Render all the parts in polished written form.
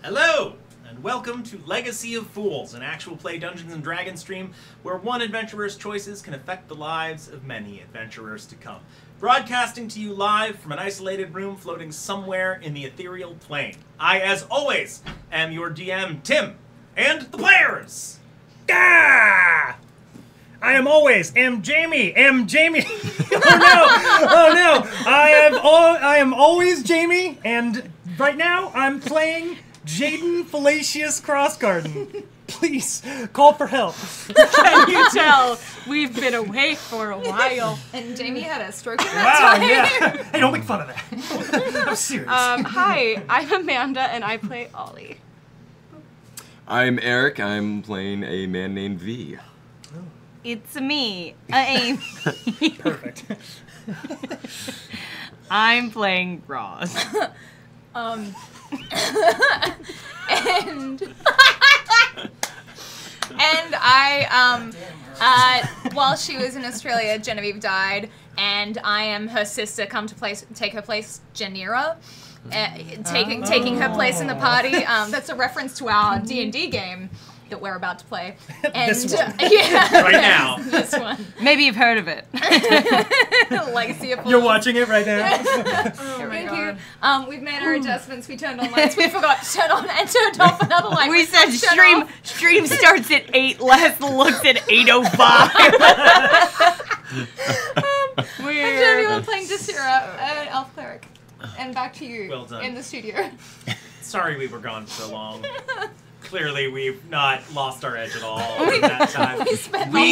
Hello, and welcome to Legacy of Fools, an actual play Dungeons & Dragons stream where one adventurer's choices can affect the lives of many adventurers to come. Broadcasting to you live from an isolated room floating somewhere in the ethereal plane. I, as always, am your DM, Tim, and the players! Ah! I am Jamie. Oh no! I am always Jamie, and right now I'm playing Jaden Fallacious Crossgarden. Please call for help. Can you tell we've been away for a while? And Jamie had a stroke at that time. Yeah. Hey, don't make fun of that. I'm serious. Hi, I'm Amanda, and I play Ollie. I'm Eric. I'm playing a man named V. It's me, Amy. Perfect. I'm playing Ross. And I, while she was in Australia, Genevieve died, and I am her sister come to take her place, Janira, taking her place in the party. That's a reference to our D&D game that we're about to play. And, This one. Yeah. Right now. This one. Maybe you've heard of it. Legacy of Fools. You're watching it right now. Thank you. We've made our adjustments. We turned on lights. We forgot to turn on and turned off another light. We said Turn stream starts at 8, Les looks at 8:05. We're playing Jasira, an elf cleric. And back to you Well done. in the studio. Sorry we were gone so long. Clearly, we've not lost our edge at all in that time. We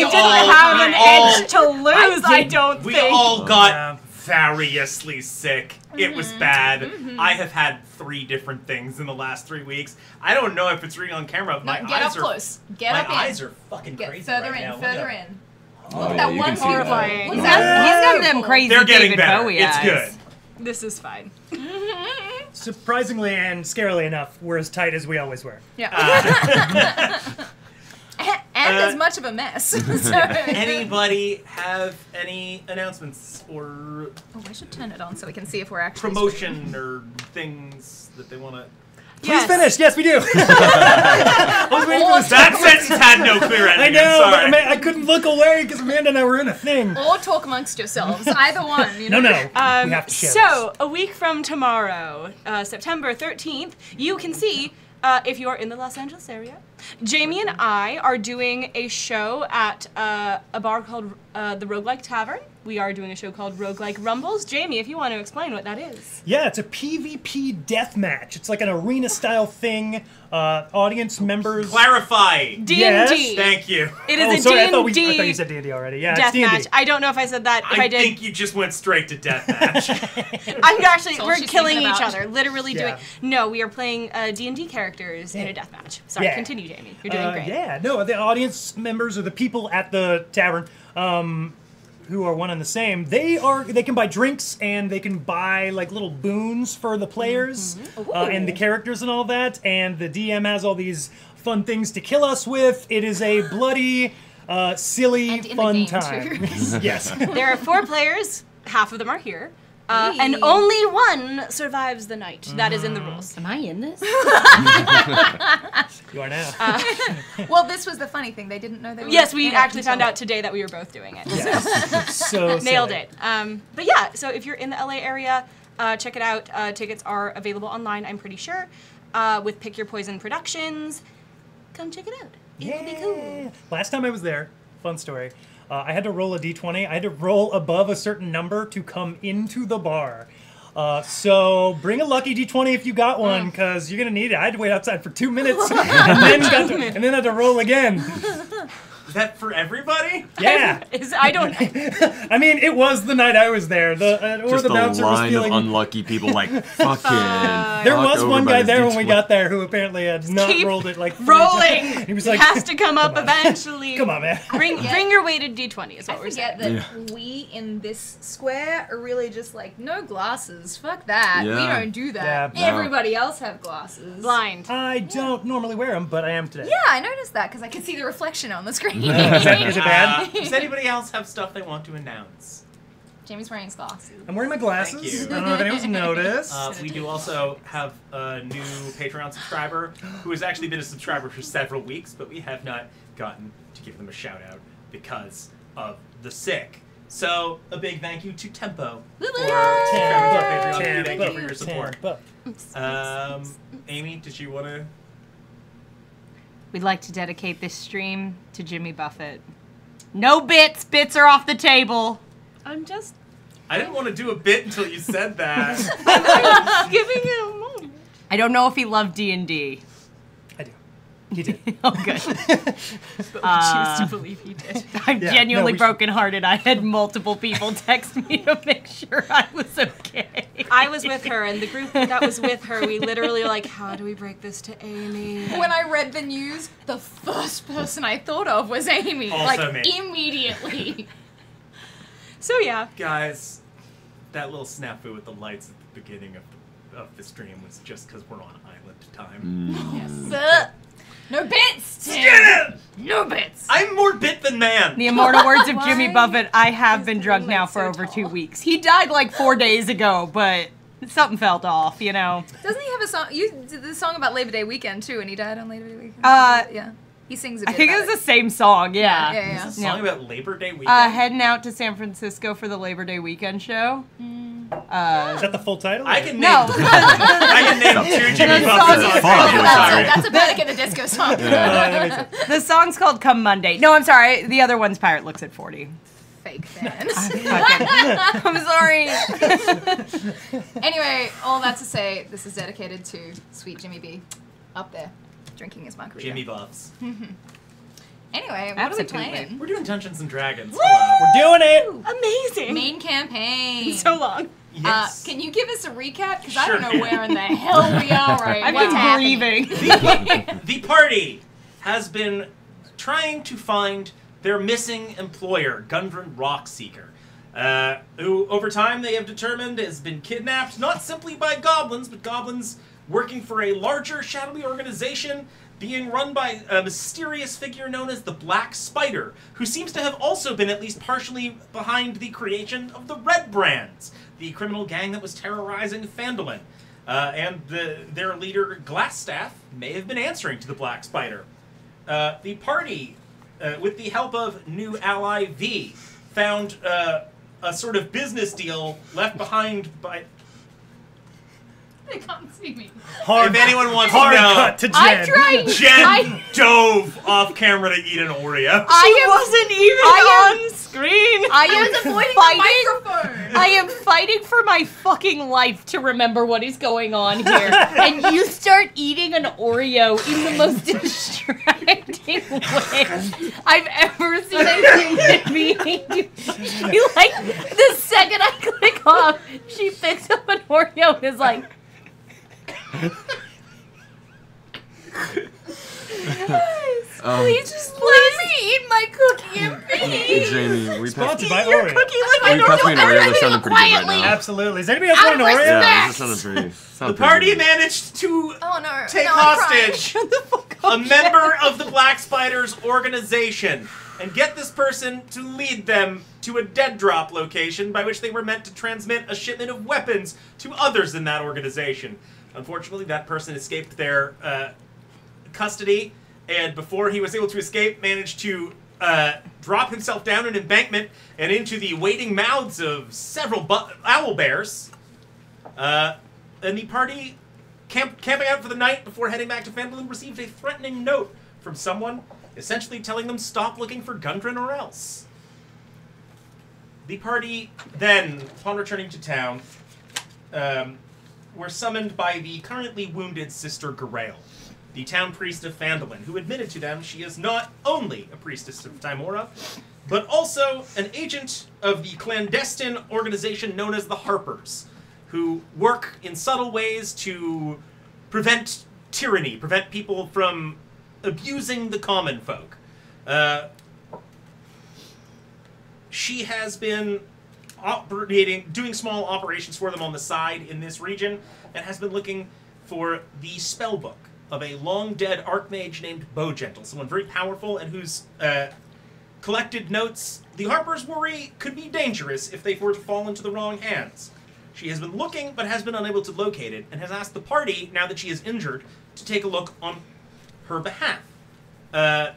didn't have an edge to lose, I don't We think. all got Yeah. variously sick. It was bad. I have had 3 different things in the last 3 weeks. I don't know if it's reading on camera. No, My get eyes up close. Get up in. My eyes are fucking Get crazy further right in, now. further Look in. Oh, Look at yeah, that you one can see pupil. that. Look He's at that got them pupil. crazy They're getting David better. Bowie It's eyes. good. This is fine. Surprisingly and scarily enough, we're as tight as we always were. Yeah. And as much of a mess. So. Anybody have any announcements or Oh, I should turn it on so we can see if we're actually promotion or things that they want to... Please finish. Yes, we do. I was waiting for this. That sentence had no clear ending. I know, I'm sorry. but I couldn't look away because Amanda and I were in a thing. Or talk amongst yourselves. Either one, you know. No. We have to share So, a week from tomorrow, September 13th, you can see, if you are in the Los Angeles area, Jamie and I are doing a show at a bar called the Roguelike Tavern. We are doing a show called Roguelike Rumbles. Jamie, if you want to explain what that is. Yeah, it's a PvP deathmatch. It's like an arena-style thing. Audience members... Clarify. D&D. Yes. Thank you. It is Oh, a sorry, D&D I thought you said D&D already. Yeah, it's D&D. deathmatch. I don't know if I said that. If I did, think you just went straight to deathmatch. I'm actually, all we're she's killing thinking each about. other. Literally Yeah. doing... No, we are playing D&D characters in a deathmatch. Sorry, Yeah. continue, Jamie. You're doing great. Yeah, no, the audience members or the people at the tavern who are one and the same, they can buy drinks and they can buy like little boons for the players and the characters and all that, and the DM has all these fun things to kill us with. It is a bloody, silly, And in the fun game, time. too. Yes. There are 4 players. Half of them are here. And only one survives the night. That is in the rules. Am I in this? You are now. Well, this was the funny thing. They didn't know they were Yes, we in it actually found until- out today that we were both doing it. Yes. So Nailed silly. it. But yeah, so if you're in the LA area, check it out. Tickets are available online, I'm pretty sure, with Pick Your Poison Productions. Come check it out. It will be cool. Last time I was there, fun story, I had to roll a d20. I had to roll above a certain number to come into the bar. So bring a lucky d20 if you got one, because you're going to need it. I had to wait outside for 2 minutes, and then had to roll again. Is that for everybody? Yeah. I don't I mean, it was the night I was there. Just The a bouncer was line of feeling... unlucky people like, fucking There fucked was over one by guy this there when we D20. got there who apparently had not Keep rolled it like 3 rolling. times. He was It like, has to come up on. eventually. come on, man. Bring your weighted D20 is I what we're saying. forget that we in this square are really just like, no glasses, fuck that. We Yeah. don't do that. Yeah. Everybody else have glasses. Blind. I don't normally wear them, but I am today. Yeah, I noticed that because I could see the reflection on the screen. Is it bad? Does anybody else have stuff they want to announce? Jamie's wearing his glasses. I'm wearing my glasses. Thank you. I don't know if anyone's noticed. We do also have a new Patreon subscriber who has actually been a subscriber for several weeks, but we have not gotten to give them a shout out because of the sick. So a big thank you to Tempo for subscribing to our Patreon. Thank you for your support. Amy, did you want to? We'd like to dedicate this stream to Jimmy Buffett. No bits. Bits are off the table. I'm just I didn't want to do a bit until you said that. giving it a moment. I don't know if he loved D&D. I do. He did. Oh, good. But we choose to believe he did. I'm Yeah, genuinely no, we brokenhearted. I had multiple people text me to make sure I was okay. I was with her, and the group that was with her, we literally were like, how do we break this to Amy? When I read the news, the first person I thought of was Amy. Also me. Immediately. So yeah. Guys, that little snafu with the lights at the beginning of the stream was just because we're on island time. Yes. No bits, Tim. No bits. I'm more bit than man. The immortal words of Jimmy Why Buffett, I have is been the drunk green now light for so over tall? 2 weeks. He died like 4 days ago, but something felt off, you know. Doesn't he have a song? You did the song about Labor Day weekend too, and he died on Labor Day weekend. Yeah, he sings a bit. I think about it's the same song, yeah. Yeah. Is this a song about Labor Day weekend? Heading out to San Francisco for the Labor Day weekend show. Is that the full title? I can name. No. I can name 2 Jimmy The Buffett song songs. is fun. Sorry. That's a Panic at the Disco song. that makes sense. The song's called Come Monday. No, I'm sorry. The other one's Pirate Looks at 40. Fake fans. I'm sorry. Anyway, all that to say, this is dedicated to sweet Jimmy B, up there, drinking his margarita. Jimmy Buffs. Anyway, what Absolutely. are we playing? We're doing Dungeons and Dragons. Hello. We're doing it. Amazing. Main campaign. So long. Yes. Can you give us a recap? Because I Sure don't know where in the hell we are right I've What's been happening? grieving. The party has been trying to find their missing employer, Gundren Rockseeker, who over time they have determined has been kidnapped not simply by goblins, but goblins working for a larger shadowy organization being run by a mysterious figure known as the Black Spider, who seems to have also been at least partially behind the creation of the Red Brands, the criminal gang that was terrorizing Phandelver. And their leader, Glassstaff, may have been answering to the Black Spider. The party, with the help of new ally V, found a sort of business deal left behind by... They can't see me. Hard, If anyone wants to hard know, cut to Jen. I tried. Jen dove off camera to eat an Oreo. I wasn't even on screen. I was avoiding the microphone. I am fighting for my fucking life to remember what is going on here. And you start eating an Oreo in the most distracting way I've ever seen a human being do. She, like, the second I click off, she picks up an Oreo and is like... Please just let me eat my cookie and be. Jamie, we Sponsored passed, by Your Oreo. cookie like we passed me an Oreo that sounded pretty good right quietly. now. Absolutely. Does anybody else want an Out of Oreo? Yeah, respect. that sounded pretty. The sounded pretty party good. managed to Oh no! take no, I'm crying. hostage a member of the Black Spider's organization and get this person to lead them to a dead drop location by which they were meant to transmit a shipment of weapons to others in that organization. Unfortunately, that person escaped their custody, and before he was able to escape, managed to drop himself down an embankment and into the waiting mouths of several owl bears. And the party, camping out for the night before heading back to Phandelver, received a threatening note from someone, essentially telling them stop looking for Gundren or else. The party then, upon returning to town, were summoned by the currently wounded Sister Garael, the town priest of Phandelver, who admitted to them she is not only a priestess of Timora, but also an agent of the clandestine organization known as the Harpers, who work in subtle ways to prevent tyranny, prevent people from abusing the common folk. She has been doing small operations for them on the side in this region, and has been looking for the spellbook of a long-dead archmage named Bowgentle, someone very powerful and whose collected notes the Harpers worry could be dangerous if they were to fall into the wrong hands. She has been looking, but has been unable to locate it, and has asked the party, now that she is injured, to take a look on her behalf.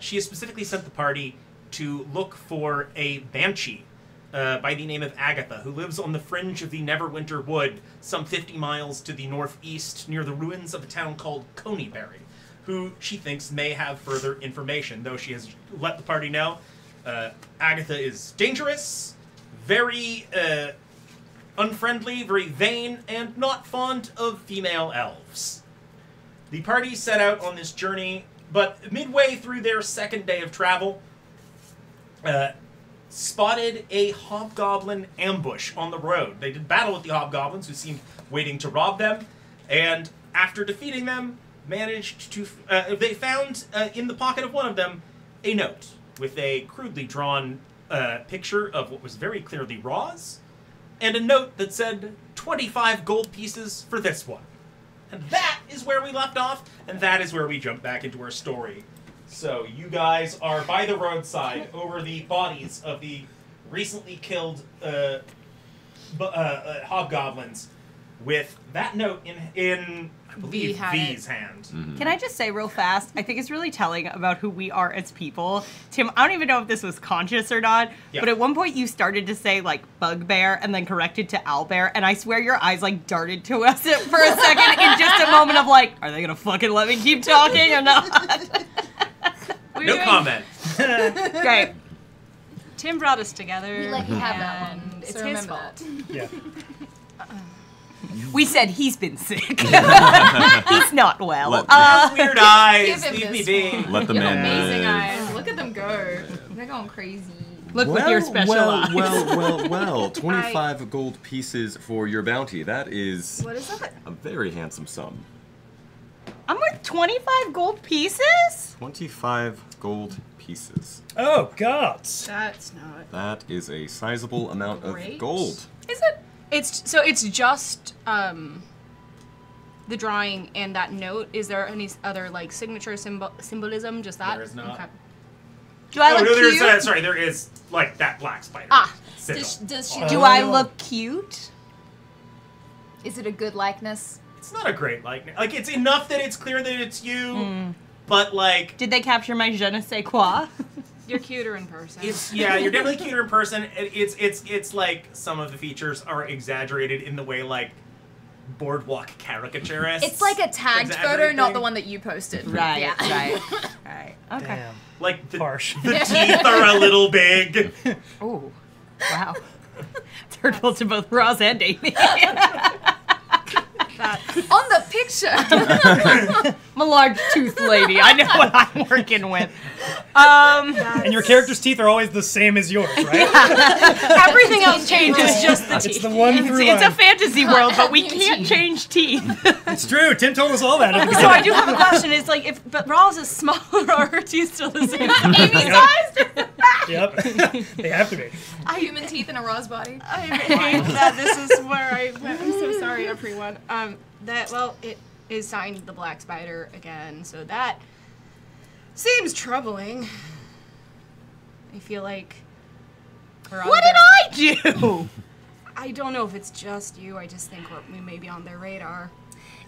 She has specifically sent the party to look for a banshee by the name of Agatha, who lives on the fringe of the Neverwinter Wood, some 50 miles to the northeast, near the ruins of a town called Conyberry, who she thinks may have further information, though she has let the party know Agatha is dangerous, very unfriendly, very vain, and not fond of female elves. The party set out on this journey, but midway through their second day of travel, spotted a hobgoblin ambush on the road. They did battle with the hobgoblins, who seemed waiting to rob them, and after defeating them, managed to... they found in the pocket of one of them a note with a crudely drawn picture of what was very clearly Roz, and a note that said 25 gold pieces for this one. And that is where we left off, and that is where we jump back into our story. So you guys are by the roadside over the bodies of the recently killed hobgoblins with that note in I believe, V's hand. Mm-hmm. Can I just say real fast, I think it's really telling about who we are as people. Tim, I don't even know if this was conscious or not, but at one point you started to say, like, bugbear and then corrected to owlbear, and I swear your eyes, like, darted to us for a second in just a moment of, like, are they gonna fucking let me keep talking or not? No comment. Great. Tim brought us together. We let you have that one. and It's So his remember fault. Yeah. We said he's been sick. He's not well. Weird eyes. Give him Leave me this be. one. Let the You have man amazing live. eyes. Look at them go. They're going crazy. Look with your special eyes. Well, 25 gold pieces for your bounty. That is What is that? a very handsome sum. I'm worth 25 gold pieces? 25 gold pieces. Oh, gods. That's not. That is a sizable amount of Great. gold. Is it? It's just the drawing and that note. Is there any other like signature symbolism? Just that? There is not. Okay. Do I Oh, look no, there's cute? sorry, there is like that black spider. Ah. Sigil. Does she? Do I look cute? Is it a good likeness? It's not a great likeness. Like, it's enough that it's clear that it's you, but like, Did they capture my je ne sais quoi? You're cuter in person. you're definitely cuter in person. It's like some of the features are exaggerated in the way like boardwalk caricaturists. It's like a tagged photo, exaggerate not things. the one that you posted. Right, Yeah. right. Okay. Damn. Like the Harsh. teeth are a little big. Oh, wow. It's hurtful to both Roz and Amy. On the picture. I'm a large tooth lady. I know what I'm working with. And your character's teeth are always the same as yours, right? Everything else changes, just the It's teeth. the one through It's a line. fantasy world, but we New can't teeth. change teeth. It's true. Tim told us all that. At the So I beginning. do have a question. It's like, but Roz is smaller, are her teeth still the same? Amy sized. Yep. They have to be. Human teeth in a Roz body. I hate that this is where I went. I'm so sorry, everyone. It is signed the Black Spider again, so that seems troubling. I feel like. What did I do? I don't know if it's just you. I just think we may be on their radar.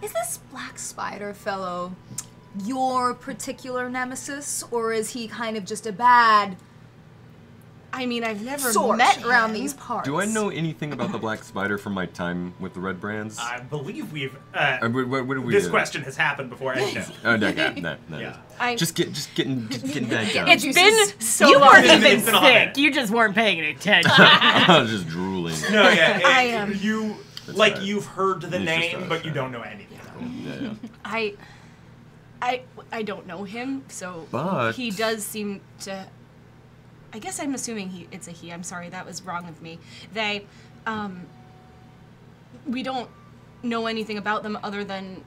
Is this black spider fellow your particular nemesis, or is he kind of just a bad I mean, I've never sort met around him. these parts? Do I know anything about the black spider from my time with the red brands? I believe we've. What do we This do? question has happened before. I know. Oh, no, that Yeah. is. Just getting back down. It's been so You long. weren't You've been even on sick. it. You just weren't paying attention. I was just drooling. No, yeah. I am. You That's like right. you've heard the You just name, are, but you yeah. don't know anything. Yeah. I don't know him, so But- he does seem to. I guess I'm assuming it's a he. I'm sorry, that was wrong of me. They, we don't know anything about them other than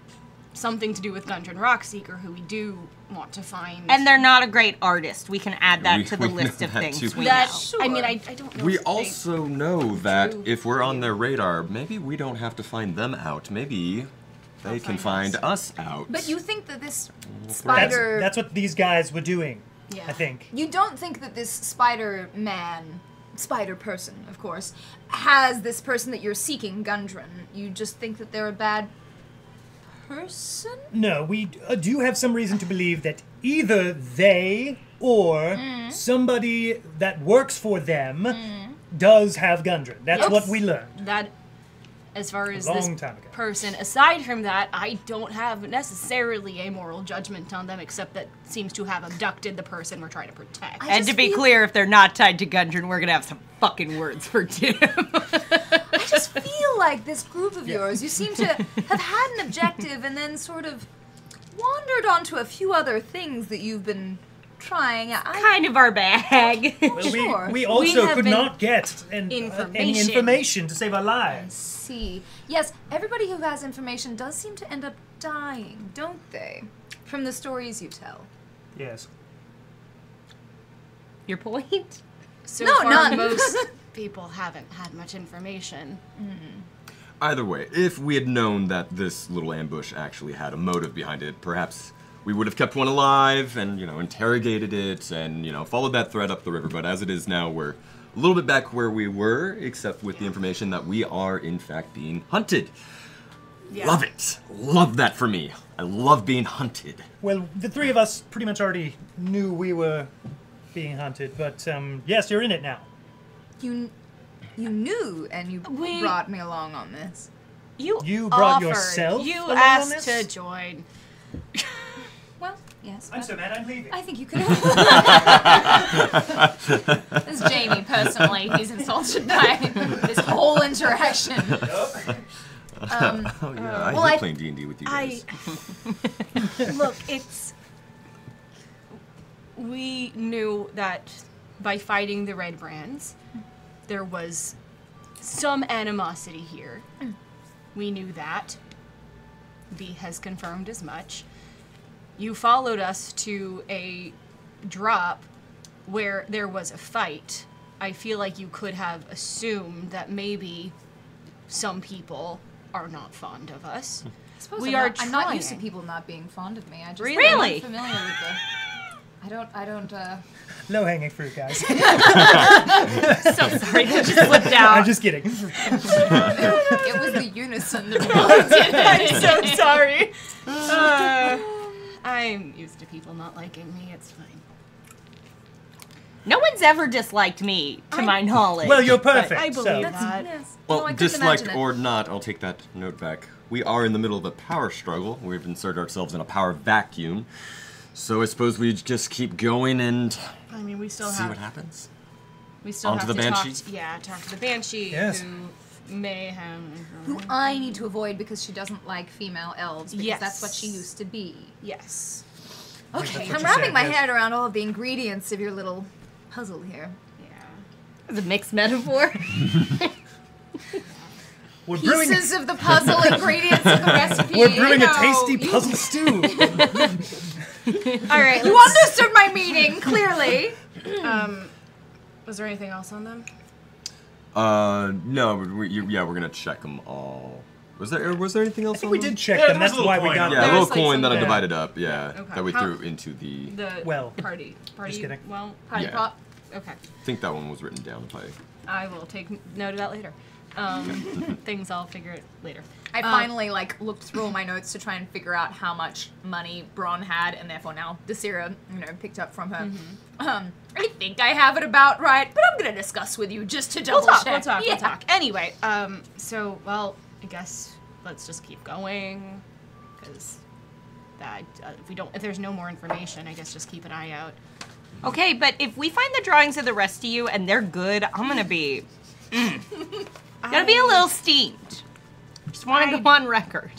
something to do with Gundren Rockseeker, who we do want to find. And they're not a great artist. We can add that We- to the we list know of that things too. we that. know. I mean, I don't know. We if they- also know that True. if we're on their radar, maybe we don't have to find them out. Maybe they can find find us out. But you think that this That's, spider? that's what these guys were doing. Yeah. I think. You don't think that this spider person, of course, has this person that you're seeking, Gundren. You just think that they're a bad person? No, we do have some reason to believe that either they or somebody that works for them does have Gundren. That's what we learned. That, as far as A this long time ago. person, aside from that, I don't have necessarily a moral judgment on them, except that seems to have abducted the person we're trying to protect. And to be clear, if they're not tied to Gundren, we're gonna have some fucking words for Tim. I just feel like this group of yours, you seem to have had an objective and then sort of wandered onto a few other things that you've been trying. Kind of our bag. Well, Sure. we also have could been not get any information to save our lives. See. Yes, everybody who has information does seem to end up dying, don't they? From the stories you tell. Yes. Your point? So No, far, none. most people haven't had much information. Either way, if we had known that this little ambush actually had a motive behind it, perhaps we would have kept one alive and, interrogated it and, followed that thread up the river. But as it is now, we're a little bit back where we were, except with the information that we are, in fact, being hunted. Yeah. Love it. Love that for me. I love being hunted. Well, the three of us pretty much already knew we were being hunted, but yes, you're in it now. You knew, and you brought me along on this. You brought offered. yourself You along on asked this? to join. Well, yes. I'm so mad I'm leaving. I think you could have. This is Jamie, personally. He's insulted by this whole interaction. Oh yeah, well, I I- hate playing D&D with you guys. Look, we knew that by fighting the Red Brands, there was some animosity here. We knew that. V has confirmed as much. You followed us to a drop where there was a fight. I feel like you could have assumed that maybe some people are not fond of us. I suppose We I'm are I'm not used to trying. people not being fond of me. I just Really? I'm not familiar with the. I don't. Low-hanging fruit, guys. So sorry, that just slipped out. I'm just kidding. It was the unison that did it. I'm so sorry. I'm used to people not liking me. It's fine. No one's ever disliked me, to my knowledge. Well, you're perfect. I believe so. that. Yes. Well, No, I couldn't disliked imagine it. or not, I'll take that note back. We are in the middle of a power struggle. We've inserted ourselves in a power vacuum. So I suppose we just keep going and I mean, we still see have. what happens. We still Onto have the to banshee? talk to the banshee, Yes. who may have. Who I need to avoid because she doesn't like female elves because Yes. that's what she used to be. Yes. That's Okay, what I'm you wrapping said, my yes. head around all of the ingredients of your little puzzle here. Yeah. It's a mixed metaphor. We're brewing, Pieces of the puzzle, ingredients of the recipe. we're brewing you a know, tasty you- puzzle stew. All right. You understood my meaning, clearly. Was there anything else on them? No, we're gonna check them all. Was there anything else? I think we did check Yeah, them. there was That's a why little we coin got on Yeah, a There little was, like, coin that I some- divided up. Yeah, Okay. that we How- threw into the. The Well, party. just kidding. Well, Party Yeah. prop. okay. I think that one was written down. If I will take note of that later. Things I'll figure it later. I finally looked through all my notes to try and figure out how much money Braun had, and therefore now Desira, picked up from her. I think I have it about right, but I'm gonna discuss with you just to double check. We'll talk. Anyway, so, well, I guess let's just keep going, because if there's no more information, I guess just keep an eye out. Okay, but if we find the drawings of the rest of you and they're good, I'm gonna be gonna be a little steamed. Just want to go on record.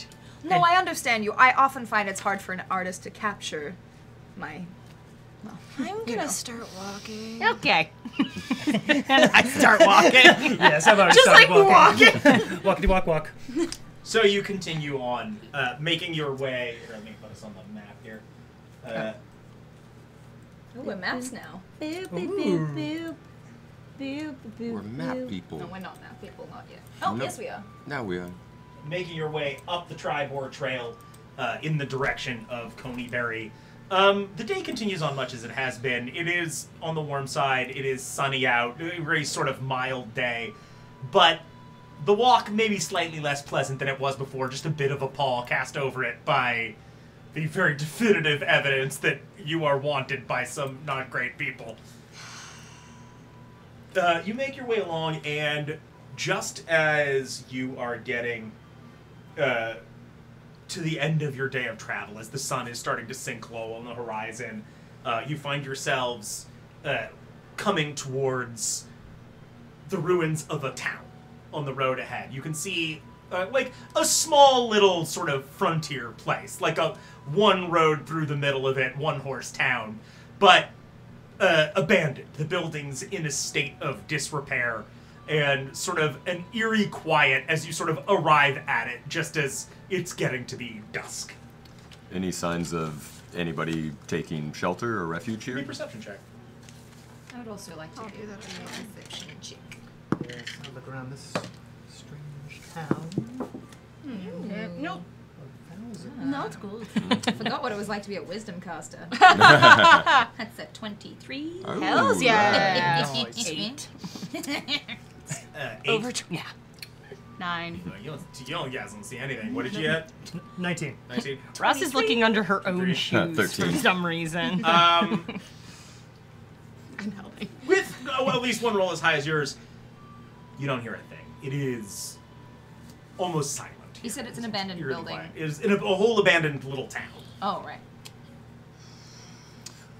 No, I understand you. I often find it's hard for an artist to capture my. I'm gonna start walking. Okay. And I start walking. Yes, I've already Just started like walking. Walkity walk walk. So you continue on, making your way. Here, let me put us on the map here. Oh, we're maps now. we're map people. No, we're not map people, not yet. Oh, Nope. yes, we are. Now we are. Making your way up the Tribor Trail in the direction of Conyberry. The day continues on much as it has been. It is on the warm side. It is sunny out. A very sort of mild day. But the walk may be slightly less pleasant than it was before. Just a bit of a pall cast over it by the very definitive evidence that you are wanted by some not great people. You make your way along, and just as you are getting to the end of your day of travel, as the sun is starting to sink low on the horizon, you find yourselves coming towards the ruins of a town on the road ahead. You can see like a small little sort of frontier place, like a one road through the middle of it, one horse town, but abandoned. The building's in a state of disrepair, and sort of an eerie quiet as you sort of arrive at it, just as it's getting to be dusk. Any signs of anybody taking shelter or refuge here? Make a perception check. I would also like to do that. a perception check. Yes, I'll look around this strange town. Nope. 1,000. Not good. Forgot what it was like to be a wisdom caster. That's a 23. Oh, Hells yeah. nice. 8. 8. Over. Yeah. 9. No, you don't guys don't see anything. What did you get? 19. 19. Ross is looking under her own 3. shoes 13. for some reason. I'm helping. With at least one roll as high as yours, you don't hear a thing. It is almost silent. You said it's an abandoned Eerily building. quiet. It is in a whole abandoned little town. Oh, right.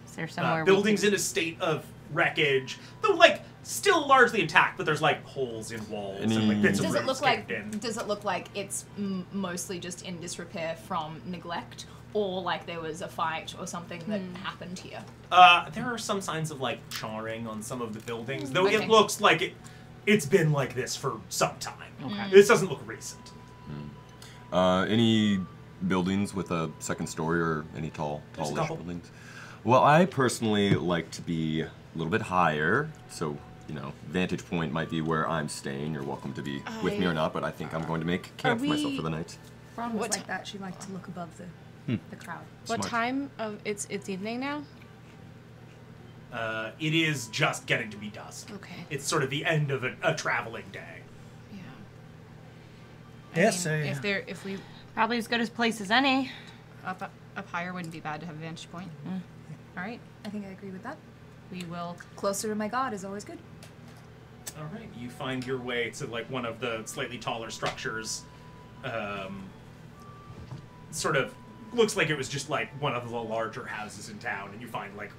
Is there somewhere Buildings we in a state of wreckage, though like still largely intact, but there's like holes in walls and like bits of Does it roofs look like caved in. Does it look like it's mostly just in disrepair from neglect, or like there was a fight or something that happened here? There are some signs of like charring on some of the buildings, though Okay. it looks like it's been like this for some time. Okay. This doesn't look recent. Any buildings with a second story or any There's a tallish couple. buildings? Well, I personally like to be a little bit higher, so, you know, vantage point might be where I'm staying. You're welcome to be with me or not, but I think I'm going to make camp for myself for the night. Ron was What like that. She liked to look above the crowd. What Smart. time of it's evening now? It is just getting to be dusk. Okay. It's sort of the end of a traveling day. Yeah. Yes, If we probably as good a place as any. up higher wouldn't be bad to have a vantage point. All right. I think I agree with that. We will. Closer to my god is always good. All right, you find your way to like one of the slightly taller structures. Sort of looks like it was just like one of the larger houses in town, and you find like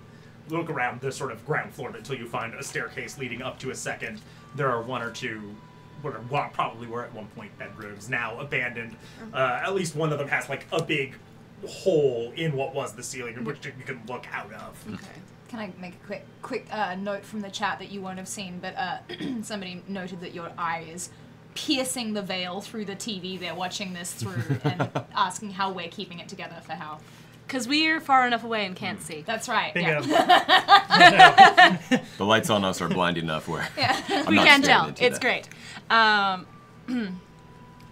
look around the sort of ground floor until you find a staircase leading up to a second. There are one or two. What probably were at one point bedrooms, now abandoned. At least one of them has like a big hole in what was the ceiling, which you can look out of. Okay. Can I make a quick note from the chat that you won't have seen, but somebody noted that your eye is piercing the veil through the TV they're watching this through and asking how we're keeping it together for how. Because we're far enough away and can't see. That's right. Bingo. Yeah. The lights on us are blind enough where I'm We not can staring tell. into It's that. great.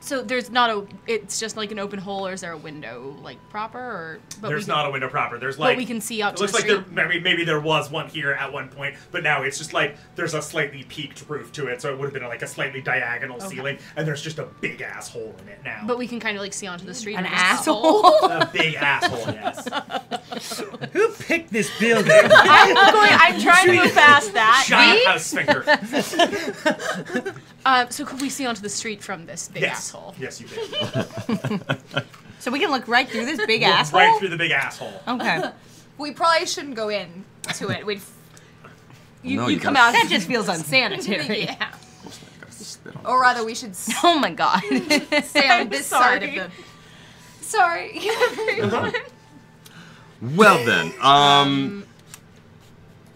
So there's not a. It's just like an open hole, or is there a window like proper? Or There's not a window proper. There's like we can see out It to looks the like street. there maybe there was one here at one point, but now it's just like there's a slightly peaked roof to it, so it would have been like a slightly diagonal ceiling, and there's just a big ass hole in it now. But we can kind of like see onto the street. An and just- asshole. A big asshole, yes. Who picked this building? I'm trying to move past that. Giant house sphincter. So could we see onto the street from this big Yes. asshole? Yes, you did. So we can look right through this big Look asshole? right through the big asshole. Okay. We probably shouldn't go in to it. We'd No, you you come gotta- out. That just feels unsanitary. yeah. Gotta spit on Or rather, we should Oh my god. stay on this side of sorry. the. Sorry. Well then,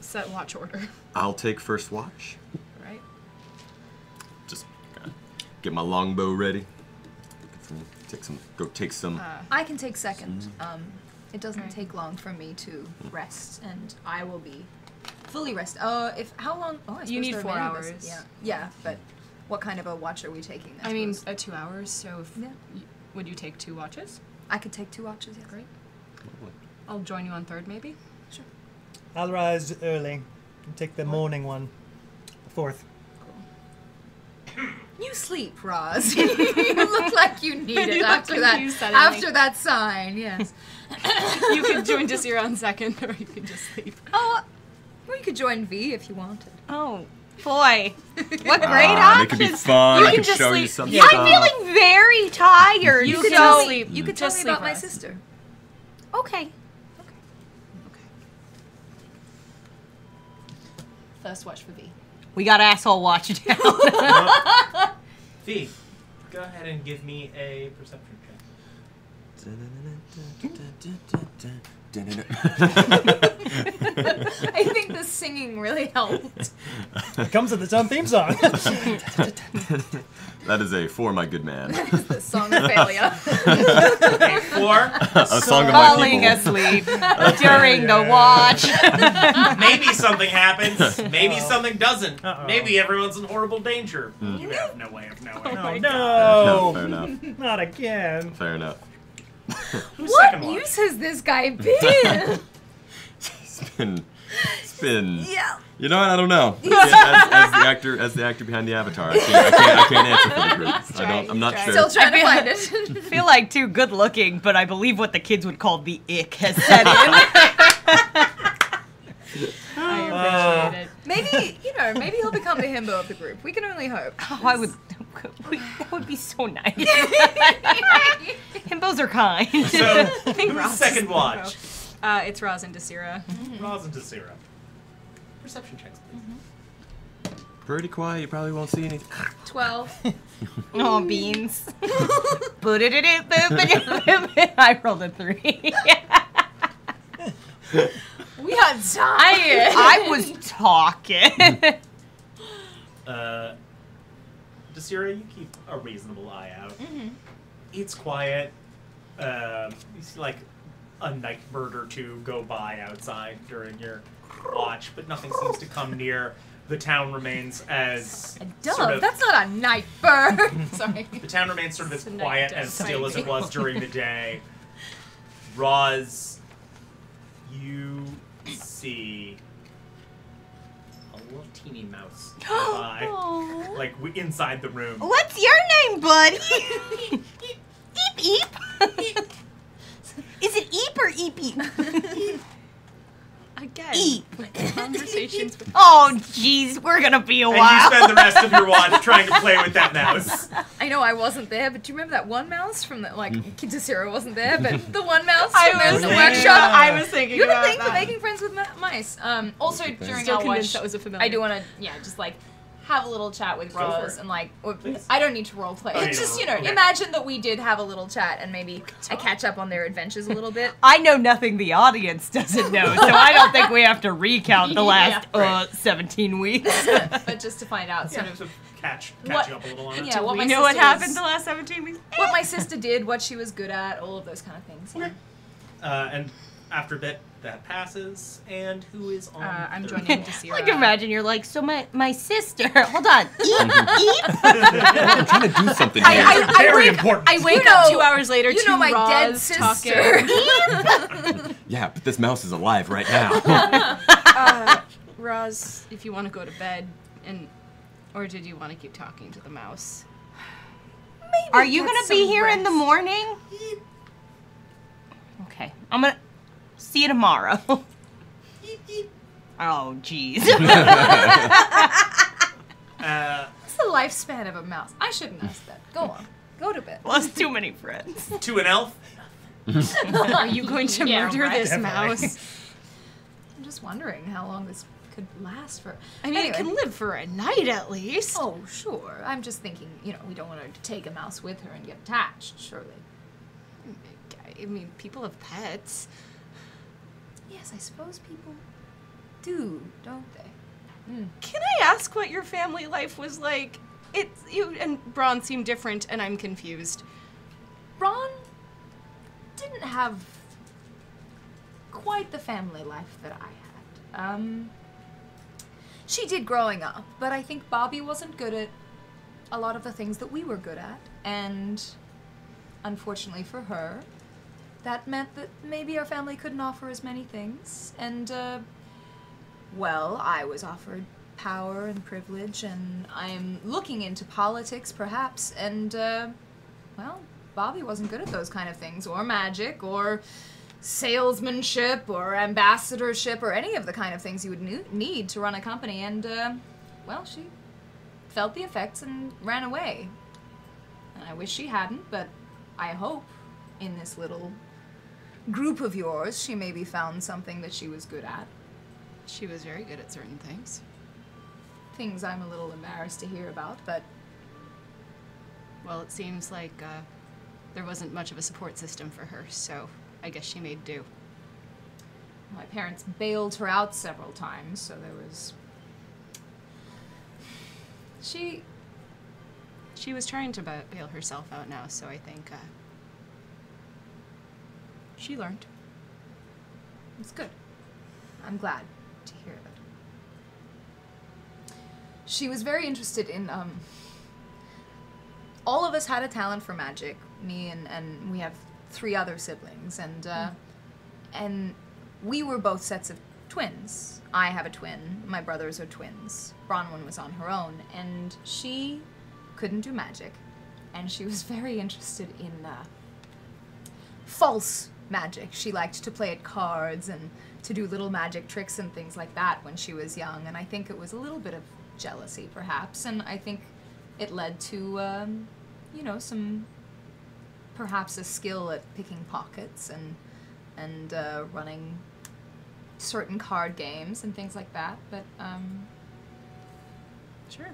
Set watch order. I'll take first watch. Right. Just get my longbow ready. Take some. I can take second. It doesn't take long for me to rest, and I will be fully rested. How long? Oh, I suppose You need there are 4 many of us. hours. Yeah, but what kind of a watch are we taking? I mean, suppose? 2 hours. So if Yeah. would you take 2 watches? I could take 2 watches. Yeah. Great. I'll join you on 3rd, maybe. I'll rise early and take the morning one. 4th. You sleep, Roz. You look like you need it You after look that. confused suddenly. After that sign, yes. You can join Desira on 2nd, or you can just sleep. Oh, or you could join V if you wanted. Oh, boy. What great It could be options. fun. You I can could just show you sleep. some I'm stuff. feeling very tired. You You could could just tell sleep. You could tell Just me sleep, about my Roz. sister. Okay. First watch for V. We got asshole watch down. Fee, go ahead and give me a perception check. I think the singing really helped. It comes with its own theme song. That is a 4, my good man. The song of failure. Okay, 4. A song of my Falling people. asleep during the watch. Maybe something happens. Maybe something doesn't. Uh-oh. Maybe everyone's in horrible danger. You have no way of knowing. Oh, No, no. fair enough. Not again. Fair enough. Who's What second watch? use has this guy been? It's been. Yeah. You know what? I don't know. As the actor behind the avatar, I can't answer for the group. I'm not sure. Still trying to find I it. feel like too good looking, but I believe what the kids would call the ick has set in. I appreciate it. Maybe, maybe he'll become the himbo of the group. We can only hope. Oh, that would be so nice. Himbos are kind. So, think who's Roz is second the watch? It's Roz and Desira. Roz and Desira. Perception checks, please. Pretty quiet. You probably won't see anything. 12. Oh, beans. I rolled a 3. We had time. I was talking. Desira, you keep a reasonable eye out. It's quiet. You see like a night bird or two go by outside during your watch, but nothing seems to come near. The town remains as sort of, That's not a night bird. Sorry. the town remains sort of as It's a quiet night and still as it sighting. was during the day. Roz, you see a little teeny mouse go by, like inside the room. What's your name, buddy? Eep Eep. Is it Eep or Eep Eep? Again, Eep. conversations with Oh, jeez, we're gonna be a And you while. spend the rest of your watch trying to play with that mouse. I know I wasn't there, but do you remember that one mouse from the, Desira wasn't there, but the one mouse I from was the thinking workshop? about- I was thinking You have a about thing for that. making friends with mice. Also, during Still our convinced watch, that was a familiar. I do want to, just have a little chat with Go for Rose it. and Please. I don't need to role play. Oh, you It's just, don't. Okay. imagine that we did have a little chat and maybe I catch up on their adventures a little bit. I know nothing the audience doesn't know, so I don't think we have to recount the last Yeah. 17 weeks. But just to find out sort Yeah, of to catch What- you up a little on it. yeah, what we my know what sister happened was- the last 17 weeks. what my sister did, what she was good at, all of those kind of things. Yeah. And after a bit, that passes. And who is on? I'm third joining watch? Desira. Like, imagine you're like, so my sister, hold on, Eep, Eep. I'm trying to do something here. Very important. I wake You up know- 2 hours later You to know my Roz dead sister. talking. Yeah, but this mouse is alive right now. Roz, if you want to go to bed, or did you want to keep talking to the mouse? Are you get gonna some be here in the rest. morning? Okay, I'm gonna see you tomorrow. Oh, jeez. What's the lifespan of a mouse? I shouldn't ask that. Go on. Go to bed. Well, it's too many friends. To an elf. Are you going to Yeah, murder right. this Definitely. mouse? I'm just wondering how long this could last for. I mean, it can live for a night at least. Oh, sure. I'm just thinking, we don't want her to take a mouse with her and get attached, surely. I mean, people have pets. Yes, I suppose people do, don't they? Can I ask what your family life was like? You and Braun seem different, and I'm confused. Ron didn't have quite the family life that I had. She did growing up, but I think Bobby wasn't good at a lot of the things that we were good at, and unfortunately for her, that meant that maybe our family couldn't offer as many things. And, well, I was offered power and privilege, and I'm looking into politics, perhaps, and, well, Bobby wasn't good at those kind of things, or magic, or salesmanship, or ambassadorship, or any of the kind of things you would need to run a company, and, well, she felt the effects and ran away. And I wish she hadn't, but I hope in this little group of yours she maybe found something that she was good at. She was very good at certain things. Things I'm a little embarrassed to hear about, but... Well, it seems like there wasn't much of a support system for her, so I guess she made do. My parents bailed her out several times, so there was... She was trying to bail herself out now, so I think she learned. It's good. I'm glad to hear it. She was very interested in, all of us had a talent for magic. Me and we have 3 other siblings, and we were both sets of twins. I have a twin, my brothers are twins. Bronwyn was on her own, and she couldn't do magic. And she was very interested in, false magic. She liked to play at cards and to do little magic tricks and things like that when she was young, and I think it was a little bit of jealousy, perhaps, and I think it led to, you know, perhaps a skill at picking pockets and running certain card games and things like that, but, Sure.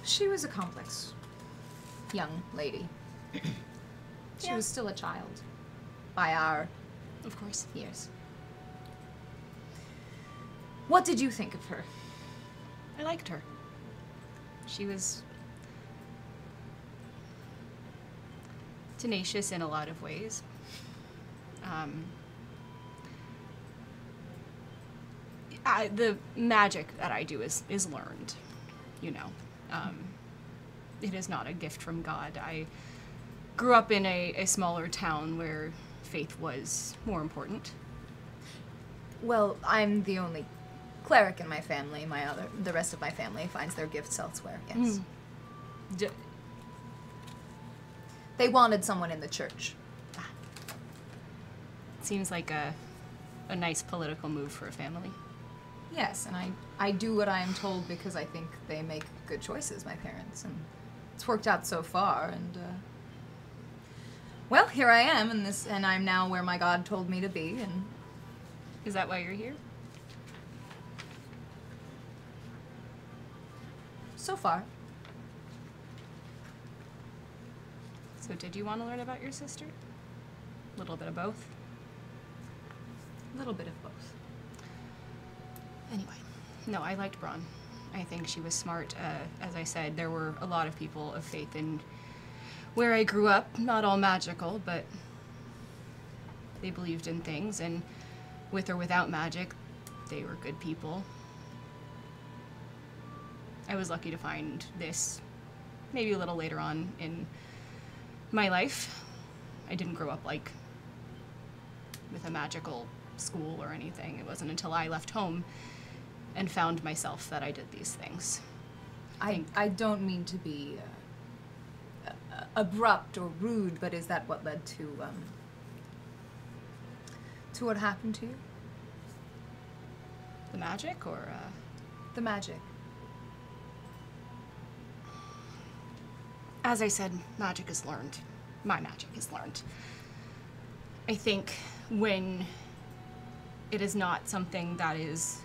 She was a complex young lady. She Yeah. was still a child by our Of course. years. What did you think of her? I liked her. She was tenacious in a lot of ways. The magic that I do is learned, you know. It is not a gift from God. I grew up in a smaller town where faith was more important. Well, I'm the only cleric in my family. The rest of my family finds their gifts elsewhere, yes. They wanted someone in the church. Seems like a nice political move for a family. Yes, and I do what I am told because I think they make good choices, my parents, and it's worked out so far, and, well, here I am, and I'm now where my God told me to be, and... Is that why you're here? So far. So did you want to learn about your sister? A little bit of both? A little bit of both. Anyway, no, I liked Bron. I think she was smart. As I said, there were a lot of people of faith in where I grew up. Not all magical, but they believed in things, and with or without magic, they were good people. I was lucky to find this maybe a little later on in my life. I didn't grow up like with a magical school or anything. It wasn't until I left home and found myself that I did these things. I don't mean to be abrupt or rude, but is that what led to what happened to you? The magic, or The magic. as I said, magic is learned. My magic is learned. I think when it is not something that is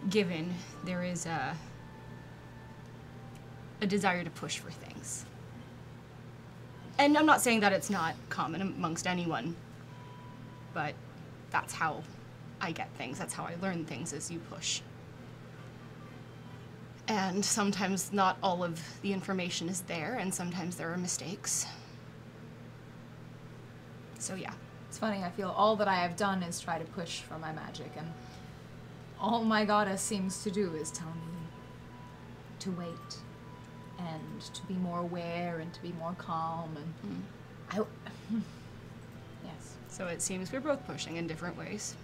given, there is a desire to push for things. And I'm not saying that it's not common amongst anyone, but that's how I get things. That's how I learn things, is you push. And sometimes not all of the information is there, and sometimes there are mistakes. So yeah. It's funny, I feel all that I have done is try to push for my magic, and all my goddess seems to do is tell me to wait and to be more aware and to be more calm and yes. So it seems we're both pushing in different ways.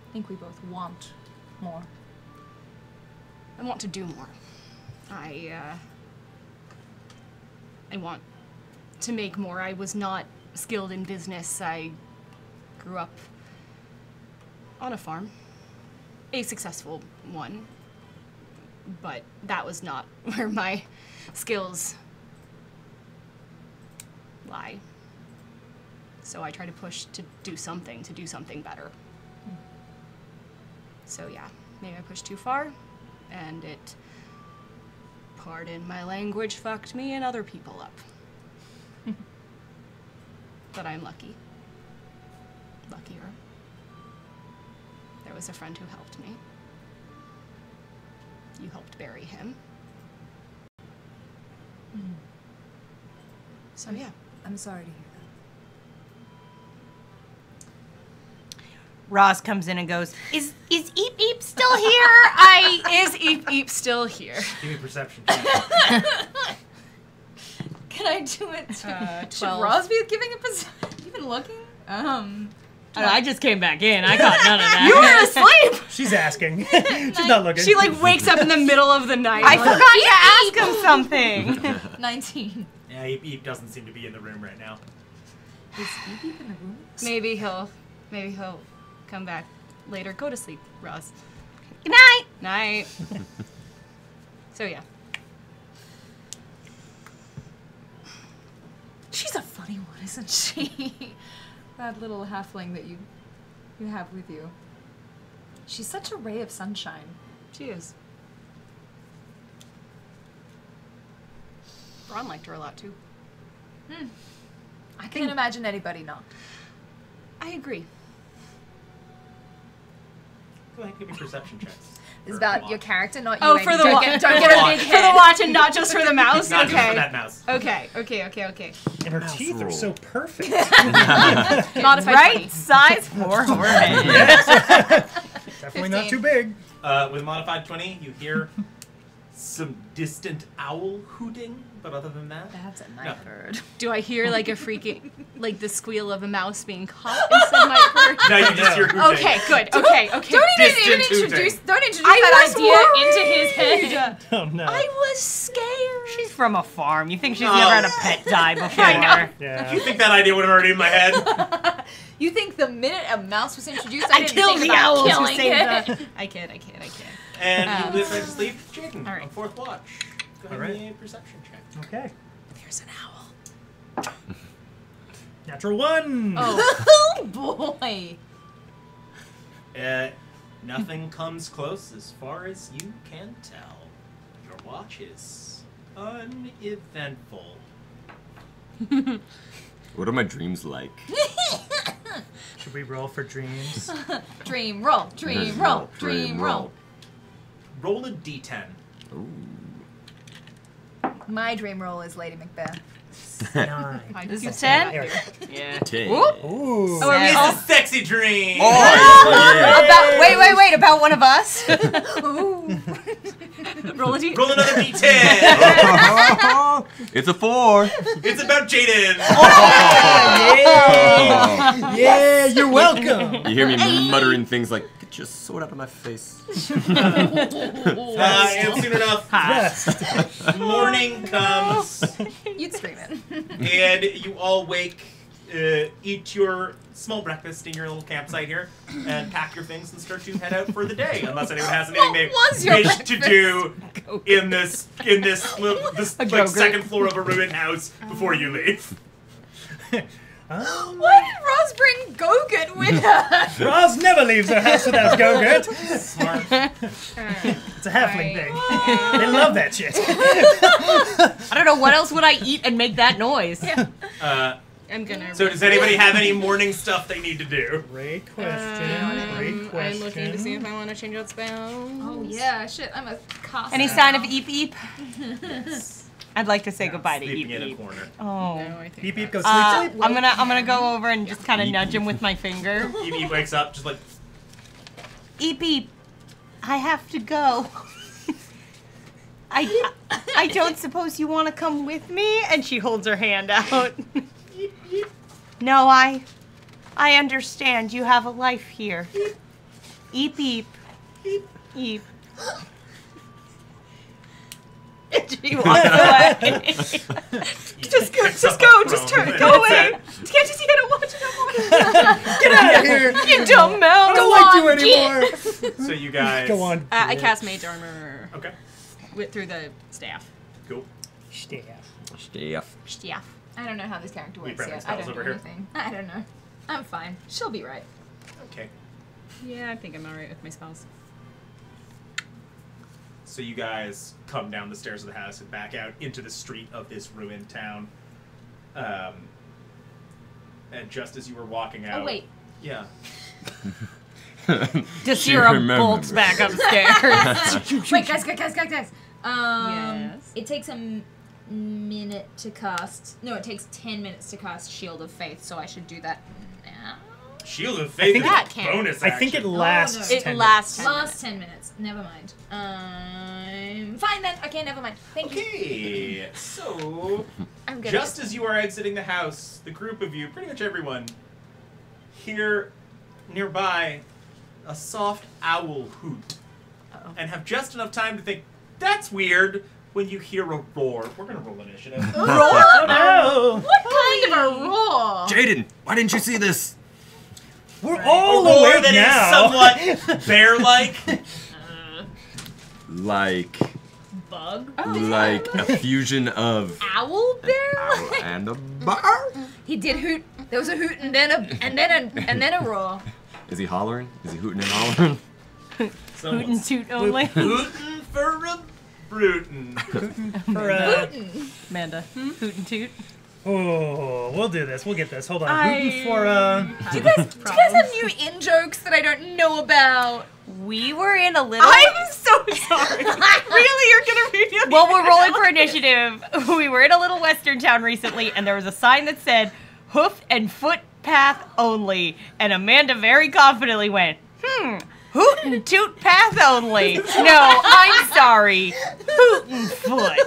I think we both want more. I want to do more. I want to make more. I was not skilled in business. I grew up on a farm. A successful one. But that was not where my skills lie. So I try to push to do something better. So yeah, maybe I pushed too far, and it, pardon my language, fucked me and other people up. But I'm lucky. Luckier. There was a friend who helped me. You helped bury him. So yeah. I'm sorry to hear Roz comes in and goes, Is Eep Eep still here? Is Eep Eep still here? Give me a perception check. Can I do it? 12. Should Roz be giving a even looking? I just came back in. I got none of that. You were asleep! She's asking. She's not looking. She like wakes up in the middle of the night. I like, forgot to ask him something. 19. Yeah, Eep doesn't seem to be in the room right now. Is Eep in the room? Maybe he'll come back later. Go to sleep, Roz. Good night. Night. So yeah. She's a funny one, isn't she? That little halfling that you have with you. She's such a ray of sunshine. She is. Ron liked her a lot too. I can't imagine anybody not. I agree. Go ahead, give me perception checks. It's about your character, not you. Oh, Amy. for the don't watch. get a big For the head. watch and not just for the mouse? Not Okay. just for that mouse. Okay. And her teeth are so perfect. Modified Right 20. size for Jordan. Definitely not too big. With modified 20, you hear some distant owl hooting, but other than that, That's a night bird. Do I hear like a freaking, like the squeal of a mouse being caught instead of my bird? no, you just hear hooting. Okay, good. Okay. Don't even Distant introduce hooting. I that was idea into his worried. head. Oh no. I was scared. She's from a farm. You think she's No. never had a pet die before? I know. Yeah. You think that idea would have already in my head? You think the minute a mouse was introduced, I didn't killed think the about owls who killing saved it. the... I kid. And you live right to sleep. Jaden, All right. on fourth watch. Go ahead All right. and give me a perception check. Okay. There's an owl. Natural 1. Oh. Oh boy. Nothing comes close as far as you can tell. Your watch is uneventful. What are my dreams like? Should we roll for dreams? Dream roll, dream roll, dream roll. Roll a d10. Ooh. My dream roll is Lady Macbeth. 9. Is it There 10? we go. Yeah. 10. Ooh. Oh, are we all- It's a sexy dream. Oh, yeah. About, wait, about one of us? Roll a d. Roll another d10. It's a 4. It's about Jaden. Yeah, you're welcome. You hear me muttering things like, "Get your sword out of my face." And soon enough, Yes. morning comes, You'd scream it. and you all wake, eat your small breakfast in your little campsite here, and pack your things and start to head out for the day. Unless anyone has anything they was your wish to do in this like go-gurt. second floor of a ruined house before you leave. Why did Roz bring Go-Gurt with her? Roz never leaves her house without Go-Gurt. Smart. It's a halfling thing. They love that shit. I don't know, what else would I eat and make that noise? I'm gonna. So does anybody have any morning stuff they need to do? Great question. Great question. I'm looking to see if I want to change out spells. Oh yeah, shit, I'm a cost. Any sign of Eep Eep? I'd like to say goodbye to Eep Sleeping in a Eep. corner. Oh. No, I think. Beep beep, go sleep. I'm gonna go over and just kind of nudge him with my finger. He wakes up just like, Eep Eep, I have to go. I don't suppose you want to come with me? And she holds her hand out. No, I understand. You have a life here. Eep, eep. Eep. And she walks away. Just go away. Can't you see I don't want you no more? Get out of here! You dumb mouse. I don't like you anymore. So you guys. Go on. I cast Mage Armor Okay. through the staff. Cool. Staff. Staff. I don't know how this character We works prepping yet. I spells don't over know here? anything. I don't know. I'm fine. She'll be right. Okay. Yeah, I think I'm alright with my spells. So you guys come down the stairs of the house and back out into the street of this ruined town. And just as you were walking out... Oh, wait. Yeah. Desira bolts back upstairs. Wait, guys. Yes. It takes a minute to cast... No, it takes 10 minutes to cast Shield of Faith, so I should do that now. Shield of Faith think is that a counts. bonus I think it action. lasts no. It 10 lasts 10 Last 10 minutes. Never mind. Fine then. Okay, never mind. Thank you. Okay, so... I'm good. Just as you are exiting the house, the group of you, pretty much everyone, hear nearby a soft owl hoot. Uh-oh. And have just enough time to think, that's weird, when you hear a roar. We're going to roll initiative. Oh, What kind of a roar? Jaden, why didn't you see this? we're all A roar awake that now. is somewhat bear-like. Like Bug? a fusion of Owl bear? owl and a bar? He did hoot. There was a hoot and then a roar. Is he hollering? Is he hooting and hollering? Hoot and Someone's toot only. hootin' for a brutin'. For, Amanda. Hoot and toot. oh, we'll do this. We'll get this. Hold on. I- Hooting for Do you guys have new in jokes that I don't know about? We were in a little... I'm so sorry. Really? You're gonna read it? Well, we're rolling for initiative. We were in a little western town recently, and there was a sign that said, hoof and foot path only. And Amanda very confidently went, hoot and toot path only. No, I'm sorry. Hoot and foot.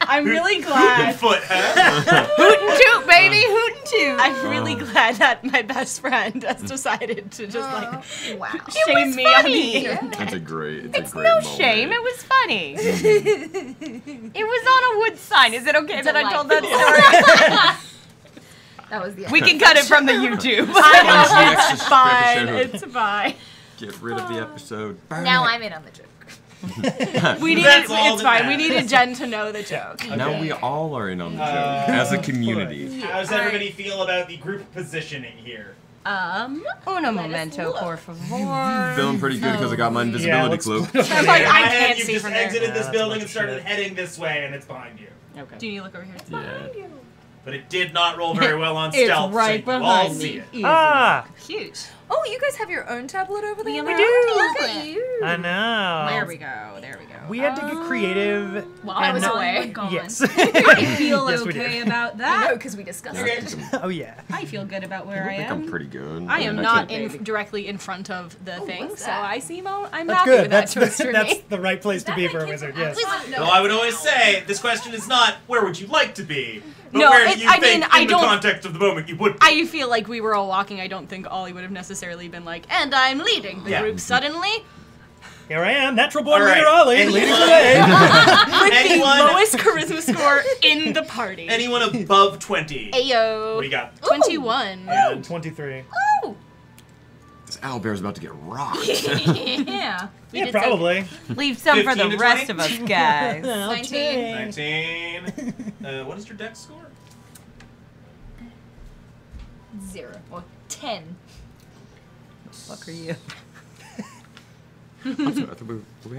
I'm really glad. Foot, huh? Hoot and toot, baby. Hoot and toot. I'm really glad that my best friend has decided to just like Wow. shame was me on the funny. internet. It's a great It's great no moment. shame. It was funny. It was on a wood sign. Is it okay that I told that story? That was the We can cut it from the YouTube. I know, Extra it's fine. episode. It's fine. Get rid of the episode. Burn Now it. I'm in on the joke. We needed. That's all It's that fine. We matters. needed Jen to know the joke. Now we all are in on the joke as a community. How does everybody feel about the group positioning here? Uno momento, por favor. Feeling pretty good because I got my invisibility let's- cloak. I'm like, In I my head, can't you've see just from there. exited this that's building much and started shit. heading this way, and it's behind you. Okay. Do you need to look over here? Yeah. But it did not roll very well on It's stealth, right so you all behind see me. it. Easy. Ah, Cute. Oh, you guys have your own tablet over there? We now? do. Look at you. I know. There we go. There we go. We had to get creative. While I and was not- away. Yes. I feel Yes, we okay did. about I that. know, because we discussed Okay. it. Oh yeah. I feel good about where I I think I'm am. pretty good. I am mean, not can't- directly in front of the thing, what's so that? I seem I'm That's happy good. with that That's choice for that's me. the right place to be for a wizard. Yes. Though I would always say, this question is not, where would you like to be? But No, where do it- you I think, mean, I in the don't- context of the moment, you would be? I feel like we were all walking. I don't think Ollie would have necessarily been like, and I'm leading the Yeah. group suddenly. Here I am, natural born All right. leader Ollie, Anyone- leading the way. With Anyone- the lowest charisma score in the party. Anyone above 20. Ayo. What do you got? 21. And 23. This owlbear's about to get rocked. Yeah. We Yeah, did probably. Leave some for 15 the to rest 20? of us guys. 19. 19. What is your dex score? 0. Or 10. Fuck are you?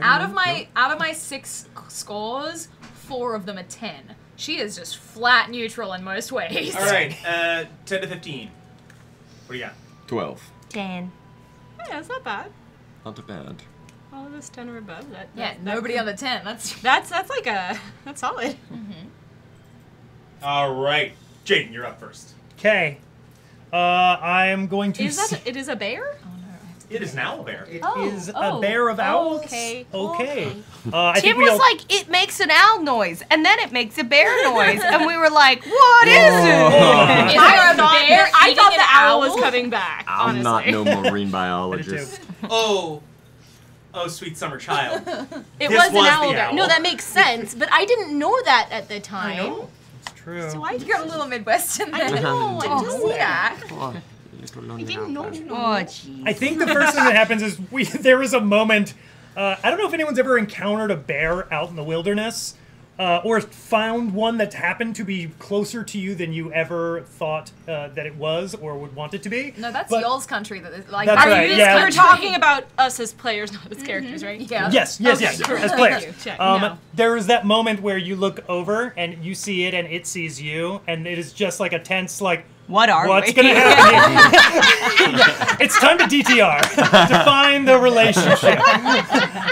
Out of my 6 scores, 4 of them are 10. She is just flat neutral in most ways. All right, 10 to 15. What do you got? 12. 10. Yeah, it's not bad. Not too bad. All of us 10 or above. Yeah, nobody on the 10. That's That's like that's solid. All right, Jaden, you're up first. Okay. I am going to. Is that it is a bear? Oh no, I have It is an owlbear. It is a bear of owls. Okay. I think Tim we was all... like, it makes an owl noise, and then it makes a bear noise, and we were like, what is it? Is there a bear I eating thought an the owl owl? was coming back. I'm honestly. not no marine biologist. Oh, sweet summer child. It This was an was the owl bear. owl. No, that makes sense, but I didn't know that at the time. I know. It's true. So I You got a little Midwest in there. I know. I Didn't see that. I didn't know. Oh, jeez. I think the first thing that happens is there is a moment. I don't know if anyone's ever encountered a bear out in the wilderness, or found one that happened to be closer to you than you ever thought that it was or would want it to be. No, that's But- y'all's country. That is, like, That's our right, youth yeah. We're country. talking about us as players, not as characters, right? Yeah. Yes, Okay, as cool. players. Thank you. Check. No. There is that moment where you look over and you see it and it sees you, and it is just like a tense, like, what's we? gonna happen here? It's time to DTR. Define the relationship.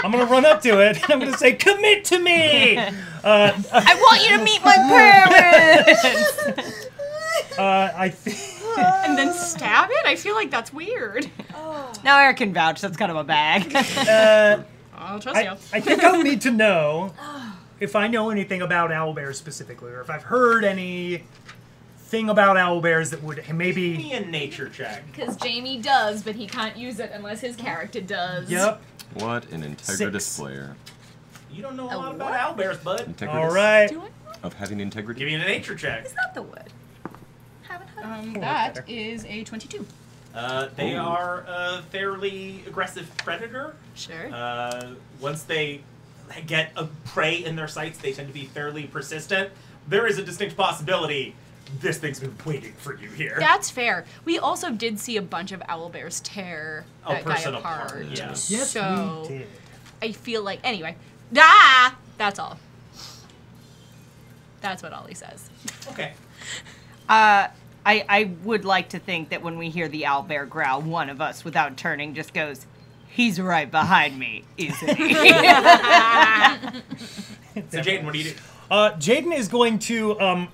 I'm gonna run up to it and I'm gonna say, commit to me! I want you to meet my parents! I think... And then stab it? I feel like that's weird. Now Eric can vouch, that's kind of a bag. I'll trust you. I think I'll need to know if I know anything about owlbears specifically, or if I've heard anything about owlbears that would Give maybe... me a nature check. Because Jamie does, but he can't use it unless his character does. Yep. What an integritous 6. player. You don't know a lot about owlbears, bud. Integritous All right. of having integrity. Give me a nature check. Is that the word? Haven't heard. That is a 22. They are a fairly aggressive predator. Sure. Once they get a prey in their sights, they tend to be fairly persistent. There is a distinct possibility this thing's been waiting for you here. That's fair. We also did see a bunch of owlbears tear A that guy person apart. apart, yeah. Yes, So we did. I feel like anyway. That's all. That's what Ollie says. Okay. I would like to think that when we hear the owlbear growl, one of us, without turning, just goes, he's right behind me, isn't he? So Jaden, what do you do? Jaden is going to,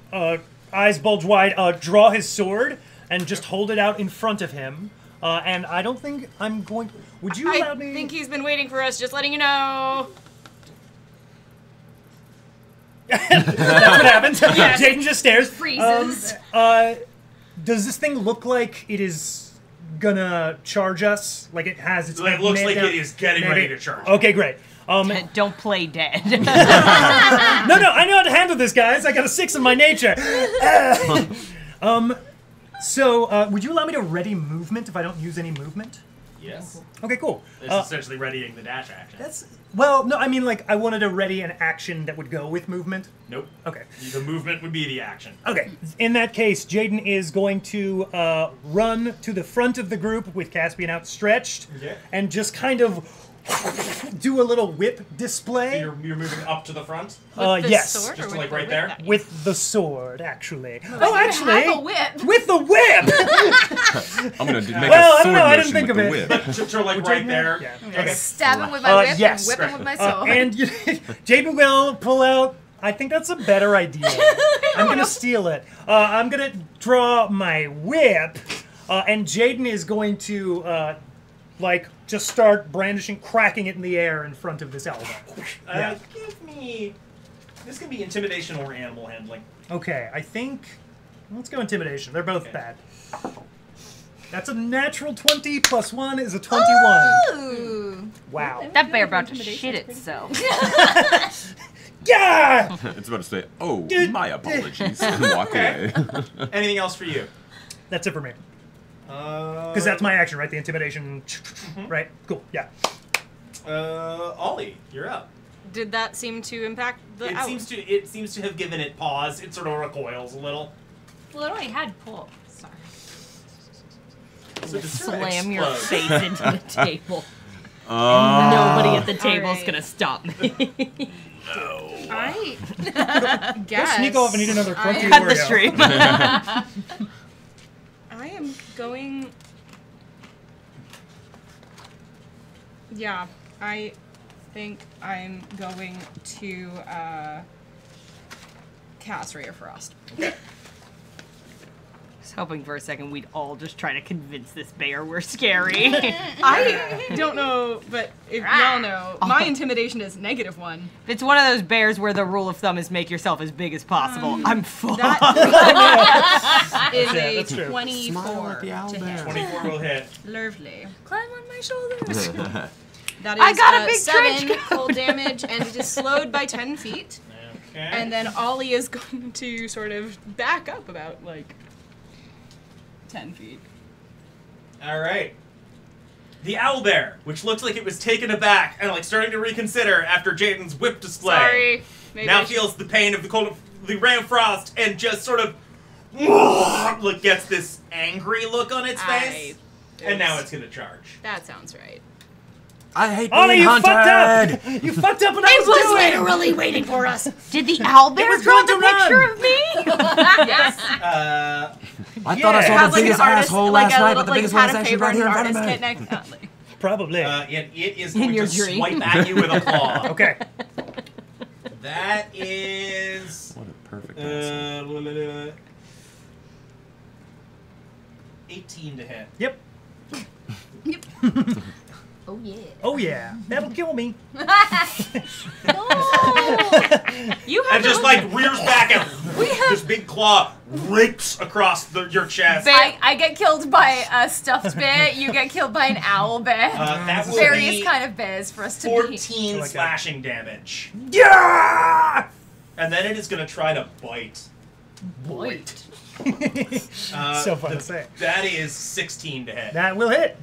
eyes bulge wide, draw his sword and just hold it out in front of him. And I don't think I'm going... Would you allow I me... think he's been waiting for us, just letting you know. That's what happens. Jaden just stares. Freezes. Does this thing look like it is gonna charge us? Like it has its... It looks like it is getting ready to charge. Okay, great. Don't play dead. No, I know how to handle this, guys. I got a 6 in my nature. So, would you allow me to ready movement if I don't use any movement? Yes. Okay, cool. It's essentially readying the dash action. Well, no, I mean, like, I wanted to ready an action that would go with movement. Nope. Okay. The movement would be the action. Okay. In that case, Jaden is going to run to the front of the group with Caspian outstretched Okay. and just kind of do a little whip display. So you're moving up to the front? With the yes. sword Just or like with right the there? whip that you- With the sword, actually. Have a whip. With the whip! I'm gonna make Well, I a don't sword know, I motion didn't think with of the it. whip. So like right there. Yeah. Okay. Stab him with my whip yes. and whip him with my sword. And Jaden will pull out... I think that's a better idea. I'm going to steal it. I'm going to draw my whip, and Jaden is going to, just start brandishing, cracking it in the air in front of this elbow. Yeah. Give me... This can be intimidation or animal handling. Okay, I think... Let's go intimidation. They're both bad. That's a natural 20 plus 1 is a 21. Ooh. Wow. That bear about to shit itself. Yeah! It's about to say, oh, my apologies, and walk away. Anything else for you? That's it for me. Because that's my action, right? The intimidation. Right? Cool. Yeah. Ollie, you're up. Did that seem to impact the It owl? seems to have given it pause. It sort of recoils a little. Well, it already had pull. Sorry. So just Slam your explode. face into the table. Nobody at the table's right. gonna stop me. I Go guess. sneak off and eat another crunchy Cut the Oreo. stream. I am going. Yeah, I think I'm going to cast Ray of Frost. was hoping for a second we'd all just try to convince this bear we're scary. I don't know, but if y'all know, my intimidation is -1. If it's one of those bears where the rule of thumb is make yourself as big as possible, I'm fucked. That is Yeah, a that's true. 24 Smile at the to owlbear. hit. 24 will hit. Lovely. Climb on my shoulders. That is I got a big 7 trench cold damage, and it is slowed by 10 feet. Okay. And then Ollie is going to sort of back up about, like, 10 feet. All right. The owlbear, which looks like it was taken aback and like starting to reconsider after Jaden's whip display, Sorry. Maybe now I should- feels the pain of the ray of frost and just sort of look gets this angry look on its face, and now it's gonna charge. That sounds right. I hate Ollie, being you hunted. fucked up! You fucked up what I was doing! literally waiting for us. Did the owlbear was draw going the to run. picture of me? Yes. I thought I saw Has the like biggest an artist, asshole like last a night, little, but the like biggest pad one is of actually paper right and here an in front artist of kit me. next. Probably. It is going your to dream. swipe at you with a claw. Okay. That is What a perfect answer. 18 to hit. Yep. Oh yeah. Oh yeah. That'll kill me. You have And to just look- like rears back and this big claw rakes across your chest. I get killed by a stuffed bear. You get killed by an owl bear. That will Various be kind of bears for us to be. 14 I like that. slashing damage. Yeah! And then it is going to try to bite. So fun to say. That is 16 to hit. That will hit.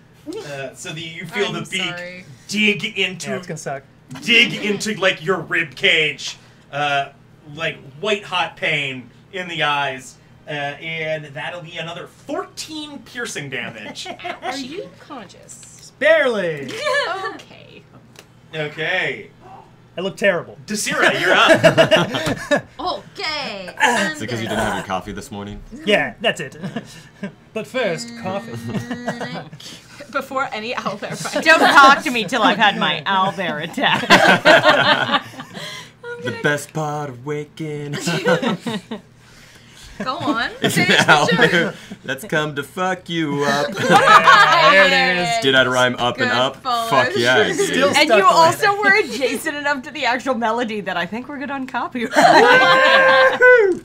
So you feel I'm the beak sorry. dig Yeah, into it's gonna suck. like your rib cage, like white hot pain in the eyes, and that'll be another 14 piercing damage. Are you conscious? Barely. Okay. Okay, I look terrible. Desira, you're up. Okay. Is it because you didn't have your coffee this morning? Yeah, that's it. But first, coffee. Before any owlbear fight. Don't talk to me till I've had my owlbear attack. The best part of waking Go on. is Finish an the joke. owlbear that's come to fuck you up. There it is. Did I rhyme up and Good up? Polish. Fuck yeah, I did. Still And stuck you the also were adjacent enough to the actual melody that I think we're good on copyright.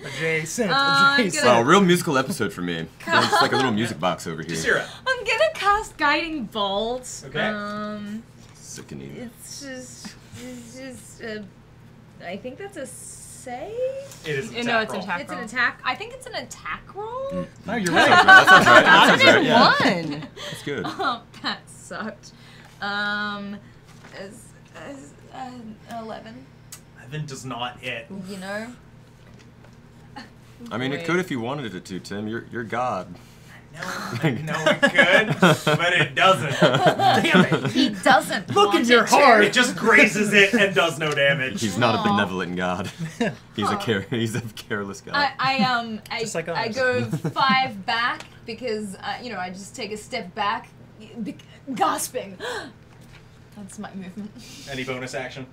Adjacent. I'm Adjacent. Oh, real musical episode for me. It's like a little music box over here. Desira. I'm gonna cast Guiding Bolt. Okay. Sickening. It's just. I think that's a save. It is an No, attack it's an roll. attack It's an roll. attack. I think it's an attack roll. No, you're right. That sounds right. That sounds right. Yeah. One. That's good. Oh, that sucked. As 11. Evan does not hit. You know. I mean, it could if you wanted it to, Tim. You're God. No, it could, but it doesn't. Damn it. He doesn't. Look want at your it to. heart. It just grazes it and does no damage. He's not a benevolent God. He's a careless God. I Just like I ours. go 5 back because I just take a step back, gasping. That's my movement. Any bonus action?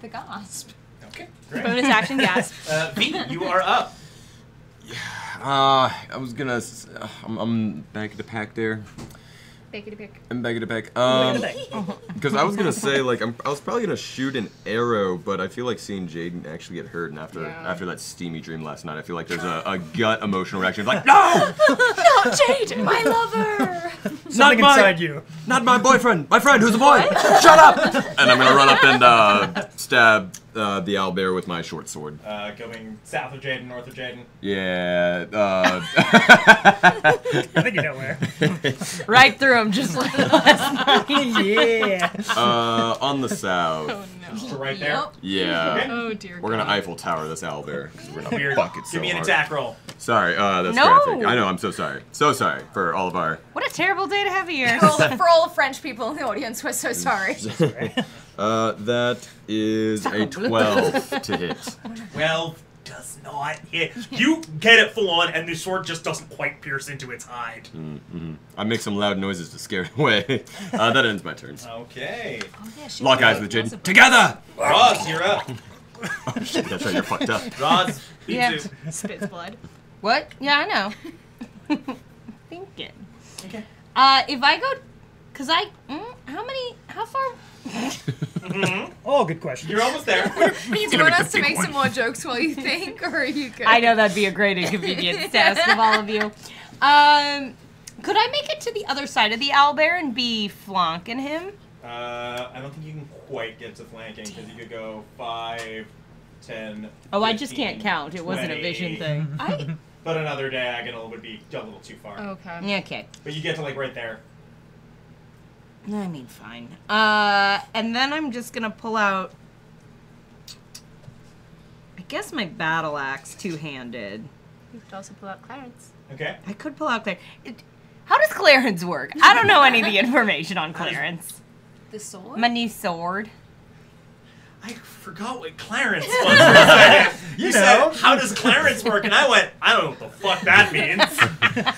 The gasp. Okay, great. Bonus action gasp. V, you are up. I was gonna. I'm back at the pack there. I'm back at the pack. Because I was gonna say like I was probably gonna shoot an arrow, but I feel like seeing Jaden actually get hurt, and after that steamy dream last night, I feel like there's a gut emotional reaction like no, Not Jaden, my lover. Something inside you. not my boyfriend, my friend who's a boy. Shut up! And I'm gonna run up and stab the owlbear with my short sword. Going south of Jaden, north of Jaden. Yeah. I think you know where. Right through him, just like last night. Yeah. On the south. Oh no. So right there. Yep. Yeah. Oh dear. We're gonna Eiffel Tower this owlbear because we're gonna Weird. fuck it so Give me an hard. attack roll. Sorry, that's No. graphic. I know, I'm so sorry. So sorry for all of our. What a terrible day to have here. For all the French people in the audience, we're so sorry. That is a 12 to hit. 12 does not hit. You get it full on, and the sword just doesn't quite pierce into its hide. I make some loud noises to scare it away. That ends my turn. Okay. Lock eyes with Jaden. Together! Roz, you're up. Oh shit, that's right, you're fucked up. Roz, beat Yeah. you. Spits blood. What? Yeah, I know. Thinking. Okay. If I go, cause how far? Oh, good question. You're almost there. Do you want us to make some more jokes while you think, or are you good? I know that'd be a great inconvenience to ask of all of you. Could I make it to the other side of the owlbear and be flanking him? I don't think you can quite get to flanking because you could go 5, 10. Oh, I just 15, can't count. It wasn't a vision 20. thing. But another diagonal would be a little too far. Okay. Yeah, okay. But you get to like right there. I mean, fine. And then I'm just gonna pull out, I guess, my battle axe two-handed. You could also pull out Clarence. Okay. I could pull out how does Clarence work? I don't know any of the information on Clarence. The sword? My new sword. I forgot what Clarence was for a second. You know. said, how does Clarence work? And I went, I don't know what the fuck that means.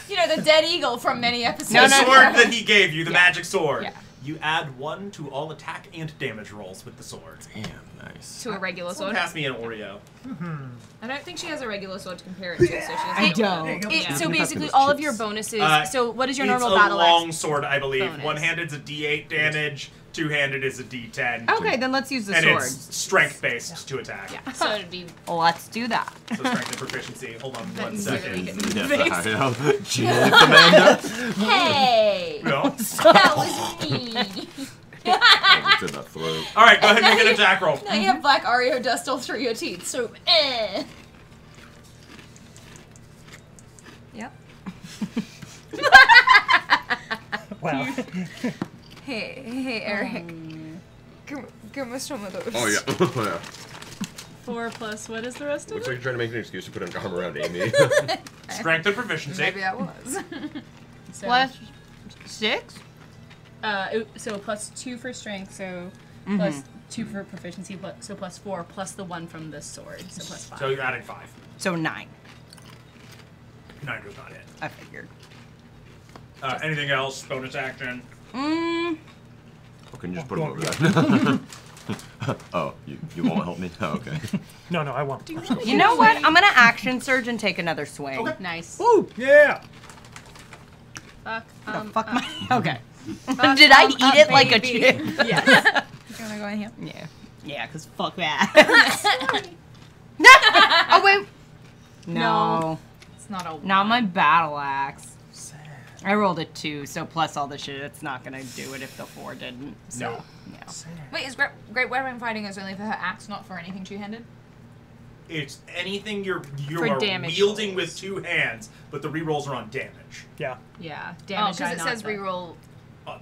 You know, the dead eagle from many episodes. The sword that he gave you, the magic sword. Yeah. You add 1 to all attack and damage rolls with the sword. Damn, nice. To a regular Someone sword. pass me an Oreo. I don't think she has a regular sword to compare it to, so she has I don't. So basically, all of your bonuses. So what is your normal it's battle a long axe? sword, I believe. bonus? One-handed's a D8 damage. Two-handed is a D10. Okay, then let's use the And sword. it's strength-based to attack. Yeah, so it'd be Let's do that. So strength and proficiency. Hold on one That's second. really good. Yes, I know. Gee, Commander. Hey! No. That was me! It's in that throat. All right, go ahead and make an attack roll. Now you have black Oreo dust all through your teeth, so Yep. Wow. Hey, Eric. Give us some of those. Oh, yeah. Oh, yeah. 4 plus. What is the rest of Looks it? like you're trying to make an excuse to put an arm around Amy. Strength and proficiency. Maybe that was. So, Plus 6? so plus 2 for strength. So plus 2 for proficiency. So plus 4 plus the 1 from the sword. So plus 5. So you're adding 5. So 9. 9 does not hit. I figured. Anything else? Bonus action? Mm. Oh, can you just put him over there? Oh, you won't help me? Oh, okay. No, I won't. You know what? I'm gonna action surge and take another swing. Okay. Nice. Ooh, yeah. Fuck. Fuck my. Okay. Fuck Did I up, eat it like a baby. chip? Yes. You wanna go in here? Yeah. Yeah, cause fuck that. Oh wait. No. It's not a Not my battle axe. I rolled a 2, so plus all the shit, it's not gonna do it if the 4 didn't. So, No. yeah. Wait, is Great Weapon Fighting is only for her axe, not for anything two-handed? It's anything you For are damage wielding rolls. with 2 hands, but the rerolls are on damage. Yeah. Yeah. Oh, Damage. because it says reroll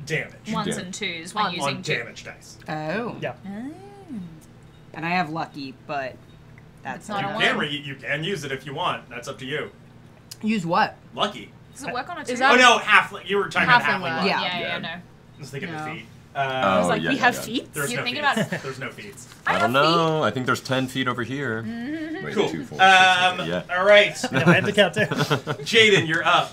Damage. ones damage. and twos when using On two. damage dice. Oh. Yeah. And I have lucky, but that's It's not You a can, one. you can use it if you want. That's up to you. Use what? Lucky. Does it work on a two? Is that- Oh no, halfling. You were talking about Halfling halfling. luck. luck. Yeah. Yeah, no. I was thinking No. of feet. I was Oh, like, yeah, we yeah, have yeah. feet? There's You're no thinking feet. about- There's no feet. I don't know. I think there's 10 feet over here. Wait, Cool. 2, 4, 6, 7, yeah. All right. No, I had to count too. Jaden, you're up.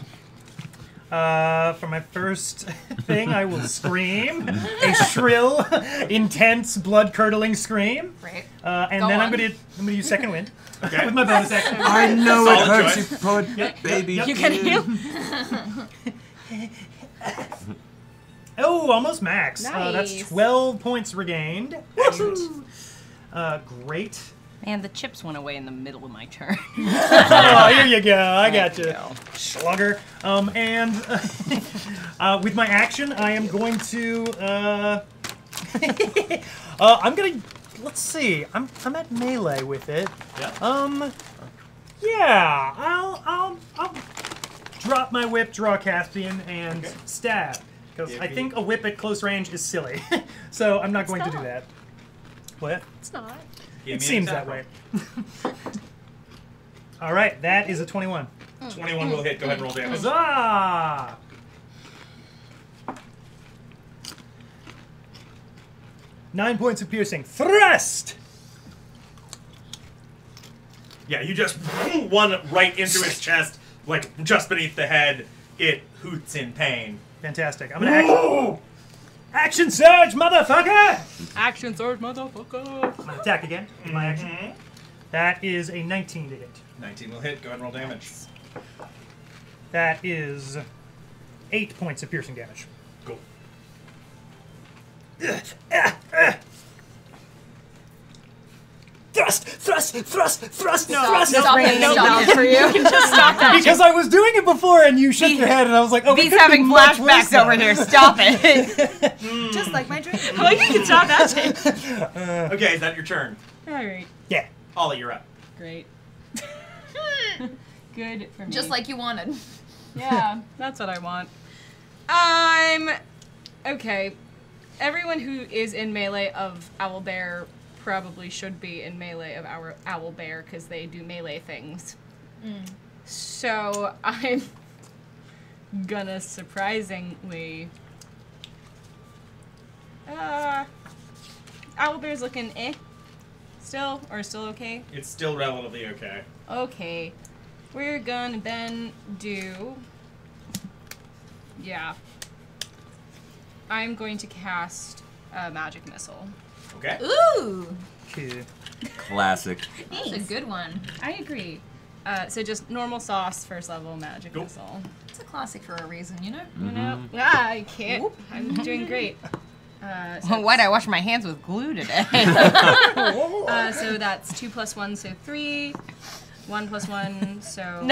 For my first thing, I will scream a shrill, intense, blood-curdling scream, Right. and Go then on. I'm gonna use second wind Okay. with my bonus action. I know Solid it hurts choice. you, poor baby. yep. You can heal. Oh, almost max. That's Nice. 12 points regained. Excellent. Great. Man, the chips went away in the middle of my turn. Oh, here you go. I got you. go. Slugger. And with my action, I am going to. I'm gonna. Let's see. I'm at melee with it. Yeah. Yeah. I'll drop my whip, draw Caspian, and Okay. stab. Because Give I me- think a whip at close range is silly. So I'm not going to do not. that. What? It's not. Give me It an seems attack that way. roll. All right, that is a 21. 21 will hit. Go ahead and roll damage. Huzzah! Nine points of piercing. Thrust! Yeah, you just one right into his chest, like just beneath the head. It hoots in pain. Fantastic. I'm gonna action surge, motherfucker! Action sword, motherfucker. I'm gonna attack again with my action. That is a 19 to hit. 19 will hit. Go ahead and roll damage. That is 8 points of piercing damage. Cool. Thrust! Thrust! Thrust! Thrust! Stop, Thrust! stop it, No, stop no, it. for you. You can just stop that. Because I was doing it before and you shook your head and I was like, oh, He's it could having be much worse flashbacks now. over here. Stop it. Just like my dream. I like you can stop that shit. Okay, is that your turn? Alright. Yeah. Ollie, you're up. Great. Good for me. Just like you wanted. Yeah, that's what I want. Okay. Everyone who is in melee of Owlbear probably should be in melee of our Owlbear because they do melee things. So I'm gonna surprisingly. Owlbear's looking still, or still okay? It's still relatively okay. Okay. We're gonna then do. Yeah. I'm going to cast a magic missile. Okay. Ooh, Okay. Classic. that's a good one. I agree. So just normal sauce, first level magic Cool. missile. It's a classic for a reason, you know? You know? Yeah, I can't. I'm doing great. Why'd I wash my hands with glue today? So that's 2 + 1, so 3. 1 + 1, so.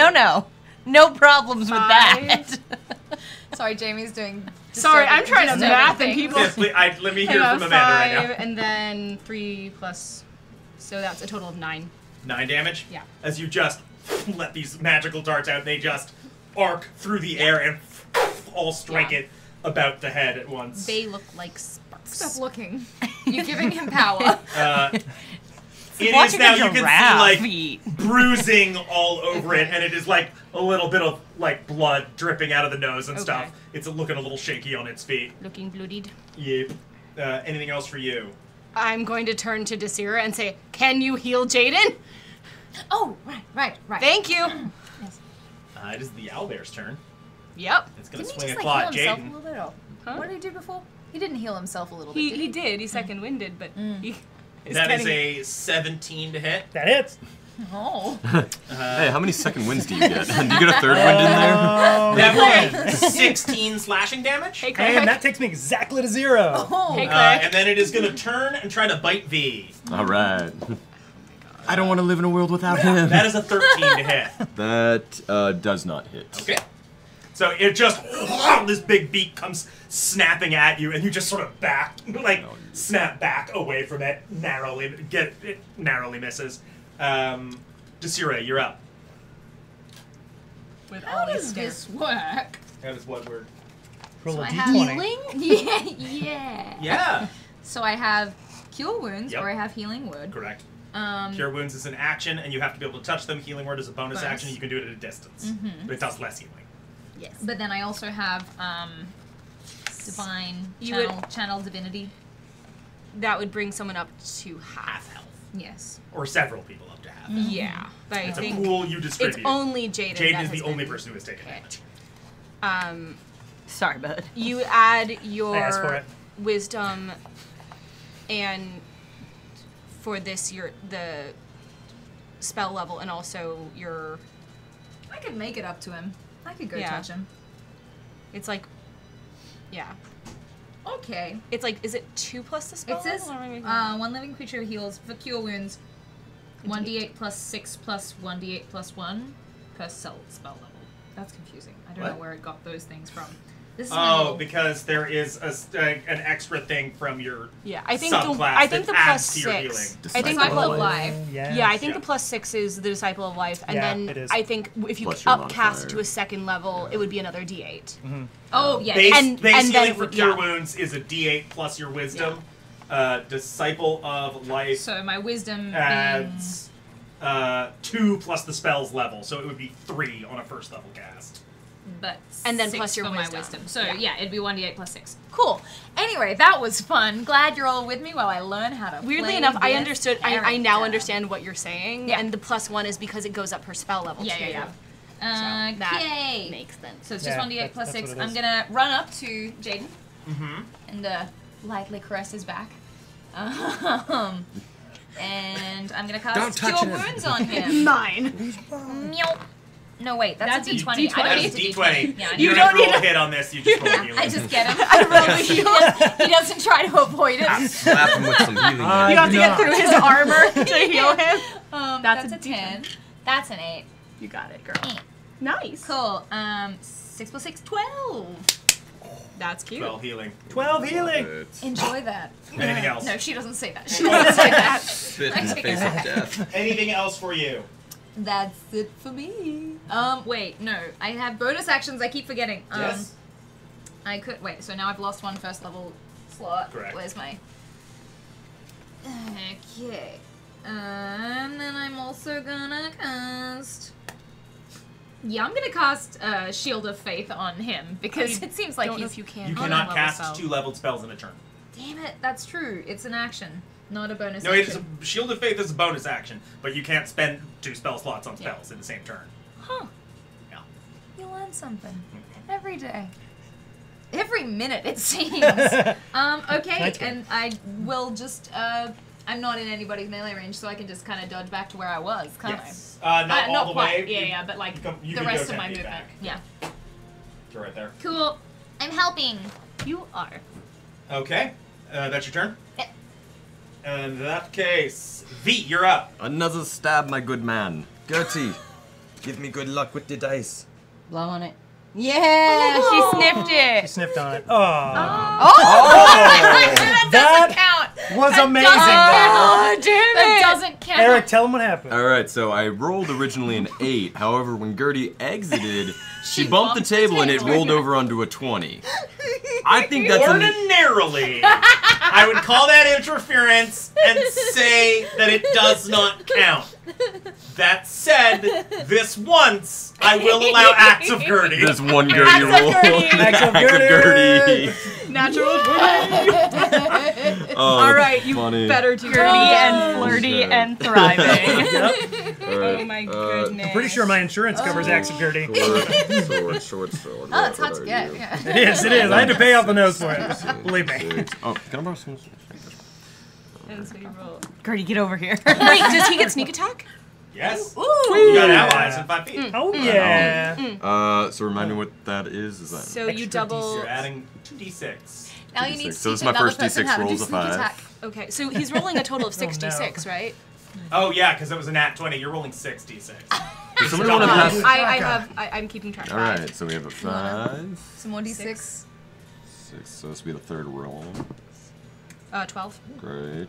No problems with that. Sorry, Jamie's doing. Sorry, I'm trying to disturbing math and things. people. Yes, please, let me hear Hang on, from Amanda right 5, now. and then 3 plus. So that's a total of 9. 9 damage? Yeah. As you just let these magical darts out, they just arc through the air and all strike Yeah. it about the head at once. They look like sparks. Stop looking. You're giving him power. It is Watching now, a you can giraffe see, eat. bruising all over it, and it is like a little bit of, like, blood dripping out of the nose and Okay. stuff. It's looking a little shaky on its feet. Looking bloodied. Yep. Anything else for you? I'm going to turn to Desira and say, "Can you heal Jaden?" Oh, right. Thank you. It is the owlbear's turn. Yep. It's going to Didn't swing he a just claw like at heal himself a Jaden. little bit? Or Huh? what did he do before? He didn't heal himself a little bit. He did. He's second winded, but he is That is getting- a 17 to hit. That hits. Oh. Hey, how many second winds do you get? Do you get a third wind in there? That was 16 slashing damage. Hey, Craig. And that takes me exactly to 0. Oh. Hey, Craig. And then it is going to turn and try to bite V. All right. I don't want to live in a world without him. That is a 13 to hit. That does not hit. Okay. So it just, this big beak comes snapping at you, and you just sort of snap back away from it, narrowly misses. Desira, you're up. With How all these does stairs. this work? That is what word? Roll So a I have d20. Yeah. Yeah. So I have cure wounds, Yep. or I have healing word. Correct. Um, Cure wounds is an action, and you have to be able to touch them. Healing word is a bonus Bonus. action. You can do it at a distance, but it does less healing. Yes. But then I also have divine You would- channel divinity. That would bring someone up to half Half health, Yes. or several people up to half. Yeah, but I It's a think pool you distribute. it's only Jaden. Jaden that is has the only been person who has taken hit. damage. Sorry, bud. You add I asked for your it. wisdom, and for this, the spell level, and also your. I could make it up to him. I could go Yeah. touch him. It's like, yeah. Okay. It's like, is it 2 plus the spell? It says level, or maybe- one living creature heals for cure wounds 1d8 plus 6 plus 1d8 plus 1 per spell level. That's confusing. I don't What? know where it got those things from. This is my Oh, little- because there is an extra thing from your Yeah, I think subclass I think that the adds plus to your 6. healing. I think Disciple the of Life. Yes. Yeah, I think Yeah. the plus 6 is the Disciple of Life, and Yeah, then it is. I think if you Plus your upcast modifier. to a second level, it would be another D8. Oh, yeah. Base, And- base and then healing it for would- cure yeah. wounds is a D8 plus your wisdom. Disciple of Life So my wisdom adds 2 plus the spell's level, so it would be 3 on a first level cast. but And then 6 plus your for wisdom. my wisdom. So Yeah. yeah, it'd be 1d8 plus 6. Cool. Anyway, that was fun. Glad you're all with me while I learn how to Weirdly play enough, I this understood. I now character. understand what you're saying, Yeah. and the plus 1 is because it goes up per spell level. Yeah, too. yeah, yeah. So that Okay. makes sense. So it's just Yeah, 1d8 plus that's 6. what it I'm is. gonna run up to Jaden Mm-hmm. and lightly caress his back. And I'm gonna cast Don't touch Cure him. Wounds on him. Mine. Meow. No, wait, that's a D20. D20. That is D20. Yeah, You don't need to roll a hit on this. You just roll healing. I just get him. I roll the heal. He doesn't try to avoid it. Slap him with some healing. You have to get through his armor to heal him. That's a 10. That's an 8. You got it, girl. Nice. Cool. 6 plus 6, 12. That's cute. 12 healing. 12 healing. Enjoy that. Anything else? No, she doesn't say that. She doesn't say that. Spit in the face of death. Anything else for you? That's it for me. Wait, no. I have bonus actions. I keep forgetting. Yes. I could wait. So now I've lost one first level slot. Correct. Where's my? Okay. And then I'm also gonna cast. Yeah, I'm gonna cast Shield of Faith on him because it seems like Don't know he's. if you can. You on cannot a level cast spell. 2-leveled spells in a turn. Damn it! That's true. It's an action, not a bonus. No, action. it's a Shield of Faith is a bonus action, but you can't spend 2 spell slots on Yeah. spells in the same turn. Huh. Yeah. You learn something every day. Every minute, it seems. Okay, Nice game. and I will just, I'm not in anybody's melee range, so I can just kind of dodge back to where I was, can't Yes. Not I? all Not the quite, way. yeah, but like You the can rest go of 10 my feet movement. back. Yeah. You're right there. Cool. I'm helping. You are. Okay. That's your turn? Yeah. In that case, V, you're up. Another stab, my good man. Gertie, give me good luck with the dice. Blow on it. Yeah, she sniffed She it. sniffed on it. Oh. That doesn't count. Was amazing. Oh, though. damn it. That doesn't count. Eric, tell him what happened. All right, so I rolled originally an 8. However, when Gertie exited, she bumped the table and it rolled over onto a 20. I think that's Ordinarily, I would call that interference and say that it does not count. That said, this once, I will allow acts of Gertie. There's one Gertie roll. Acts of Gertie. Natural 20. Oh, All right, you funny. better do Dirty and flirty Okay. and thriving. Yep. All right, Oh my goodness. Pretty sure my insurance covers acts of dirty. Sword. Oh, it's hard to get. Yeah. It is. I had to pay off the nose for it. Believe me. Oh, can I borrow some? And so you roll. Gertie, get over here. Wait, does he get sneak attack? Yes. Ooh. You got allies in 5 feet. Oh yeah. So remind me what that is. Is that? So you double. You're adding 2d6. Now you need to So this teach is my another first person D6 how to do rolls a sneak 5. attack. Okay, so he's rolling a total of 66, right? Oh yeah, because it was a nat 20. You're rolling 6d6. Does somebody want to pass? I'm keeping track. All right, so we have a 5, Some more D6. 6. 6. So this will be the third roll. 12. Great.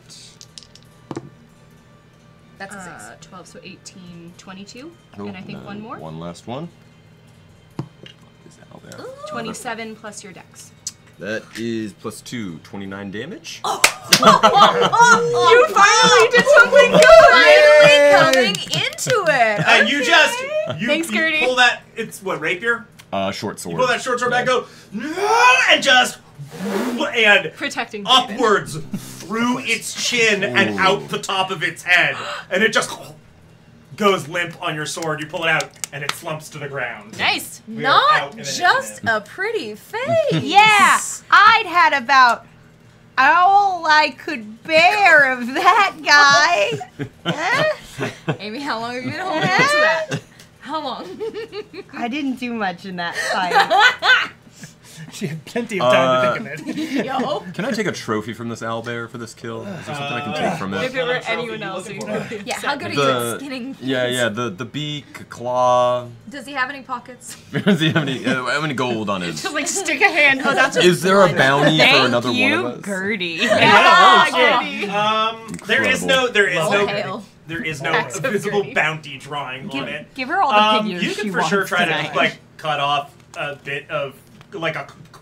That's a 6. 12, so 18, 22. Oh, and I think no, one more. One last one. Is out there. 27 plus your dex. That is plus 2, 29 damage. You finally did something Finally coming into it. And you just Thanks, you Gertie. pull that. It's what, rapier? Short sword. You pull that short sword back, go no, and just and Protecting David. upwards through its chin and out the top of its head, and it just goes limp on your sword. You pull it out, and it slumps to the ground. Nice. We are out Not in an just instant. a pretty face. Yeah, I'd had about all I could bear of that guy. Amy, how long have you been holding on to that? How long? I didn't do much in that fight. She had plenty of time to think of it. Yo. Can I take a trophy from this owlbear for this kill? Is there something I can take from If it? it were What trophy anyone you else, looking you for? know. Yeah, how good are you at skinning? The beak, claw. Does he have any pockets? Does he have any gold on his? Just like stick a hand. Oh, that's Is there a bounty for Thank another you, one of us? Gertie. There is no Well, hail. visible Gertie. bounty drawing on it. Give her all the figures You she can for wants sure try tonight. to like cut off a bit of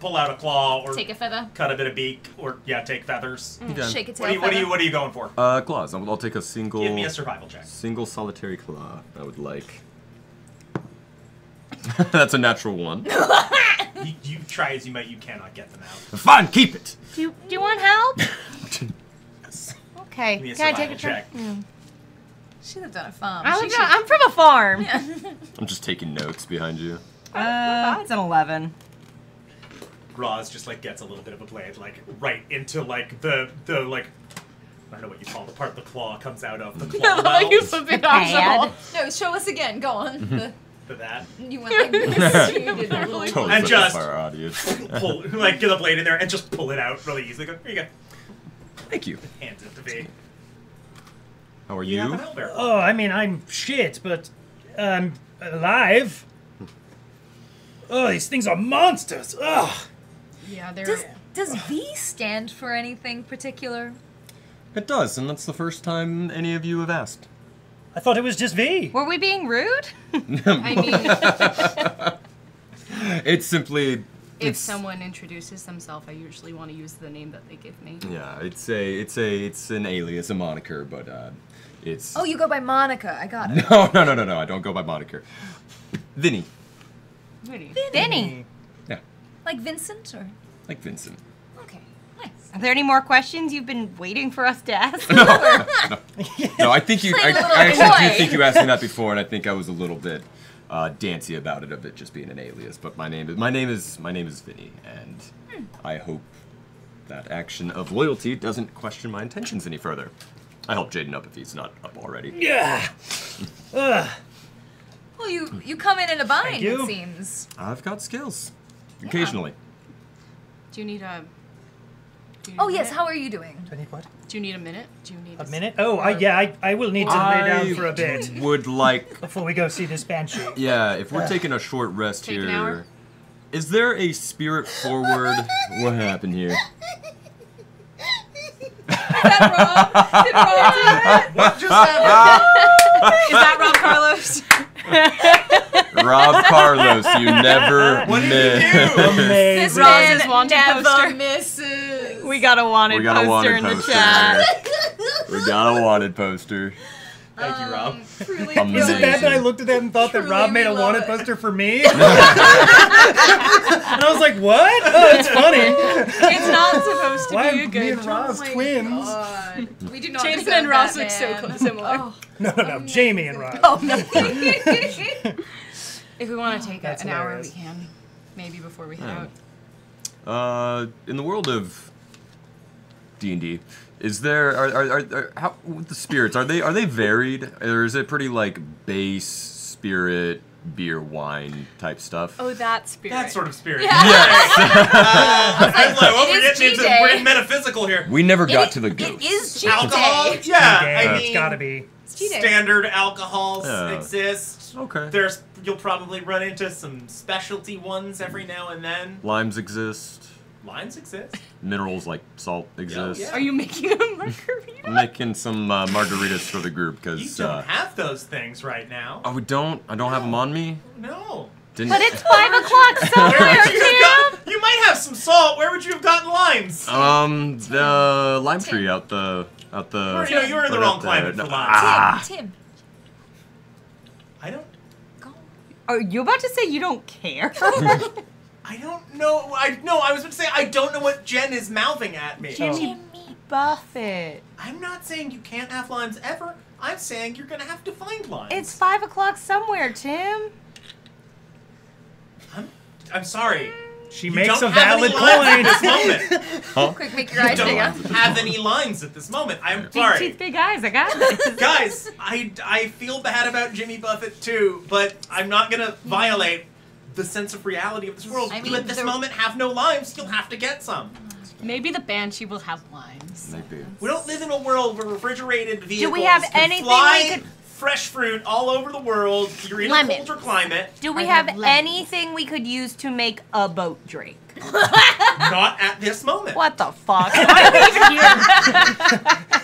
pull out a claw or Take a feather. cut a bit of beak or take feathers. Okay. Shake its What tail. are you going for? Claws. I'll take a single. Give me a survival check. Single solitary claw. I would like. That's a natural 1. You try as you might, you cannot get them out. Fine, keep it. Do you want help? Okay. Give me a Can I survival take a try? check. She'd have done a farm. I'm from a farm. I'm just taking notes behind you. It's an 11. Roz just gets a little bit of a blade right into the I don't know what you call the part the claw comes out of. The claw Like well. you flipping off. Pad. No, show us again. Go on. to that. You went like this. You did that. Totally And put just- up our audience. Pull, like, get the blade in there and just pull it out really easily. Go, here you go. Thank you. Hands it to V. How are You have you? a Phandelver. Oh, I mean, I'm shit, but I'm alive. Oh, these things are monsters. Ugh. Yeah, they're. Does V stand for anything particular? It does, and that's the first time any of you have asked. I thought it was just V. Were we being rude? I mean, It's simply. if it's- someone introduces themselves, I usually want to use the name that they give me. Yeah, it's an alias, a moniker, but it's. Oh, you go by Monica. I got it. No. I don't go by moniker. Vinny. Really? Vinny. Yeah, Like Vincent or? like Vincent. Okay, nice. Are there any more questions you've been waiting for us to ask? No, I think you. Playing a little I actually do coy. think you asked me that before, and I think I was a little bit dancy about it, of it just being an alias. But my name is Vinny, and I hope that action of loyalty doesn't question my intentions any further. I help Jaden up if he's not up already. Yeah. Ugh. Well, you come in a bind, Thank you. it seems. I've got skills, occasionally. Do you need a? do you need Oh a yes, minute? how are you doing? Do I need what? Do you need a minute? Do you need A minute? Oh, I will need to lay down for a bit Would like. before we go see this banshee. Yeah, if we're taking a short rest Take here. an hour? Is there a spirit forward? What happened here? What just happened? Is that Rob Carlos? Rob Carlos, you never What did miss. you do? Amazing. Roz's wanted poster. misses. We got a wanted We got a poster wanted in the poster. chat. We got a wanted poster. Thank you, Rob. Truly, Amazing. Is it bad that I looked at that and thought that Truly, Rob made a we love wanted it. poster for me? And I was like, what? Oh, it's funny. It's not supposed to Why be a are me good. and Roz twins? God. We do not Jason deserve and Ross that, look so man. similar. No, Jamie and Rob. Oh no. If we want to take That's an hour, we hilarious. can. Maybe before we head Yeah. out. In the world of D&D, is there are how with the spirits are they varied, or is it pretty like base spirit beer wine type stuff? Oh, that spirit. That sort of spirit. Yes. I was like, well, It we're is getting into G-Day. we're getting metaphysical here. We never got to the ghost. It is cheat Alcohol? day. Yeah, Yeah, I it's mean, gotta be. It's cheat day. standard alcohols Yeah. exist. Okay. You'll probably run into some specialty ones every now and then. Limes exist. Limes exist. Minerals like salt exist. yeah. Are you making a margarita? I'm making some margaritas for the group You because. don't have those things right now. Oh, we don't. I don't have them on me. No. Didn't. But it's 5 o'clock Where somewhere, would you have Tim. got? You might have some salt. Where would you have gotten limes? The lime tree out the. You were in the right wrong out climate there. for limes. Tim. I don't. Are you about to say you don't care? I don't know. I was about to say I don't know what Jen is mouthing at me. Jimmy Buffett. I'm not saying you can't have limes ever. I'm saying you're gonna have to find limes. It's 5 o'clock somewhere, Tim. I'm sorry. She You makes don't a have valid any limes point. at this moment. Quick, make your You eyes big up. don't have any limes at this moment. I'm Big sorry. teeth, big eyes. I got this. Guys, I feel bad about Jimmy Buffett too, but I'm not gonna violate the sense of reality of this world. I You mean, at this the- moment have no limes, you'll have to get some. Maybe the banshee will have limes. Maybe. We don't live in a world where refrigerated vehicles we have can anything fly we could- fresh fruit all over the world. You're in Lemon. a colder climate. Do we I have have lemons. anything we could use to make a boat drink? Not at this moment. What the fuck? Why are we even here?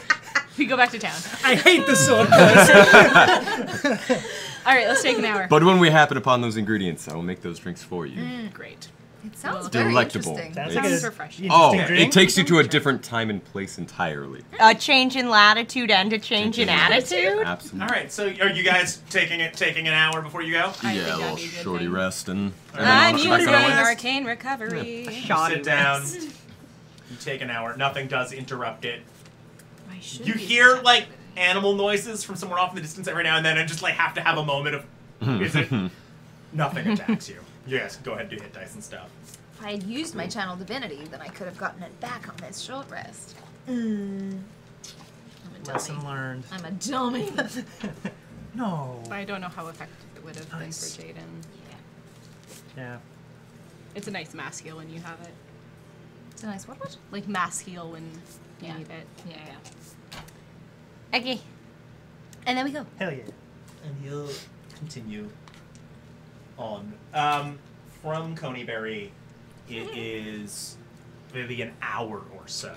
We go back to town. I hate the sword person. All right, let's take an hour. But when we happen upon those ingredients, I will make those drinks for you. Great. It sounds Well, very delectable. interesting. Sounds It's- like a refreshing. Oh, interesting drink. it takes you to a different time and place entirely. A change in latitude and a change in attitude? Absolutely. All right, so are you guys taking an hour before you go? I Yeah, think a that'd little be a good shorty thing. rest and. I'm Shorty using rest. arcane recovery. Shoddy Sit down. rest. You take an hour. Nothing does interrupt it. I should You be hear protected. like animal noises from somewhere off in the distance every now and then, and just like have to have a moment of, is it? Nothing attacks you. Yes, go ahead and do hit dice and stuff. If I had used my channel divinity, then I could have gotten it back on this short rest. I'm a Lesson dummy. learned. I'm a dummy. No. I don't know how effective it would have Nice. been for Jaden. Yeah. It's a nice mass heal when you have it. It's a nice what? Like mass heal when you Yeah. need it. Yeah. Okay. And then we go. Hell yeah. And you'll continue on. From Conyberry, it is maybe an hour or so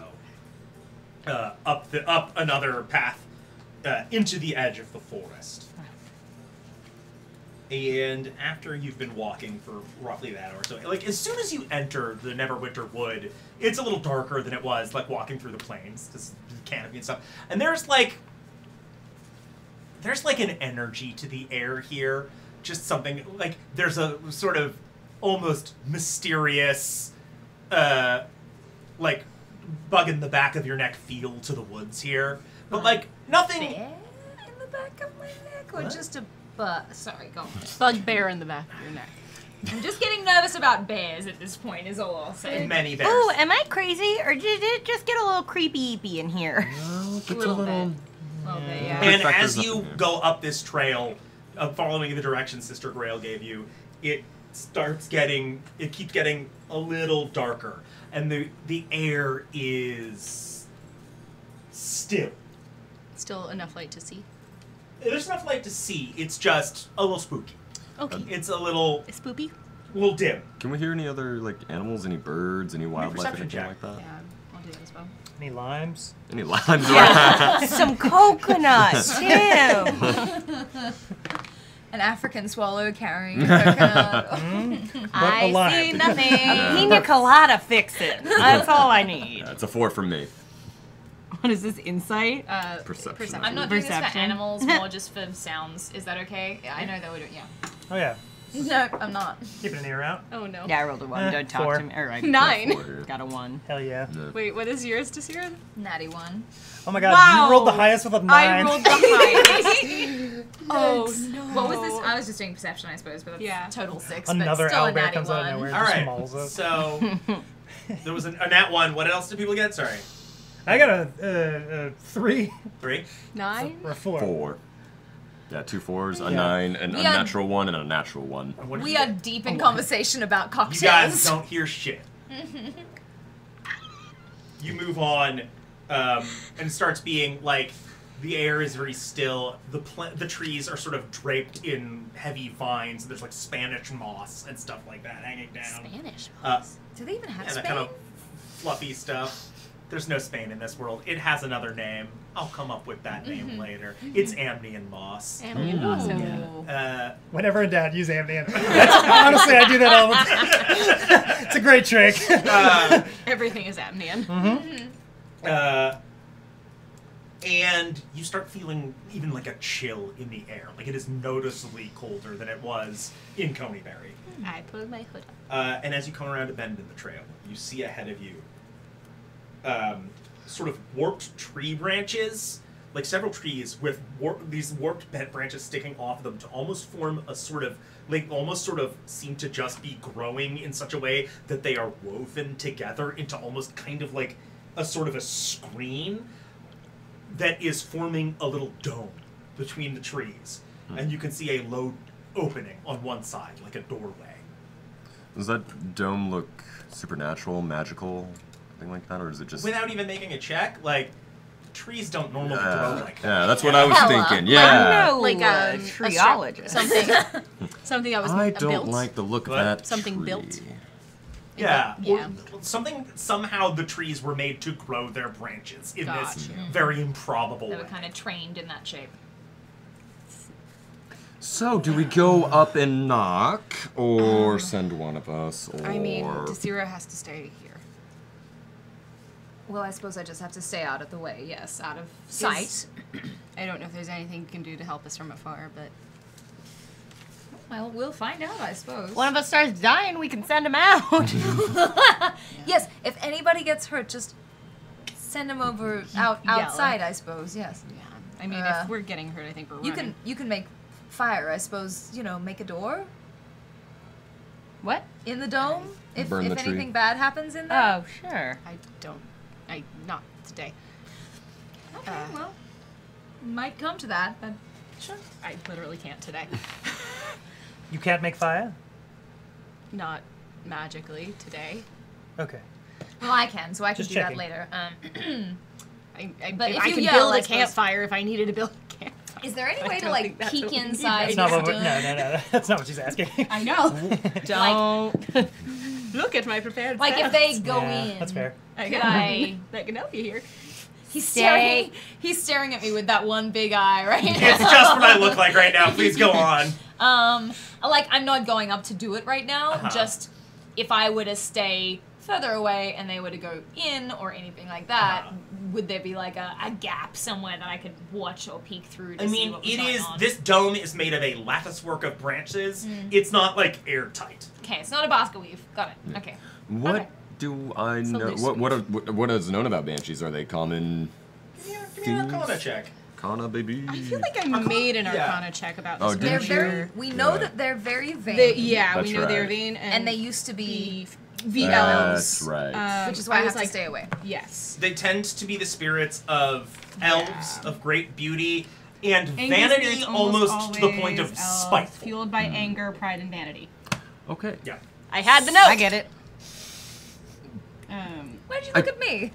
up another path into the edge of the forest. And after you've been walking for roughly that hour, so like as soon as you enter the Neverwinter Wood, it's a little darker than it was like walking through the plains, just the canopy and stuff. And there's like an energy to the air here, just something like there's a sort of almost mysterious, like bug in the back of your neck feel to the woods here, but like nothing. Bear in the back of my neck, or What? just a Sorry, go on. Bugbear in the back of your neck. I'm just getting nervous about bears at this point. Is all I'll say. Many bears. Oh, am I crazy, or did it just get a little creepy in here? It's little bit. little. A little bit, yeah. And factors as up you in here. go up this trail, following the directions Sister Grail gave you, it keeps getting a little darker, and the air is still. Still enough light to see. There's enough light to see. It's just a little spooky. Okay. It's a little Is spoopy? dim. Can we hear any other like animals, any birds, any wildlife, perception anything check. like that? Yeah, I'll do that as well. Any limes? Any limes? Some coconuts, too. An African swallow carrying a coconut. I alive. see nothing. Pina colada fix it. That's all I need. Yeah, it's a 4 from me. What is this, insight? Perception. I'm not doing this for Perception. animals, more just for sounds. Is that okay? I know that we don't. Yeah. Oh yeah. No, I'm not. Keeping an ear out. Oh no. Yeah, I rolled a 1. Don't talk 4. to me. All right. 9. 4 here. Got a 1. Hell yeah. No. Wait, what is yours, Desira? Natty one. Oh my god, Wow. you rolled the highest with a 9. I rolled the highest. Oh no. What was this? I was just doing perception, I suppose, but that's Yeah. total 6. Another but still a owlbear natty comes out of one. nowhere. All Just right. mauls it. So there was a nat 1. What else did people get? Sorry. I got a 3 3. 9? or a 4. 4. Yeah, 2 4s, a Yeah. 9, an We are- unnatural 1, and a natural 1. What did We you are get? deep in conversation about cocktails. You guys don't hear shit. You move on, and it starts being like the air is very still. The trees are sort of draped in heavy vines. There's like Spanish moss and stuff like that hanging down. Spanish. Do they even have And that Spain? kind of fluffy stuff. There's no Spain in this world. It has another name. I'll come up with that name later. It's Amnian moss. Whenever in doubt, use Amnian. Honestly, I do that all the time. It's a great trick. Everything is Amnian. And you start feeling even like a chill in the air. Like it is noticeably colder than it was in Conyberry. I pulled my hood up. And as you come around a bend in the trail, you see ahead of you sort of warped tree branches, like several trees with these warped bent branches sticking off of them to almost form a sort of, like almost sort of seem to just be growing in such a way that they are woven together into almost kind of like a sort of a screen that is forming a little dome between the trees. And you can see a low opening on one side, like a doorway. Does that dome look supernatural, magical, thing like that, or is it just... Without even making a check, like, trees don't normally grow like that. Yeah, that's what I was Hella. thinking. Yeah. I know Like a a triologist. Something that was I built. don't like the look What? of that Something tree. built. Yeah. Yeah. Or somehow the trees were made to grow their branches in this Gotcha. very improbable They way. were kind of trained in that shape. So, do we go up and knock, or send one of us, or... I mean, Desira has to stay here. Well, I suppose I just have to stay out of the way. Yes, out of sight. I don't know if there's anything you can do to help us from afar, but Well, we'll find out, I suppose. One of us starts dying, we can send him out. Yes, if anybody gets hurt, just send them over outside, I suppose. Yes. yeah. I mean, Uh, if we're getting hurt, I think we're running. You can make fire, I suppose. You know, make a door What? in the dome if Burn the tree. anything bad happens in there. Oh, sure. Not today. Okay, well, might come to that, but Sure. I literally can't today. You can't make fire? Not magically today. Okay. Well, I can, so I can Just do checking. that later. But if I you can yell, build I a suppose- campfire if I neneeded to build a campfire. Is there any I way to don't like think that's peek what we need. inside? That's not what his we're, gun? no. That's not what she's asking. I know. Don't look at my prepared. Like if stats. they go Yeah, in. that's fair. I Could I? that can help you here. He's staring. He's staring at me with that one big eye right now. It's just what I look like right now. Please go on. Like I'm not going up to do it right now. Just if I were to stay further away and they were to go in or anything like that, would there be like a gap somewhere that I could watch or peek through to I see mean, what was it going is. on? This dome is made of a lattice work of branches. It's not like airtight. Okay, it's not a basket weave. Got it. Okay. What Okay. do I know? loose What is known about banshees? Are they common? Give me an Arcana check. Kana, baby. I feel like I made an Yeah. Arcana check about Oh, this. did They're you? very. We know Yeah. that they're very vain. Yeah, That's we know they're right. vain, and they used to be, the That's elves. right. which is why I was have to stay away. Yes. They tend to be the spirits of elves of great beauty and Angry vanity, spirits almost to the point of always elves, spiteful. fueled by anger, pride, and vanity. Okay. Yeah. I had the note. I get it. Why'd you look at me?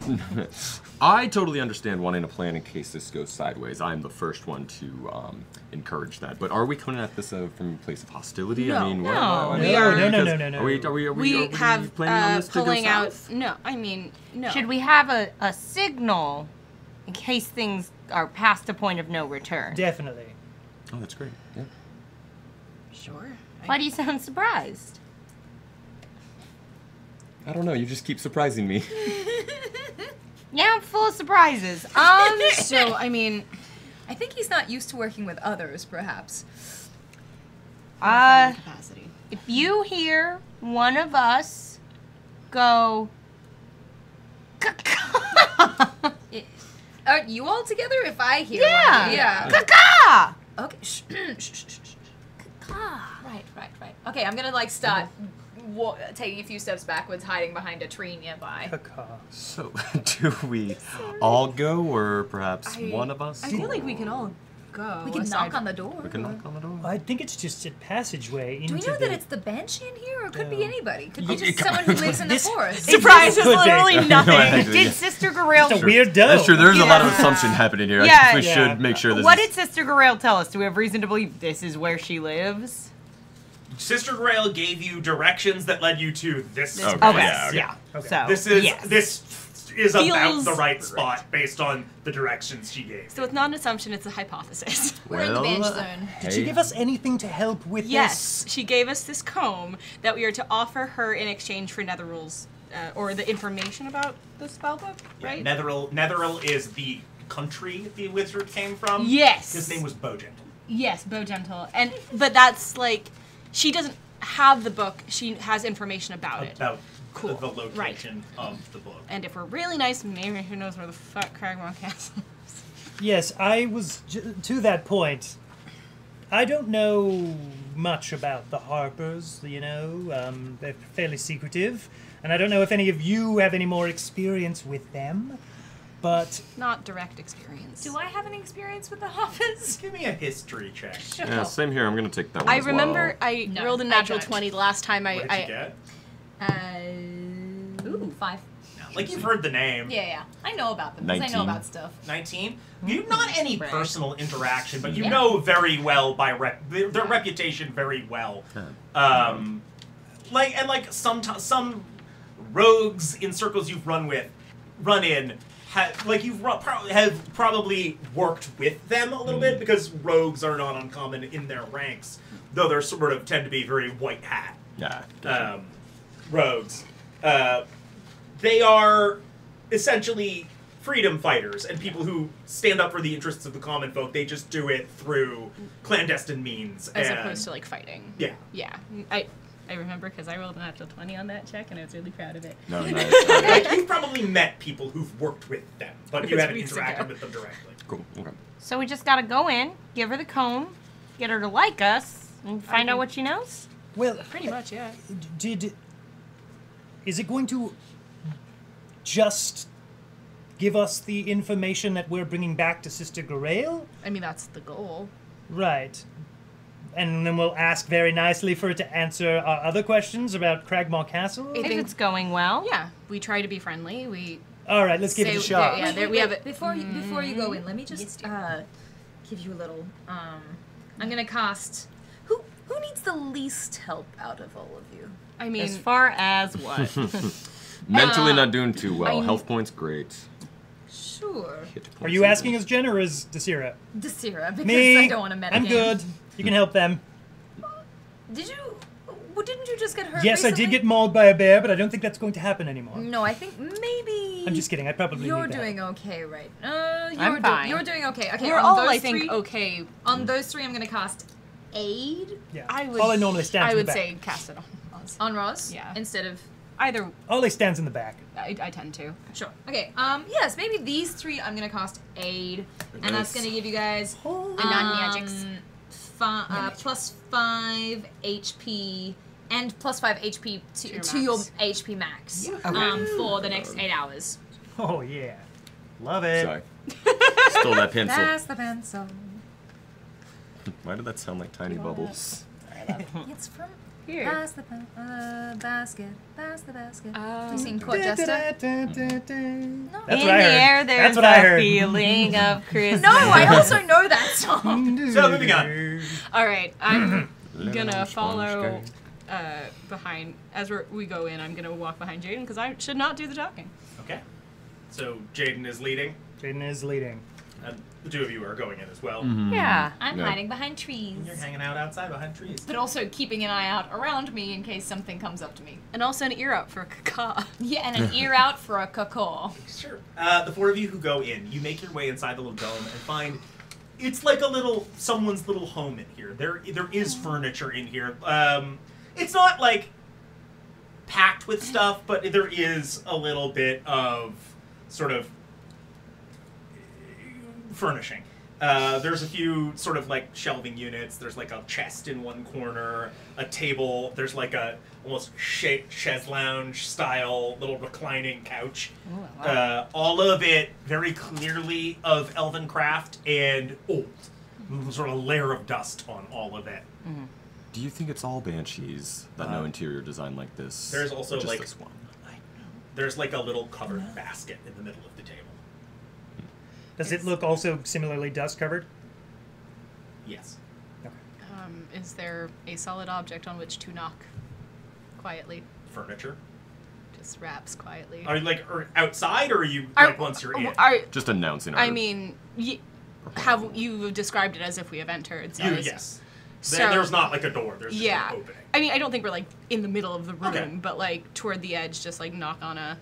I totally understand wanting to plan in case this goes sideways. I'm the first one to encourage that. But are we coming at this from a place of hostility? I mean, No, what, we are- No. Are we We have planning on this to go pulling out. south? No, I mean no. Should we have a signal in case things are past a point of no return? Definitely. Oh, that's great. Yeah. Sure. Why do you sound surprised? I don't know. You just keep surprising me. Yeah, I'm full of surprises. So I mean, I think he's not used to working with others, perhaps. capacity. If you hear one of us go, Are you all together? If I hear Yeah. one, yeah. Caca! Okay. Shh. Right. Okay, I'm gonna like start taking a few steps backwards, hiding behind a tree nearby. Caca. So, do we all go, or perhaps one of us? I feel like we can all go. We can knock on the door. We can knock on the door. I think it's just a passageway into Do we know the... that it's the banshee in here, or could be Yeah. anybody? Could be just someone who lives in the This- forest. Surprise is Could be. literally nothing. Actually, Did Sister Gorell... It's a weird dome. That's true. There's a lot of Yeah. assumption happening here. I Yeah. think we Yeah. should make sure this What is... did Sister Gorell tell us? Do we have reason to believe this is where she lives? Sister Grail gave you directions that led you to this. Okay. Okay. Yeah, okay. Yeah. Okay. So, This is yes. this is about Feels the right spot based on the directions she gave. So it's not an assumption; it's a hypothesis. We're in the bench zone. Did she give us anything to help with Yes, she gave us this comb that we are to offer her in exchange for Netherrules, or the information about the spellbook, right? Netheril is the country the wizard came from. Yes. His name was Bowgentle. Yes, Bowgentle, but that's like, she doesn't have the book. She has information about it. About Cool. the location of the book. And if we're really nice, maybe who knows where the fuck Cragmore Castle is. Yes, I was to that point. I don't know much about the Harpers, you know. They're fairly secretive, and I don't know if any of you have any more experience with them. But Not direct experience. Do I have any experience with the Harpers? Give me a history check. Yeah, same here. I'm gonna take that one I as remember well. I No, rolled a I natural don't. 20 the last time What did you get? Ooh, 5. Like you've heard the name. Yeah. I know about them, because I 19. know about stuff. 19. You've not any personal interaction, but you Yeah. know very well by their reputation very well. Like some rogues in circles you've run in. Have probably worked with them a little bit because rogues are not uncommon in their ranks, though they're sort of tend to be very white hat Yeah. rogues. They are essentially freedom fighters and people who stand up for the interests of the common folk. They just do it through clandestine means, As and- opposed to like fighting. yeah. Yeah. I remember because I rolled a natural 20 on that check and I was really proud of it. No, nice. Like, you've probably met people who've worked with them, but you It was haven't weeks interacted ago. with them directly. Cool. Okay. So we just gotta go in, give her the comb, get her to like us, and find out what she knows? well, Pretty much, yeah. is it going to just give us the information that we're bringing back to Sister Grail? I mean, that's the goal. Right. and then we'll ask very nicely for it to answer our other questions about Cragmaw Castle. If it's going well. Yeah, we try to be friendly. We All right, let's give it a shot. Yeah, there we have it. Before you go in, let me just give you a little. I'm gonna cast. Who needs the least help out of all of you? I mean, As far as what? Mentally not doing too well. Health points, great. Sure. Hit points Are you even. asking us, Jen, or is Desira? Desira, because Me. I don't want to metagame. I'm good. You can help them. Did you? Well, didn't you just get hurt? Yes, I recently? did get mauled by a bear, but I don't think that's going to happen anymore. No, I think maybe. I'm just kidding. I probably You're need that. doing okay, right? I'm fine. You're doing okay. Okay, we're on all, those I think, three, okay. On those three, I'm gonna cast aid Yeah. I would. Ollie normally stands I in the would back. say cast it on Oz. on Roz. Yeah. Instead of Either. Ollie stands in the back. I tend to. sure. Okay. Yes, maybe these three. I'm gonna cast aid, and that's gonna give you guys non-magics. plus 5 HP and plus 5 HP your to your max. HP max. Okay. For the next 8 hours. Oh, yeah. Love it. Sorry. Stole that pencil. That's the pencil. Why did that sound like tiny bubbles? It's from. Here. Pass the basket. Pass the basket. Oh. You seen Court Jester? That's In what the I heard. air, there's That's what I a heard. feeling of Christmas. No, I also know that song. So, moving on. All right, I'm Lemon gonna sponge follow cake. behind as we go in. I'm gonna walk behind Jaden because I should not do the talking. Okay. So Jaden is leading, Jaden is leading. and the two of you are going in as well. Yeah. I'm Yeah. hiding behind trees. You're hanging out outside behind trees. But also keeping an eye out around me in case something comes up to me. And also an ear out for Kaka. Yeah, and an ear out for a cacaw. Sure. The four of you who go in, you make your way inside the little dome and find it's like someone's little home in here. There is furniture in here. It's not like packed with stuff, but there is a little bit of sort of furnishing. There's a few sort of like shelving units. There's like a chest in one corner, a table. There's like a almost chaise lounge style little reclining couch. All of it very clearly of elven craft and old. Sort of layer of dust on all of it. Do you think it's all banshees that know interior design like this? There's also or just like this one? there's like a little covered basket in the middle of the table. Does it look also similarly dust covered? Yes. Is there a solid object on which to knock quietly? Furniture. Just raps quietly. Are you like outside, or are you like once you're in? Just announcing. I mean, have you described it as if we have entered? So Yes. So- There's not like a door. There's just Yeah. an opening. I mean, I don't think we're like in the middle of the room, Okay. but like toward the edge, just like knock on a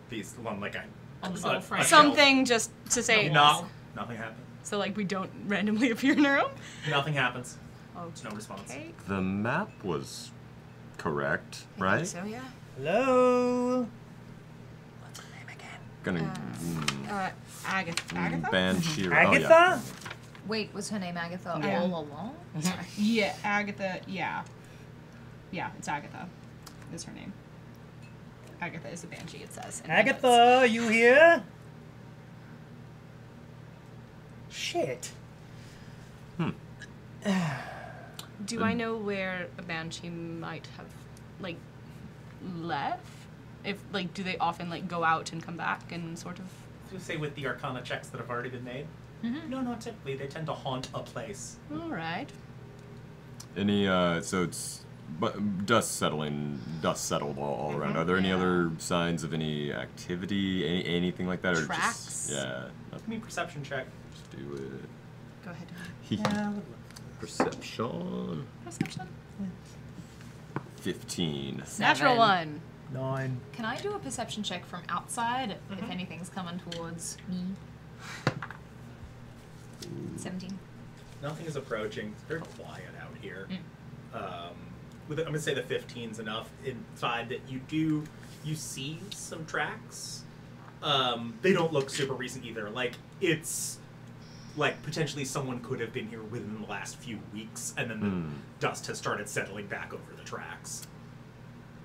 These one like On the little frame. something just to say. Knock. Nothing happens. So like we don't randomly appear in a room. Nothing happens. Oh, There's no response. okay. The map was correct, I right? think so yeah. Hello? Gonna Agatha. banshee. Oh, Agatha? yeah. Wait, was her name Agatha Yeah. all along? Yeah, Agatha. Yeah, it's Agatha. Is her name. Agatha is a banshee. It says. in my notes. Agatha, are you here? Shit. Do I know where a banshee might have, like, left? If like, do they often like go out and come back and sort of? To say with the Arcana checks that have already been made. No, not typically. They tend to haunt a place. All right. Any so it's dust settled all around. Are there any other signs of any activity, anything like that, or Tracks? just Give me a perception check. just do it. Go ahead. Perception. Perception. 15. Natural one. 9. Can I do a perception check from outside if anything's coming towards me? 17. Nothing is approaching. It's very quiet out here. I'm going to say the 15's enough inside that you see some tracks. They don't look super recent either. Like, it's like potentially someone could have been here within the last few weeks, and then the dust has started settling back over the tracks.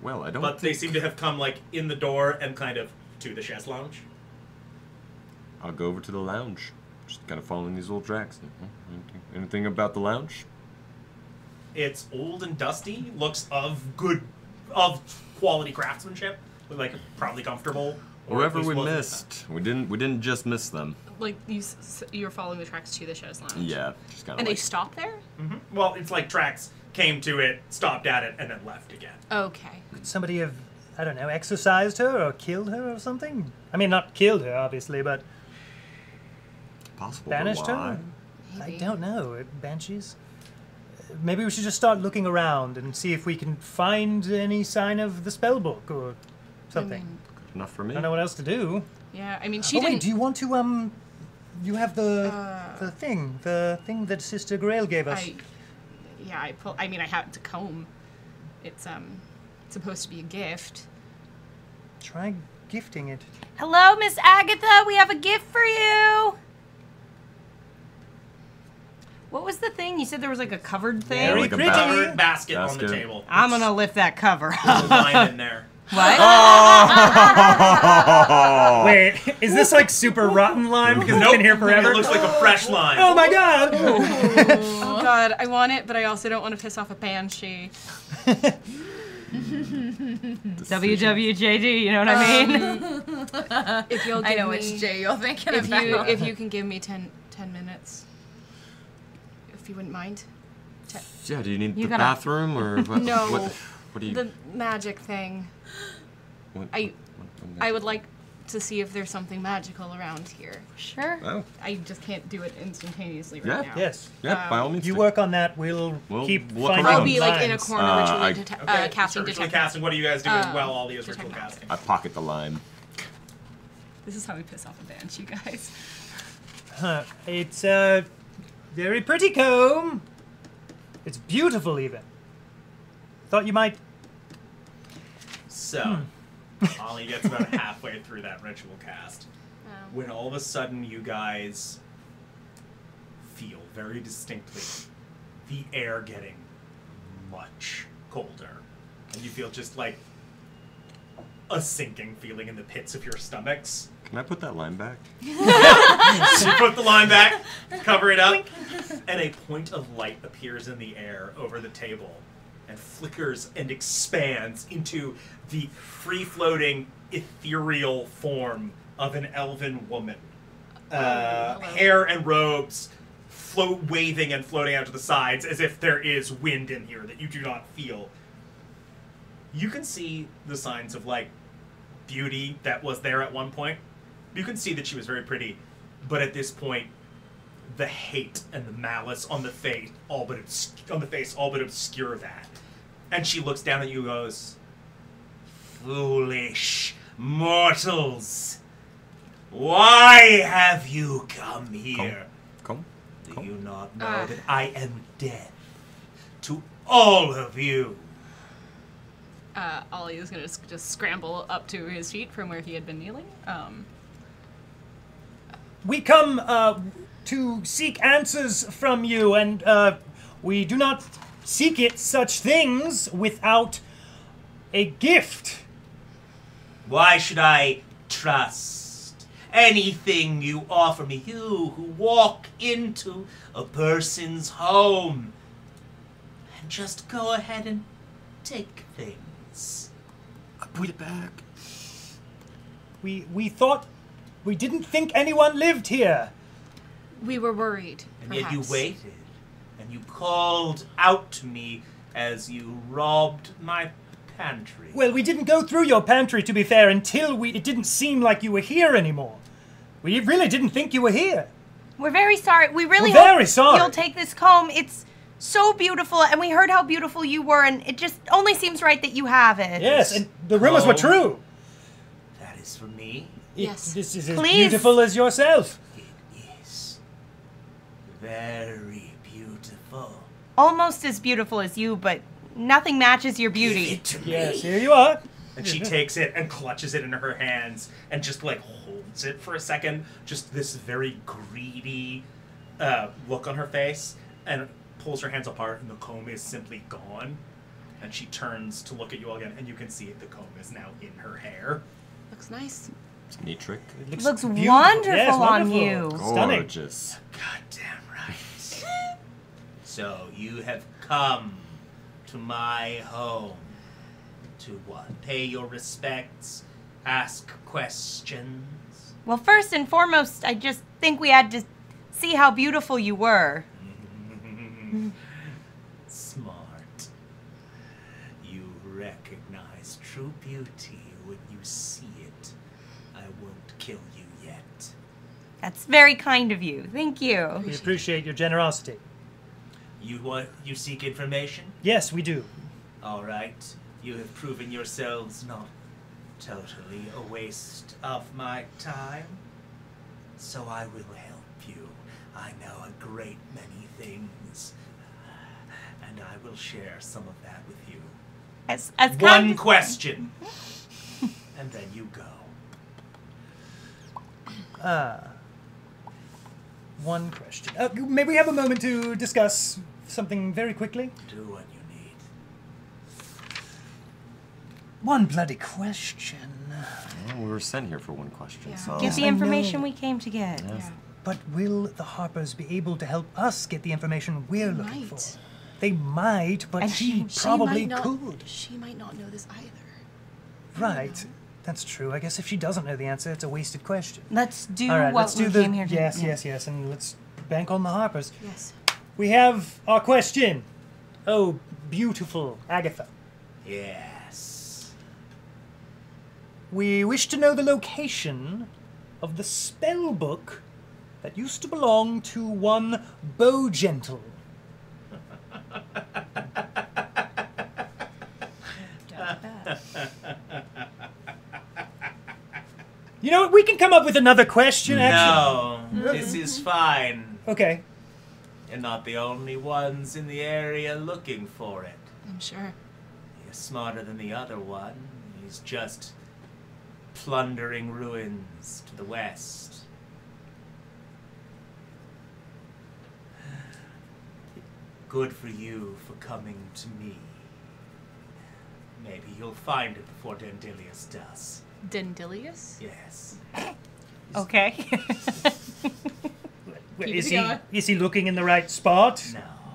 Well, I don't. But they seem to have come like in the door and kind of to the chaise lounge. I'll go over to the lounge. Just kind of following these little tracks. Anything about the lounge? It's old and dusty. Looks of quality craftsmanship. Like probably comfortable. Whoever we missed, we didn't just miss them. Like you're following the tracks to the show's lounge. Yeah, just kind of. And they stop there? Mm-hmm. Well, it's like tracks came to it, stopped at it, and then left again. Okay. Could somebody have, I don't know, exorcised her or killed her or something? I mean, not killed her, obviously, but possible. banished her? I don't know. Banshees? Maybe we should just start looking around and see if we can find any sign of the spellbook or something. Enough for me. I don't know what else to do. Yeah, I mean, she Oh didn't... wait, do you want to, you have the thing that Sister Grail gave us. I mean, I have to comb. It's supposed to be a gift. Try gifting it. Hello, Miss Agatha. We have a gift for you. What was the thing? You said there was like a covered thing? Very like a pretty. Covered basket on the table. I'm gonna lift that cover. There's a line in there. What? Wait, is this like super rotten lime because it's been here forever? It looks like a fresh lime. Oh my god! Oh god, I want it, but I also don't want to piss off a banshee. WWJD, you know what I mean? If you'll give I know me, which J you're thinking about. if you can give me 10 minutes, if you wouldn't mind. Yeah, do you need You the gotta- bathroom or what? No, what do you? the magic thing. I would like to see if there's something magical around here. Sure. Oh, I just can't do it instantaneously Yeah. right now. Yes. yeah, by all means. You work on that. We'll keep look finding around. I'll be like in a lines. corner ritually Okay, casting ritual detect. casting. What are you guys doing while all the ritual detect casting? I pocket the lime. This is how we piss off a banshee, guys. It's a very pretty comb. It's beautiful, even. Thought you might. So, Ollie gets about halfway through that ritual cast when all of a sudden you guys feel very distinctly the air getting much colder. And you feel just like a sinking feeling in the pits of your stomachs. Can I put that lime back? So you put the line back, cover it up, and a point of light appears in the air over the table and flickers and expands into the free-floating, ethereal form of an elven woman. Hair and robes waving and floating out to the sides as if there is wind in here that you do not feel. You can see the signs of, like, beauty that was there at one point. You can see that she was very pretty, but at this point, the hate and the malice on the face all but obscure that. And she looks down at you and goes, "Foolish mortals, why have you come here? Come. Do you not know that I am death to all of you?" Ollie is gonna just scramble up to his feet from where he had been kneeling. We come to seek answers from you, and we do not seek it such things without a gift. Why should I trust anything you offer me? You who walk into a person's home and just go ahead and take things. I put it back. We thought, we didn't think anyone lived here. We were worried, And yet you perhaps. waited, and you called out to me as you robbed my pantry. Well, we didn't go through your pantry, to be fair, until it didn't seem like you were here anymore. We really didn't think you were here. We're very sorry. We really We're very hope sorry. you'll take this comb. It's so beautiful, and we heard how beautiful you were, and it just only seems right that you have it. Yes, and the rumors were comb. true. That is for me. Yes. This is as Please. beautiful as yourself. It is very beautiful. Almost as beautiful as you, but nothing matches your Give beauty. it to me. Yes, here you are. And she takes it and clutches it in her hands and just like holds it for a second. Just this very greedy look on her face, and pulls her hands apart, and the comb is simply gone. And she turns to look at you all again, and you can see the comb is now in her hair. Looks nice. It's a neat trick. It Looks beautiful. wonderful Yes, on wonderful. you. Stunning. Gorgeous. Goddamn right. So you have come to my home. To what? Pay your respects, ask questions. Well, first and foremost, I just think we had to see how beautiful you were. Smart. You recognize true beauty when you see it. I won't kill you yet. That's very kind of you. Thank you. We appreciate your generosity. You seek information? Yes, we do. All right. You have proven yourselves not totally a waste of my time. So I will help you. I know a great many things. And I will share some of that with you. As One question. And then you go. One question. May we have a moment to discuss something very quickly? Do what you need. One bloody question. Well, we were sent here for one question, Yeah. so... Get the I information know. we came to get. Yes. But will the Harpers be able to help us get the information we're looking might. for? They might, but And she She probably might not, could. She might not know this either. Right. That's true. I guess if she doesn't know the answer, it's a wasted question. Let's do All right, what let's do we the came here to do. yes, and let's bank on the Harpers. Yes. We have our question. Oh, beautiful Agatha. Yes. We wish to know the location of the spellbook that used to belong to one Bowgentle. You know what? We can come up with another question, actually. No, this is fine. Okay. You're not the only ones in the area looking for it. I'm sure. You're smarter than the other one. He's just plundering ruins to the west. Good for you for coming to me. Maybe you'll find it before Dandillius does. Dandillius? Yes. Okay. Keep Is it he going. is he looking in the right spot?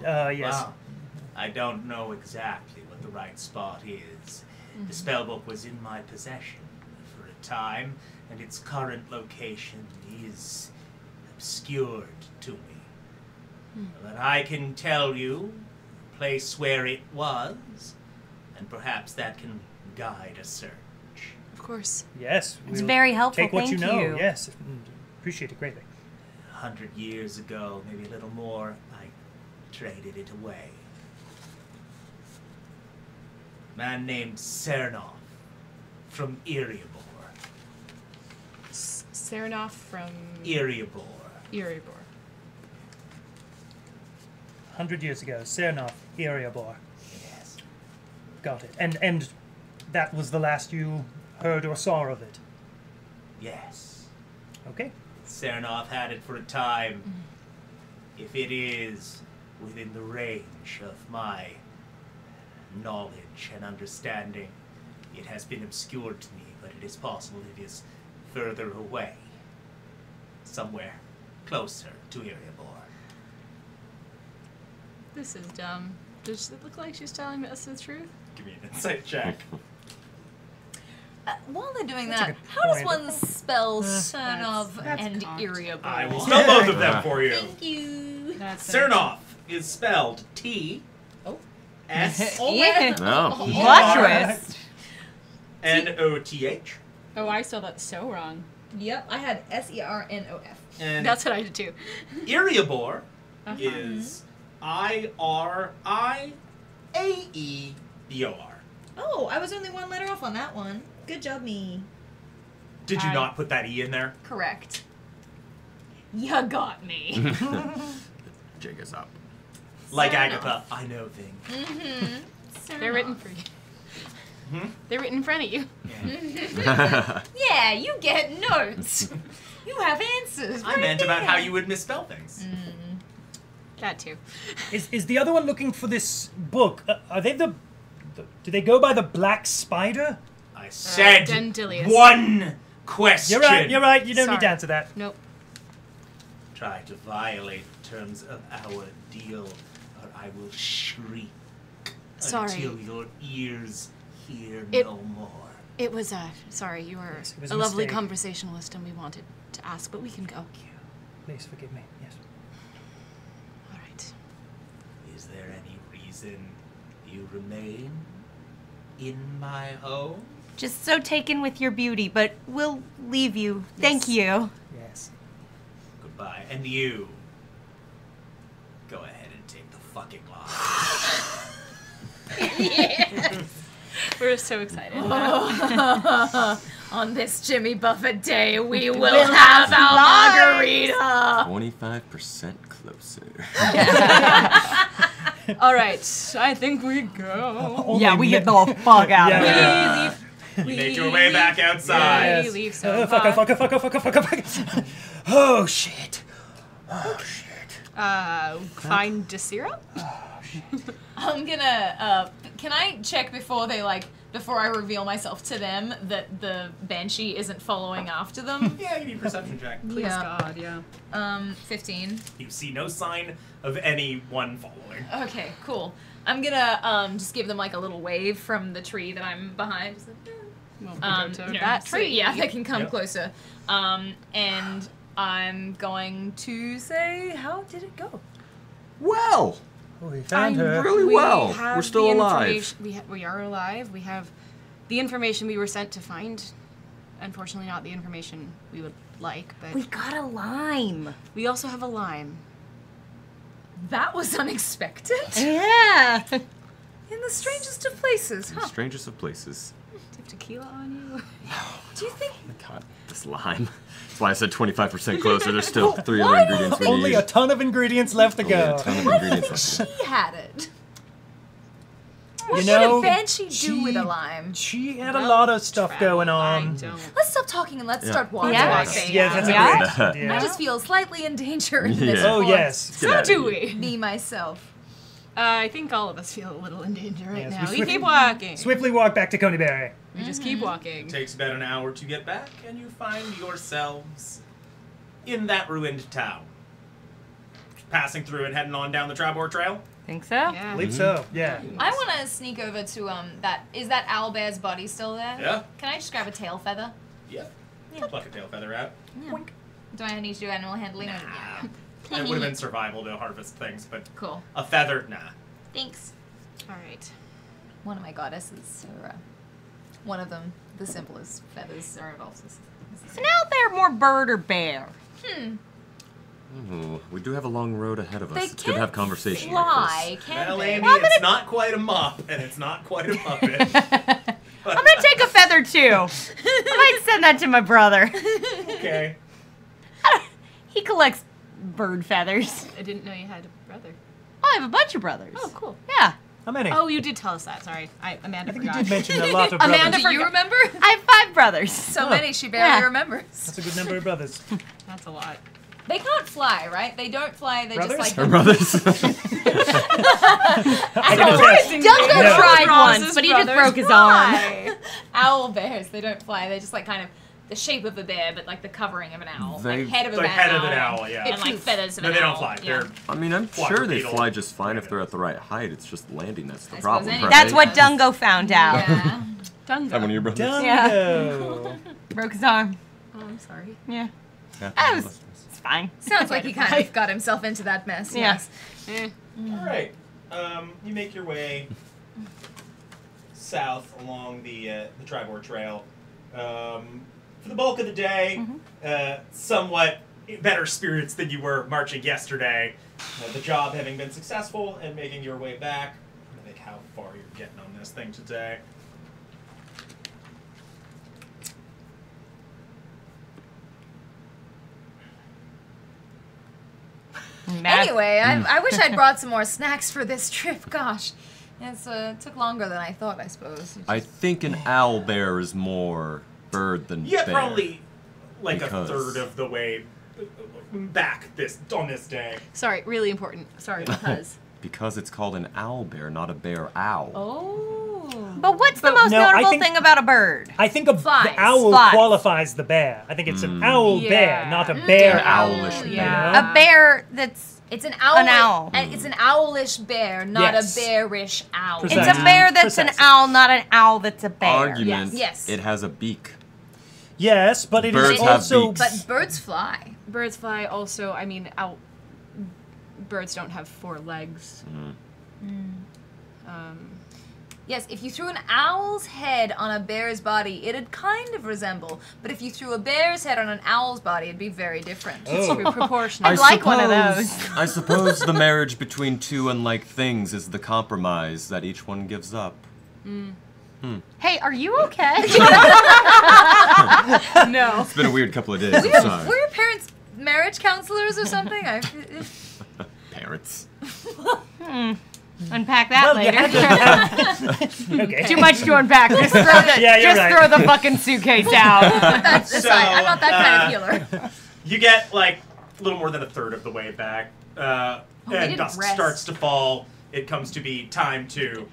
No. Yes. Well, I don't know exactly what the right spot is. The spellbook was in my possession for a time, and its current location is obscured to me. But I can tell you the place where it was, and perhaps that can guide a search. Of course. Yes. It's we'll very helpful, Take what you thank know. you. Yes. Appreciate it greatly. 100 years ago, maybe a little more, I traded it away. A man named Cernov from Erebor. Serenoff from Erebor. Erebor. 100 years ago, Cernov, Erebor. Yes. Got it. And that was the last you heard or saw of it. Yes. Okay. Cernov had it for a time. If it is within the range of my knowledge and understanding, it has been obscured to me, but it is possible it is further away. Somewhere closer to Erebor. This is dumb. Does it look like she's telling us the truth? Give me an insight check. While they're doing That's a that, good how does point. one spell Cernov that's and cocked. Erebor? I will spell both of them for you. Thank you. That's Cernov is spelled T. Oh. S. Yeah. No. Plot twist. N-O-T-H. Oh, I spelled that so wrong. Yep, I had Sernof. And That's what I did too. Erebor Uh-huh. is I-R-I-A-E-B-O-R. Oh, I was only one letter off on that one. Good job, me. Did you I- not put that E in there? Correct. You got me. Jig is up. Like Fair Agatha, I know things. Mm-hmm. They're written for you. They're written in front of you. Yeah, you get notes. You have answers. I meant about how you would misspell things. That too. Is the other one looking for this book? Are they the do they go by the Black Spider? I said Dandillius. one question. You're right. You don't need to Sorry. answer that. Nope. Try to violate the terms of our deal, or I will shriek. Sorry. Until your ears hear It- no more. It was, sorry, you were Yes, it was a a lovely mistake. conversationalist and we wanted to ask, but we can go. Please forgive me. Yes. All right. Is there any reason you remain in my home? Just so taken with your beauty, but we'll leave you. Thank you. Yes. Goodbye. And you, go ahead and take the fucking line. We're so excited. On this Jimmy Buffett day, we will have our margarita. 25% closer. All right, I think we go. Only Yeah, we mi- get the fuck out of Yeah. here. You make your way back outside. Yes. We leave so Fuck, far. fuck, fuck, fuck, fuck, fuck, fuck. Oh, shit. Oh, shit. Find Desira? I'm gonna. Can I check before I reveal myself to them that the banshee isn't following after them? Yeah, give me a perception check. Please Yeah. God, yeah. 15. You see no sign of anyone following. Okay, cool. I'm gonna just give them like a little wave from the tree that I'm behind. Just like, Well, you know, that so, tree. yeah, they can come Yep. closer. And I'm going to say, how did it go? Well, We found I'm her. really We well. have We're still the alive. information- We are alive. We have the information we were sent to find. Unfortunately, not the information we would like, but We got a lime. we also have a lime. That was unexpected. Yeah. In the strangest of places, huh? Strangest of places. Do you have tequila on you? Do you think God, this lime. That's why I said 25% closer. There's still 3 other ingredients we Only need. a ton of ingredients left to Only a go. ton of ingredients left. she had it? What You would know, a banshee do with a lime? She had a lot of stuff going I on. don't. Let's stop talking and let's Yeah. start walking. Yeah. I Yes, think. yes, that's Yeah. a great idea. I just feel slightly in danger in this. Yeah. Oh, forest. yes. Get So outta do here. we. Me myself. I think all of us feel a little in danger right Yes, now. we We swiftly- keep walking. Swiftly walk back to Conyberry. We just keep walking. Takes about an hour to get back, and you find yourselves in that ruined town. Passing through and heading on down the Trabor Trail. Think so? I Yeah. believe so, yeah. I want to sneak over to that. Is that owlbear's body still there? Yeah. Can I just grab a tail feather? Yep. Pluck a tail feather out. Do I need to do animal handling? Or- Nah. It would have been survival to harvest things, but Cool. a feather, nah. Thanks. All right. One of my goddesses, so one of them, the simplest feathers are involved. So now they're more bird or bear. Ooh, we do have a long road ahead of us. They It's good to have conversation fly, like this. can't Well, they? Amy, it's not quite a mop, and it's not quite a puppet. I'm gonna take a feather too. I might send that to my brother. Okay. He collects bird feathers. I didn't know you had a brother. I have a bunch of brothers. Oh, cool. Yeah. How many? Oh, you did tell us that. Sorry, Amanda I think you forgot. did mention a lot of brothers. Amanda Do you remember? I have 5 brothers. So many she barely Yeah. remembers. That's a good number of brothers. That's a lot. They can't fly, right? They don't fly. They Brothers? just Our like. brothers. I can attest. Dungo Yeah. tried Ross's once, but he just brothers broke his arm. fly. Owl bears. They don't fly. They just like kind of the shape of a bear, but like the covering of an owl. They- Like head of a Like owl. head of an owl, yeah. And like feathers of No, an they owl. don't fly. Yeah. They're I mean, I'm sure they Quadrupedal. fly just fine if they're at the right height. It's just landing that's the I suppose problem, any- right? That's what Dungo found out. Yeah. Dungo. Is that one of your brothers? Dungo. Broke his arm. Oh, I'm sorry. Yeah. Yeah. That was- It's fine. Sounds like he kind of got himself into that mess. Yeah. Yes. Eh. All right. You make your way south along the Tribor Trail. For the bulk of the day, somewhat better spirits than you were marching yesterday. The job having been successful and making your way back. I think how far you're getting on this thing today. Anyway, I wish I'd brought some more snacks for this trip. Gosh, it's took longer than I thought. I suppose. I think an owl bear is more bird than Yeah, bear. probably like Because- a third of the way back on this day. Sorry, really important. Sorry, because. Because it's called an owl bear, not a bear owl. Oh. But what's the most no, I notable think- thing about a bird? I think Flies. the owl Flies. qualifies the bear. I think it's an owl bear, Yeah. not a bear An owl. owlish yeah. You know? A bear that's It's an owl. An owl. And it's an owlish bear, not Yes. a bearish owl. Precisely. It's a bear that's an Precisely. owl, not an owl that's a bear. Argument. Yes. It has a beak. Yes, but it Birds is have also. beaks. But birds fly. Birds fly also, I mean, birds don't have 4 legs. Yes, if you threw an owl's head on a bear's body, it'd kind of resemble. But if you threw a bear's head on an owl's body, it'd be very different. Oh. Proportional. I'd like one of those. I suppose the marriage between two unlike things is the compromise that each one gives up. Hey, are you okay? No. It's been a weird couple of days. I'm sorry. Were your parents marriage counselors or something? Parents. Unpack that Well, you later. had to- okay. Too much to unpack. Just throw the, Yeah, you're just right. throw the fucking suitcase out. That's So, fine. I'm not that kind of healer. You get like a little more than a third of the way back, and didn't dusk rest. starts to fall. It comes to be time to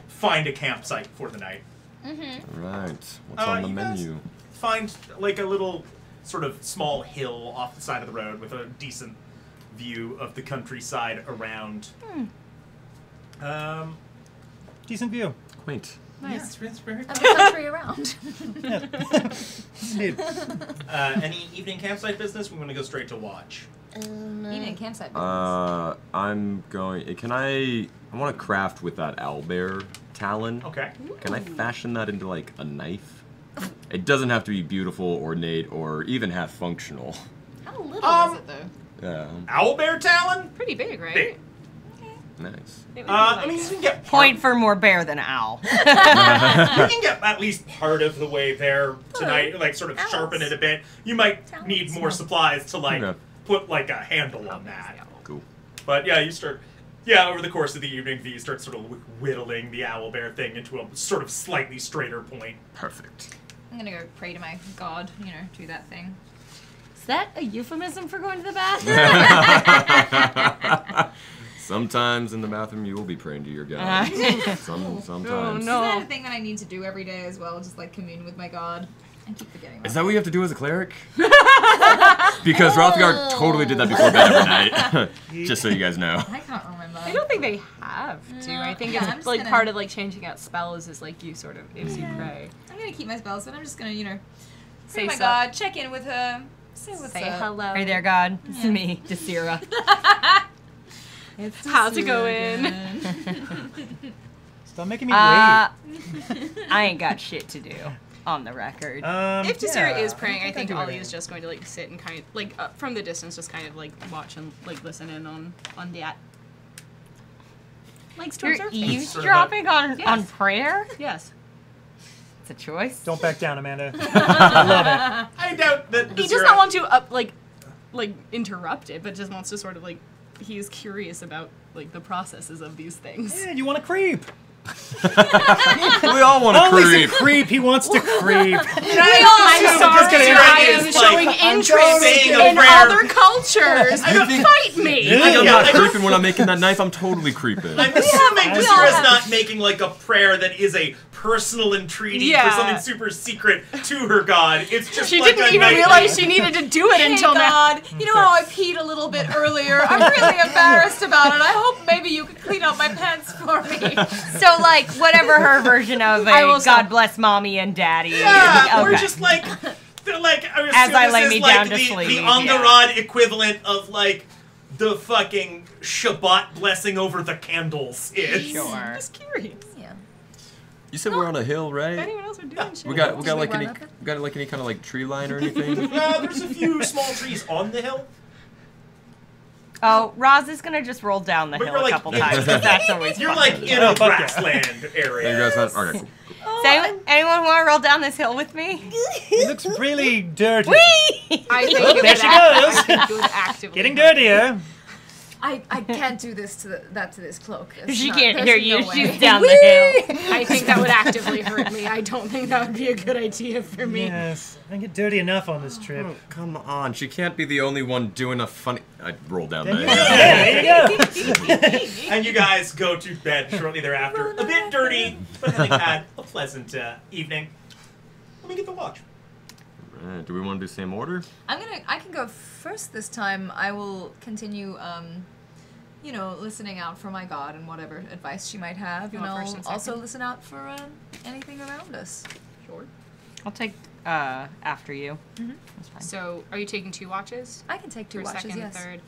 find a campsite for the night. Right. What's on the you guys menu? Find like a little sort of small hill off the side of the road with a decent view of the countryside around. Decent view. Quaint. Nice. Yeah, it's very Of the country around. Indeed. Any evening campsite business? We want to go straight to watch. Evening campsite. I'm going. Can I want to craft with that owlbear talon. Okay. Can I fashion that into like a knife? It doesn't have to be beautiful, ornate, or even half functional. How little is it though? Yeah. Owlbear talon? Pretty big, right? Big. Nice. I mean, you can get Point for more bear than owl. you can get at least part of the way there tonight. Like, sort of sharpen it a bit. You might need more supplies to like Okay. put like a handle on that. Cool. But yeah, you start. Yeah, over the course of the evening, you start sort of whittling the owlbear thing into a sort of slightly straighter point. Perfect. I'm gonna go pray to my god. You know, do that thing. Is that a euphemism for going to the bathroom? Sometimes in the bathroom you will be praying to your God. Sometimes. Oh, Is no. that a thing that I need to do every day as well? Just like commune with my god. I keep forgetting Is that. that what you have to do as a cleric? Because Rothgar totally did that before bed every night. Just so you guys know. I can't remember. I don't think they have to. I think Yeah, I'm it's just like gonna- part of like changing out spells is like you sort of if you pray. I'm gonna keep my spells, but I'm just gonna, you know, say Say my sup. god, check in with her, say what's Say up. hello. Hey there, God. It's me, Desira. How's it going? Stop making me I ain't got shit to do, on the record. wait. If Desira Yeah, is praying, I don't think do Ollie anything. is just going to like sit and kind of like from the distance, just kind of like watch and like listen in on that. Like You're storms are eavesdropping on Yes. prayer? Yes. It's a choice. Don't back down, Amanda. I love it. I doubt that He does not want to like interrupt it, but just wants to sort of like he's curious about like the processes of these things. Yeah, you want to creep. We all want to Ollie's creep. a creep. He wants to creep. I'm sorry, kidding. I am It's showing like, interest saying a in prayer. other cultures. Fight me. You think I'm Yeah, not I creeping when I'm making that knife? I'm totally creeping. I'm assuming we Desira's all have- not making like a prayer that is a personal entreaty for Yeah. something super secret to her god. It's just She like didn't a even nightly- realize she needed to do it Hey until now. god, you know how I peed a little bit earlier? I'm really embarrassed about it. I hope maybe you could clean up my pants for me. So, like, whatever her version of I a will God stop. bless mommy and daddy. Yeah, or Okay. just like, they're like, I As assume I this lay is me like down to the sleep, on the yeah. rod equivalent of like the fucking Shabbat blessing over the candles is. Sure. Just curious. Yeah. You said we're on a hill, If right? anyone else would do shit. We got we like run any up it? kind of like tree line or anything? There's a few small trees on the hill. Oh, Roz is gonna just roll down the But hill you're a like- couple times, 'cause that's always You're fun. like in Oh, a fuck yeah. grassland And you area. guys not? Okay, cool. So, anyone want to roll down this hill with me? He looks really dirty. Whee! I think Oh, it there would she I goes. think it would actively Getting hurt. dirtier. I can't do this to this cloak. It's She not- can't there's hear you. no way. She's down the hill. I think that would actively hurt me. I don't think that would be a good idea for me. Yes, I get dirty enough on this trip. Oh, come on, she can't be the only one doing a funny. I rolled down the Yeah, there you go. And you guys go to bed shortly thereafter. A bit dirty, but having had a pleasant evening. Let me get the watch. Alright, do we want to do same order? I can go first this time. I will continue you know, listening out for my god and whatever advice she might have, You and want first I'll and also second? listen out for anything around us. Sure. I'll take after you. Mhm. That's fine. So, are you taking 2 watches? I can take 2 For watches, second, yes. third.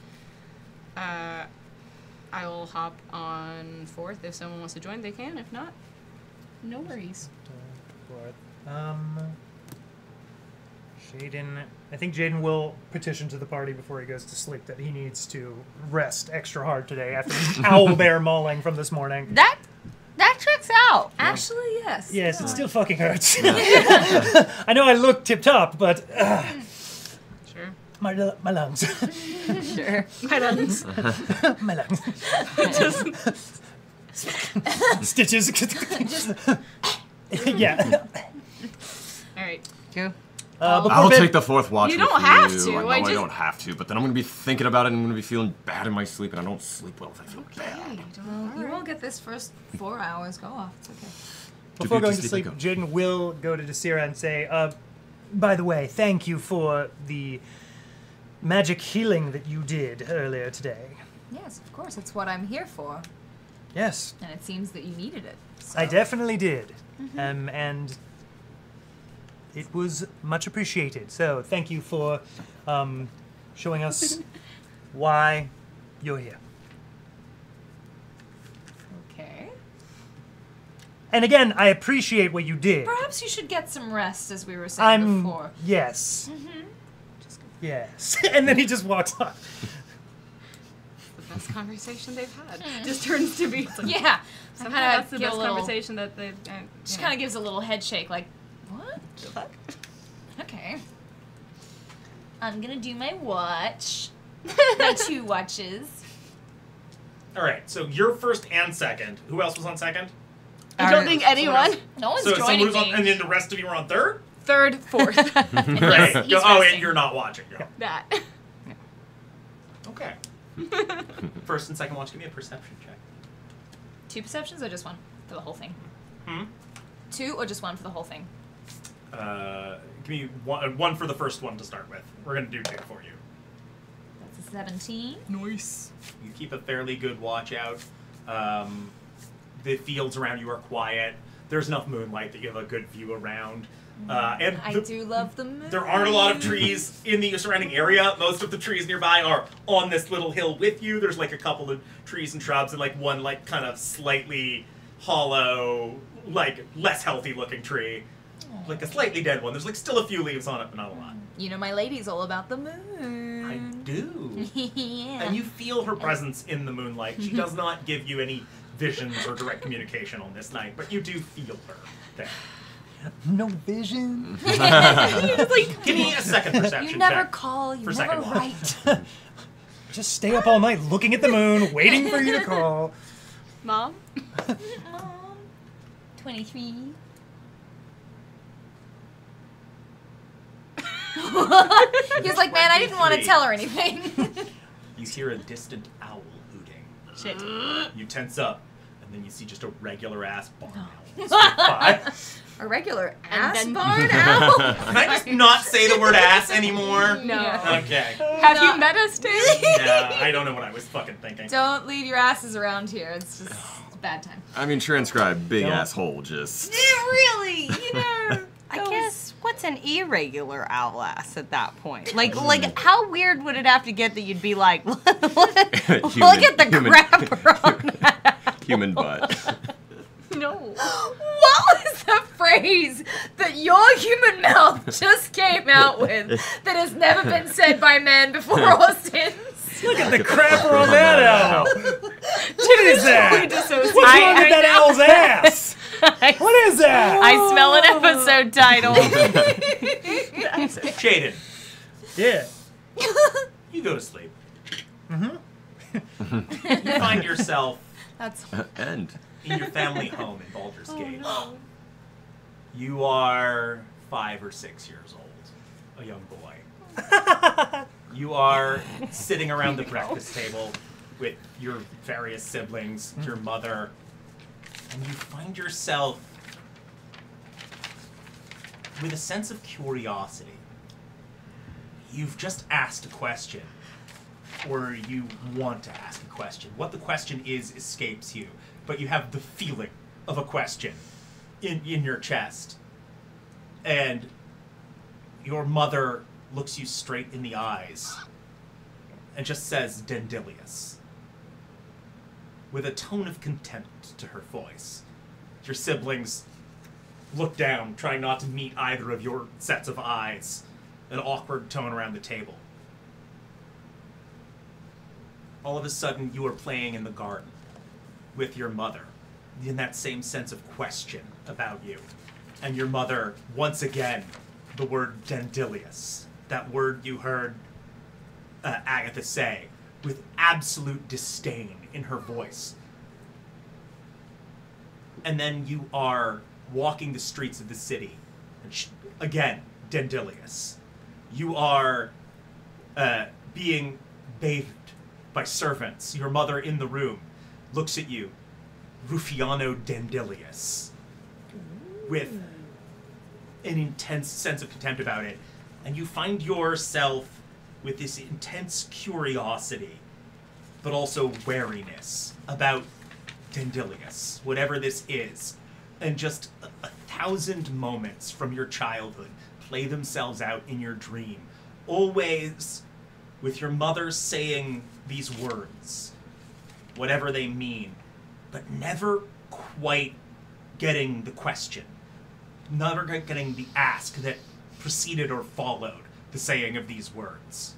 I will hop on 4th. If someone wants to join, they can. If not, no worries. Jaden. I think Jaden will petition to the party before he goes to sleep that he needs to rest extra hard today after owl bear mauling from this morning. That checks out. Actually, yes. Yes, it still fucking hurts. I know I look tip top, but Sure. my lungs, Sure. My lungs. my lungs, stitches. Yeah. All right. Go. Before I'll bed- take the 4th watch. You with don't have you. to, I know I I just- don't have to, but then I'm gonna be thinking about it, and I'm gonna be feeling bad in my sleep, and I don't sleep well if I feel bad. Well, you won't get this first 4 hours. Go off. It's okay. Before Good going to to sleep, sleep, I go. Jaden will go to Desira and say, by the way, thank you for the magic healing that you did earlier today. Yes, of course. It's what I'm here for. Yes, And it seems that you needed it. So. I definitely did. And it was much appreciated. So thank you for showing us why you're here. Okay. And again, I appreciate what you did. Perhaps you should get some rest, as we were saying before. Yes. Yes. And then he just walks off. The best conversation they've had. Just turns to be. It's like, Yeah. somehow Kinda that's the give best a little- conversation that they've. Just kind of gives a little head shake, like, what? Okay. I'm gonna do my watch. My 2 watches. All right, so you're first and second. Who else was on second? I don't think anyone. No one's So someone joining was on, me. and then the rest of you were on third. 3rd, 4th. Great. he's Oh, resting. and you're not watching. Yeah. that. Okay. First and second watch. Give me a perception check. 2 perceptions or just 1 for the whole thing? Hmm. 2 or just 1 for the whole thing? Give me one for the first one to start with. We're gonna do 2 for you. That's a 17. Nice. You keep a fairly good watch out. The fields around you are quiet. There's enough moonlight that you have a good view around. And I do love the moon. there aren't a lot of trees in the surrounding area. Most of the trees nearby are on this little hill with you. There's like a couple of trees and shrubs and like one like kind of slightly hollow, like less healthy looking tree. Like a slightly dead one. There's like still a few leaves on it, but not a lot. You know, my lady's all about the moon. I do. Yeah. And you feel her presence in the moonlight. She does not give you any visions or direct communication on this night, but you do feel her there. No vision. Give me a second perception You never check. call, you for never second watch. write. Just stay up all night looking at the moon, waiting for you to call. Mom? Mom, 23. He was like, man, I didn't want to 23. tell her anything. You hear a distant owl hooting. Shit. You tense up, and then you see just a regular ass barn owl. sweep by. A regular And ass then- barn owl? Can I just not say the word ass anymore? No. Yeah. Okay. Have No. you met us, Tim? Yeah, I don't know what I was fucking thinking. Don't leave your asses around here. It's just it's a bad time. I mean, transcribe big Don't. asshole just. Really? You know. I guess what's an irregular owl ass at that point? Like how weird would it have to get that you'd be like, look at the crapper on that. Human butt. No. What was the phrase that your human mouth just came out with that has never been said by man before, Austin? Look at the crapper on that owl. What is that? What's wrong with I that owl's ass? What is that? I smell an episode title. Jaden, Yeah. you go to sleep. You find yourself That's End. in your family home in Baldur's Gate. You are 5 or 6 years old, a young boy. You are sitting around the breakfast table with your various siblings, your mother, and you find yourself with a sense of curiosity. You've just asked a question. or you want to ask a question. What the question is escapes you, but you have the feeling of a question in your chest. And your mother looks you straight in the eyes and just says, Dandillius, with a tone of contempt to her voice. Your siblings look down, trying not to meet either of your sets of eyes. An awkward tone around the table. All of a sudden, you are playing in the garden with your mother, in that same sense of question about you. And your mother, once again, the word Dandillius, that word you heard Agatha say, with absolute disdain in her voice. And then you are walking the streets of the city. And again, Dandillius. You are being bathed by servants. Your mother in the room looks at you, Rufiano Dandillius, with an intense sense of contempt about it. And you find yourself with this intense curiosity, but also wariness about Dandillius, whatever this is. And just a thousand moments from your childhood play themselves out in your dream. Always with your mother saying these words, whatever they mean, but never quite getting the question. Never getting the ask that preceded or followed the saying of these words.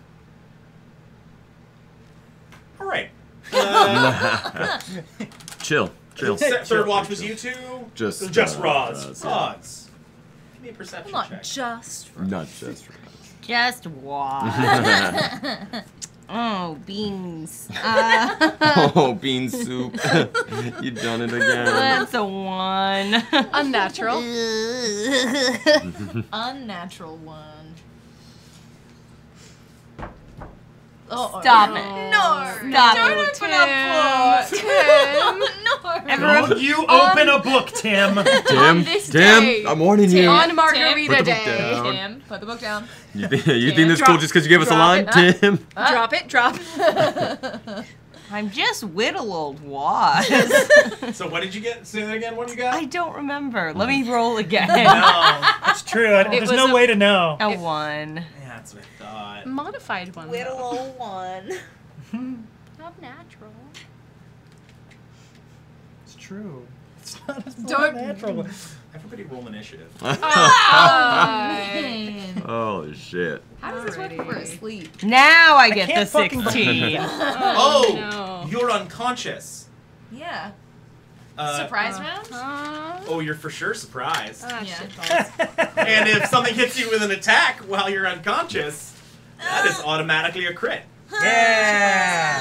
All right. Chill. Third watch was you two? Just Roz. yeah. Roz. Give me a perception Not check. just. Not just. Just what? Oh, beans. Oh, bean soup. You done it again. That's a 1. Unnatural. Unnatural one. Oh, Stop no. it. No. Stop Don't it. open a book. No. Everyone, Don't you open a book, Tim. Tim, this day. I'm warning you. On Margarita Put the book Day. down. Tim, put the book down. You think this is cool just because you gave us a Drop line, it. Tim? Drop it, drop. I'm just whittled was. So what did you get? Say that again. What did you got? I don't remember. Let me roll again. No. It's true. There's was no way to know. A 1. Yeah, that's what I thought. Modified one. Whittle one. Not natural. It's true. It's not Don't- natural. Everybody roll initiative. Holy shit. How does this work when we're asleep? Now I get the can't fucking 16. Oh, no. you're unconscious. Yeah. Uh, Surprise round? Oh, you're for sure surprised. Yeah. Shitballs. And if something hits you with an attack while you're unconscious, that is automatically a crit. Yeah.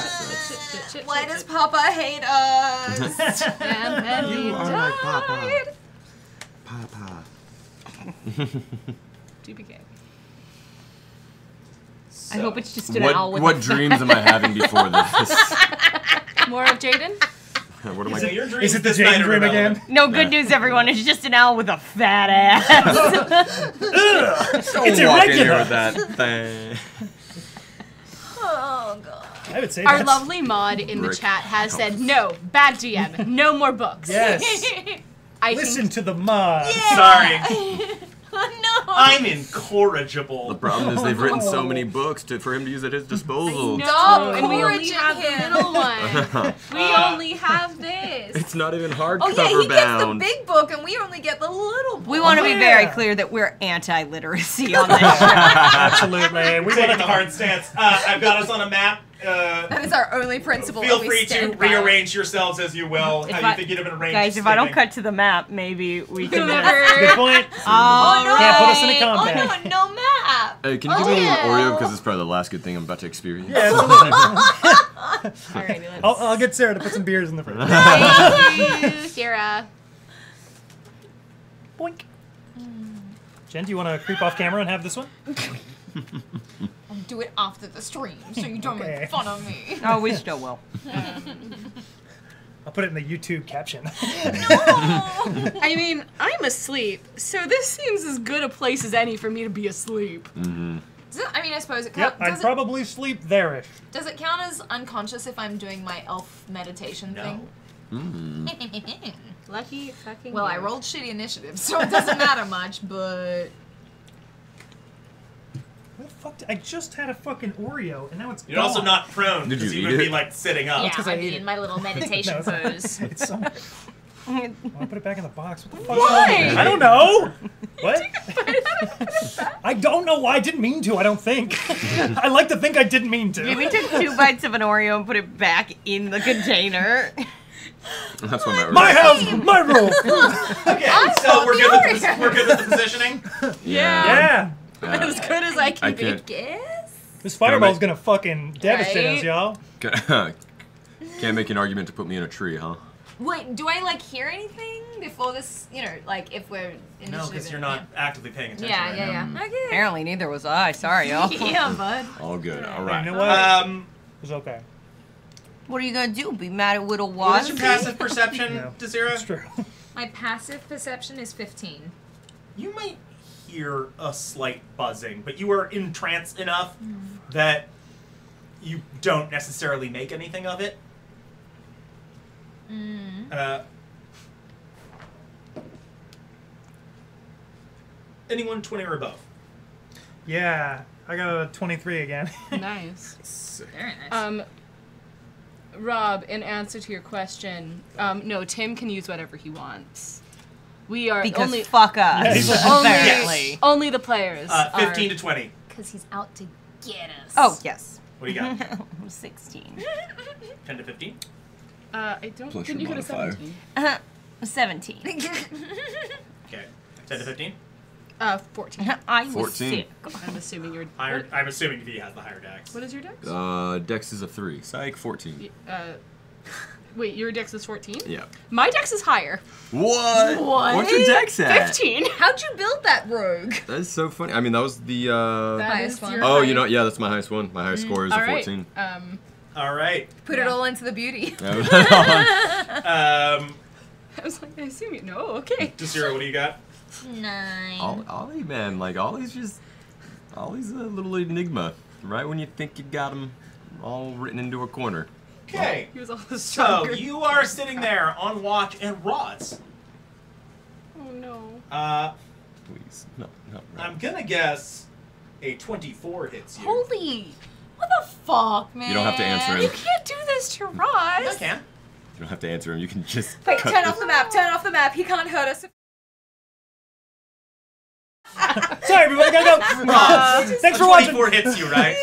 Shit, Why does Papa hate us? And then he like Papa. died. Papa. GPK. I hope it's just an owl with What a dreams am I having before this? More of Jaden? What am I? So your dream Is it the this night Jane are dream irrelevant. again? No, good news, everyone. It's just an owl with a fat ass. Don't It's walk in here irregular. with that thing. Oh, God. I would say Our that's... lovely mod in the Rick chat has said, no, bad GM, no more books. Yes. I Listen think to the mod. Sorry. No. I'm incorrigible. The problem is they've written so many books for him to use at his disposal. Stop and we only encouraging have the him. middle one. We only have this. It's not even hardcover Oh, yeah, he bound. gets the big book and we only get the little book. We want to be Yeah. very clear that we're anti-literacy on this show. Absolutely. We Taking want a to hard stance. I've got us on a map. That is our only principle. Feel and we free to stand by it. rearrange yourselves as you will. How you think you'd have been arranged. Guys, if I don't sleeping. cut to the map, maybe we can. Good point. All no. Can't put us in a right. combat. Oh, no map. Hey, can you give me a little Oreo because it's probably the last good thing I'm about to experience? Yeah, absolutely. Alrighty, let's I'll get Sarah to put some beers in the fridge. Thank you, Sarah. Boink. Jen, do you want to creep off camera and have this one? I'll do it after the stream so you don't Okay. make fun of me. Oh, we still will. I'll put it in the YouTube caption. I mean, I'm asleep, so this seems as good a place as any for me to be asleep. I mean, I suppose it Yep, counts. I'd probably sleep there-ish. Does it count as unconscious if I'm doing my elf meditation thing? Lucky fucking. Well, I rolled shitty initiative, so it doesn't matter much, but... What the fuck? I just had a fucking Oreo, and now it's You're also gone. not prone Did because you you eat would be it? like sitting up. Yeah, 'cause I I'm ate in it. my little meditation No, pose. it's somewhere. I'll put it back in the box. What the fuck? Why? I don't know. What? I don't know why. I didn't mean to. I don't think. I like to think I didn't mean to. Maybe took 2 bites of an Oreo and put it back in the container. That's what My house, my rule. Okay, so we're good with the, we're good with the positioning. Yeah. As good as I can I be. can't. Guess? This fireball's gonna fucking devastate Right? us, y'all. Can't make an argument to put me in a tree, huh? Wait, do I, like, hear anything before this, you know, like, if we're initiative? No, because you're not actively paying attention Yeah, right yeah, now. yeah. Okay. Apparently, neither was I. Sorry, y'all. Yeah, bud. All good. All You right. know what? It was okay. What are you gonna do? Be mad at Widow What is Wastin? your passive perception, No. Desira? It's true. My passive perception is 15. You might hear a slight buzzing, but you are entranced enough that you don't necessarily make anything of it. Anyone 20 or above? Yeah, I got a 23 again. Nice. Very nice. Rob, in answer to your question, no, Tim can use whatever he wants. We are Because only fuck us. Yeah, he's like, apparently. only the players. 15 are, to 20. Because he's out to get us. Oh, yes. What do you got? 16. 10 to 15? I don't Plus think your you could have modifier. 17. 17. Okay. 10 to 15? 14. I was 14. sick. I'm assuming you're. Higher, I'm assuming V has the higher dex. What is your dex? Dex is a 3. Psych, 14. Wait, your dex is 14? Yeah. My dex is higher. What? What's your dex at? 15. How'd you build that rogue? That's so funny. I mean, that was the. That Highest is one. your Oh, you highest- know, yeah, that's my highest one. My highest score is All a right. 14. All right. Put it all into the beauty. I was like, I assume you know. Okay. Desira, what do you got? 9. Ollie, man, like Ollie's a little enigma. Right when you think you got him all written into a corner. Okay. He was all the So stronger. you are sitting there on watch, and Roz. Oh no. Please, no. I'm gonna guess a 24 hits you. Holy. What the fuck, man? You don't have to answer You him. can't do this to I Roz. can. You don't have to answer him. You can just. Wait, cut turn this- off the map. Turn off the map. He can't hurt us. Sorry, everybody, gotta go. Thanks for watching. 24 hits you, right?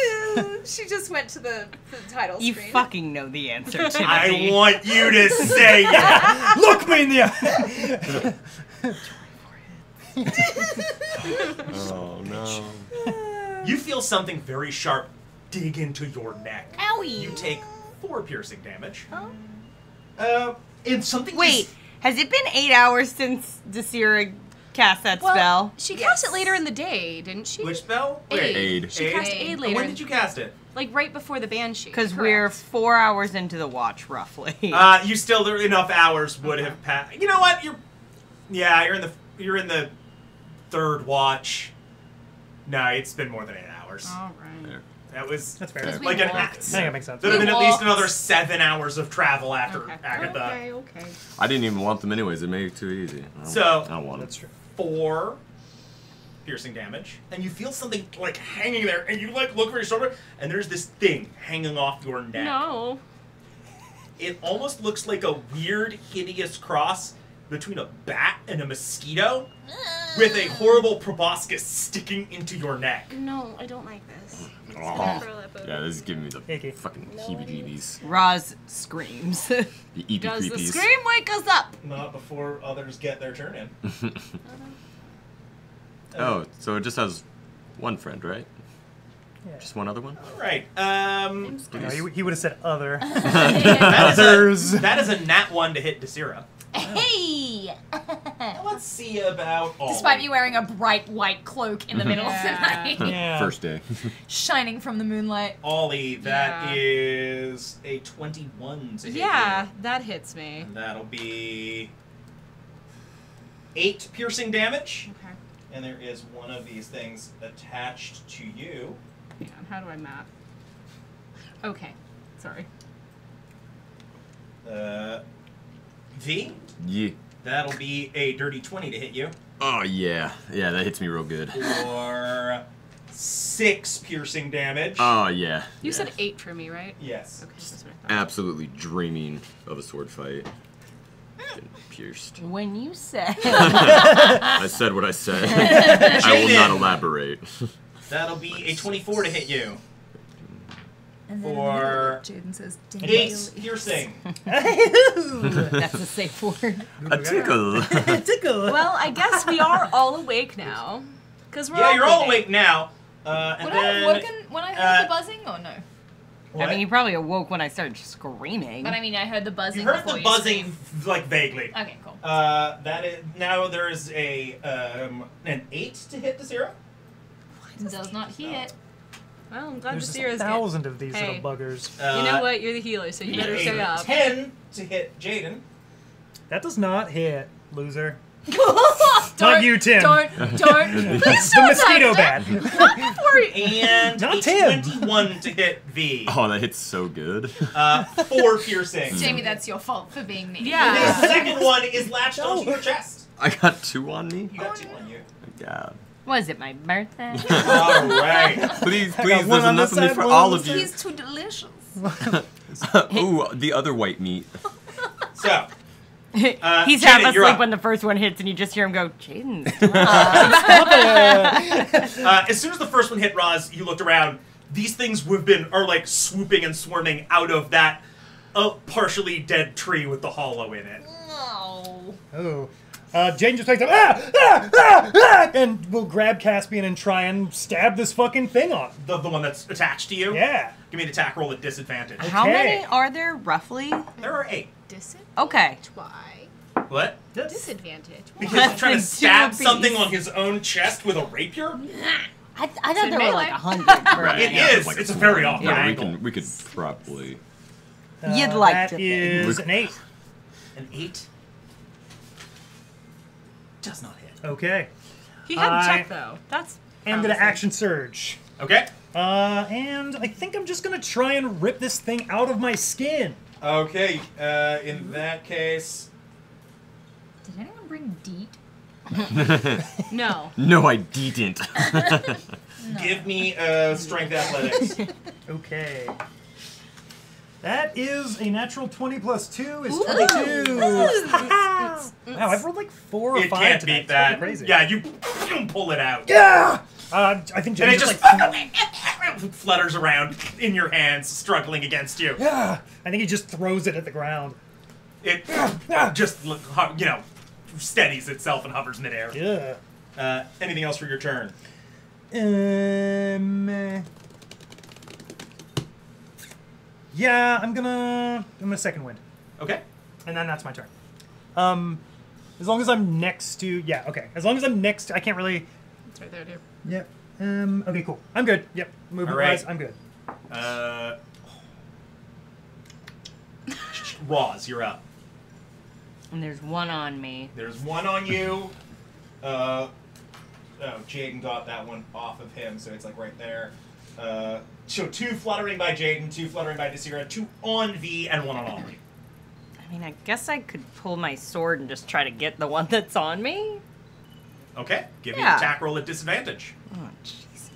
She just went to the title You screen. fucking know the answer, Timothy. I want you to say it. Look me in the eye. Oh no. You feel something very sharp dig into your neck. Owie. You take 4 piercing damage. And something. Wait, has it been 8 hours since Desira cast that Well, spell? she cast it later in the day, didn't she? Which spell? Aid. She cast aid later. When did you cast it? Like right before the banshee. Because we're 4 hours into the watch, roughly. You still there enough hours would have passed. You know what? You're in the 3rd watch. No, it's been more than 8 hours. All right. That was That's fair. Yeah. like an I think it makes sense. There'd have We been at least walked. another 7 hours of travel after Okay. Agatha. Okay. I didn't even want them anyways. It made it too easy. So- I don't want That's it. true. 4 piercing damage, and you feel something like hanging there, and you like look over your shoulder, and there's this thing hanging off your neck. No. It almost looks like a weird, hideous cross between a bat and a mosquito, with a horrible proboscis sticking into your neck. No, I don't like this. Oh. Yeah, this is giving me the Icky. fucking heebie-jeebies. Roz screams. The eepy Does the creepies. scream wake us up? Not before others get their turn in. Oh, so it just has one friend, right? Yeah. Just one other one? All right. No, he would have said other. That Others. is a nat 1 to hit Desira. Hey! Let's see about all. Despite me wearing a bright white cloak in the middle of the Yeah. night, Yeah. First day. shining from the moonlight. Ollie, that Yeah. is a 21 to hit Yeah, you. that hits me. And that'll be 8 piercing damage. Okay. And there is one of these things attached to you. Hang on, how do I map? Okay, sorry. V? Yeah. That'll be a dirty 20 to hit you. Oh, yeah. Yeah, that hits me real good. For 6 piercing damage. Oh, yeah. You yeah. said 8 for me, right? Yes. Okay, that's what I thought. Absolutely dreaming of a sword fight. Getting pierced. When you said I said what I said. I will not elaborate. That'll be a 24 to hit you. And then For Jaden says, 8 piercing. that's a safe word. A tickle. Tickle. Well, I guess we are all awake now. Because we're Yeah, all you're all bleeding. awake now. And Would then, I have woken when I heard the buzzing, or no? what? I mean, you probably awoke when I started screaming. But I mean, I heard the buzzing You heard before the you buzzing, screamed. like, vaguely. Okay, cool. That is, now there is a, an 8 to hit the 0. Does not hit. Well, I'm glad There's the just Seer's 1,000 of these Hey. little buggers. You know what? You're the healer, so you better stay a up. 10 to hit Jaden. That does not hit, loser. Don't, Not you, Tim. Don't. The mosquito bat. And Not a Tim. 21 to hit V. Oh, that hits so good. 4 piercing. Jamie, that's your fault for being mean. Yeah. The second one is latched onto your chest. I got 2 on me? You got 2 on you. God. Was it my birthday? All right. Please, got please, one there's on enough this of me side, for one all on of this you. He's too delicious. Ooh, the other white meat. So, He's Jaden, half you're asleep up. when the first one hits, and you just hear him go, Jaden. As soon as the first one hit Roz, you looked around. These things are like swooping and swarming out of that partially dead tree with the hollow in it. No. Oh. Jane just wakes up, and will grab Caspian and try and stab this fucking thing off. The one that's attached to you. Yeah. Give me an attack roll at disadvantage. How Okay. many are there, roughly? There are 8. Disadvantage. Okay. Why? What? Disadvantage. Why? Because he's trying to Two stab apiece. something on his own chest with a rapier? I thought there were melee. like 100. For Right. It Yeah, is. like It's a a very awkward Yeah, angle. we could probably. You'd like that to think. is an 8. An 8 does not hit. Okay. He had I to check, though. That's I'm gonna promising. action surge. Okay. And I think I'm just gonna try and rip this thing out of my skin. Okay. In that case, Did anyone bring DEET? No. No, I didn't. give me strength athletics. Okay. That is a natural 20 plus 2 is 22. Wow, I've rolled like 4 or It 5 can't tonight. beat It's that. fucking crazy. Yeah, you pull it out. Yeah! I think And James it just like, flutters around in your hands, struggling against you. yeah. I think he just throws it at the ground. It just, steadies itself and hovers midair. Yeah. Anything else for your turn? Yeah, I'm gonna second wind. Okay. And then that's my turn. As long as I'm next to, yeah, okay. As long as I'm next to, I can't really, It's right there, dude. yep. Okay, cool. I'm good. Yep. Movement wise, I'm good. Roz, you're up. And there's one on me. There's one on you. Oh, Jaden got that one off of him, so it's like right there. So 2 fluttering by Jaden, 2 fluttering by Desira, 2 on V, and 1 on Ollie. I mean, I guess I could pull my sword and just try to get the one that's on me. Okay, give me Yeah. an attack roll at disadvantage. Oh, jeez.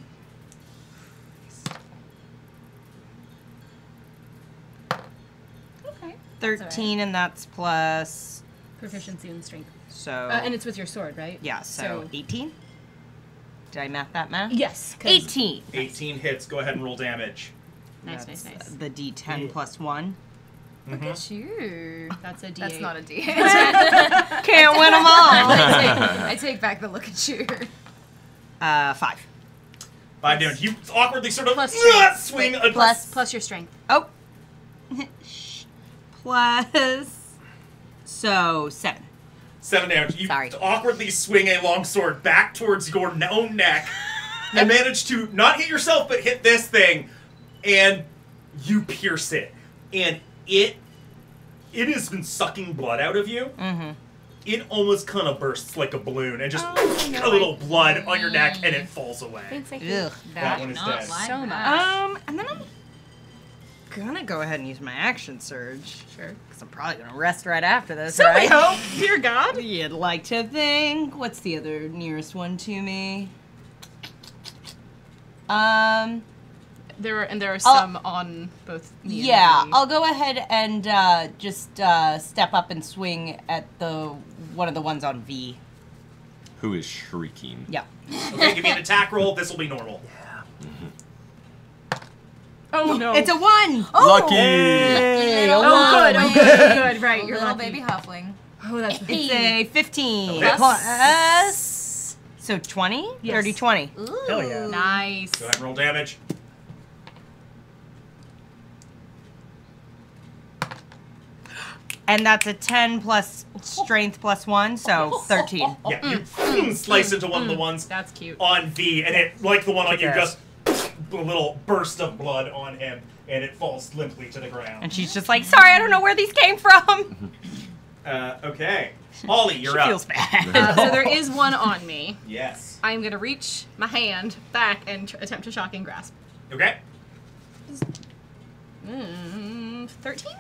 Okay. 13, and that's plus. Proficiency in strength. So. And it's with your sword, right? yeah, so 18? Did I math that math? Yes. 'cause- 18. 18 hits, go ahead and roll damage. Nice, That's, nice, nice. The D10 plus 1. Look at you. That's a D8. That's not a D8. Can't win them all. I take back the look at you. 5. 5 damage. You awkwardly sort of Plus strength. swing Wait, a plus your strength. Oh. Plus. So, 7. 7 damage. You Sorry. awkwardly swing a longsword back towards your own neck and manage to not hit yourself, but hit this thing, and you pierce it. And it has been sucking blood out of you. Mm-hmm. it almost kind of bursts like a balloon and just no, a little blood on your neck and it falls away. Ugh, That one is Not dead. like So that. much. And then I'm gonna go ahead and use my action surge. sure. Because I'm probably gonna rest right after this, So we right? hope, dear God. You'd like to think. What's the other nearest one to me? There are some on both me and Yeah, Lee. I'll go ahead and just step up and swing at one of the ones on V. Who is shrieking? Yeah. Okay, give me an attack roll. This will be normal. Oh no. It's a 1! Lucky! Hey, Little Oh good, one. good, right, you're Little lucky. baby halfling. Oh, that's It's a 15. Okay. Plus, so 20? Yes. 30, 20. Ooh. Hell yeah. nice. Go ahead and roll damage. And that's a 10 plus strength plus 1, so 13. Yeah, you slice into one of the ones That's cute. on V, and it, like the one on you, Kick-ass. just a little burst of blood on him, and it falls limply to the ground. And she's just like, sorry, I don't know where these came from. Okay. Ollie, you're She up. feels bad. So there is one on me. Yes. I'm gonna reach my hand back and attempt to shocking grasp. Okay. 13?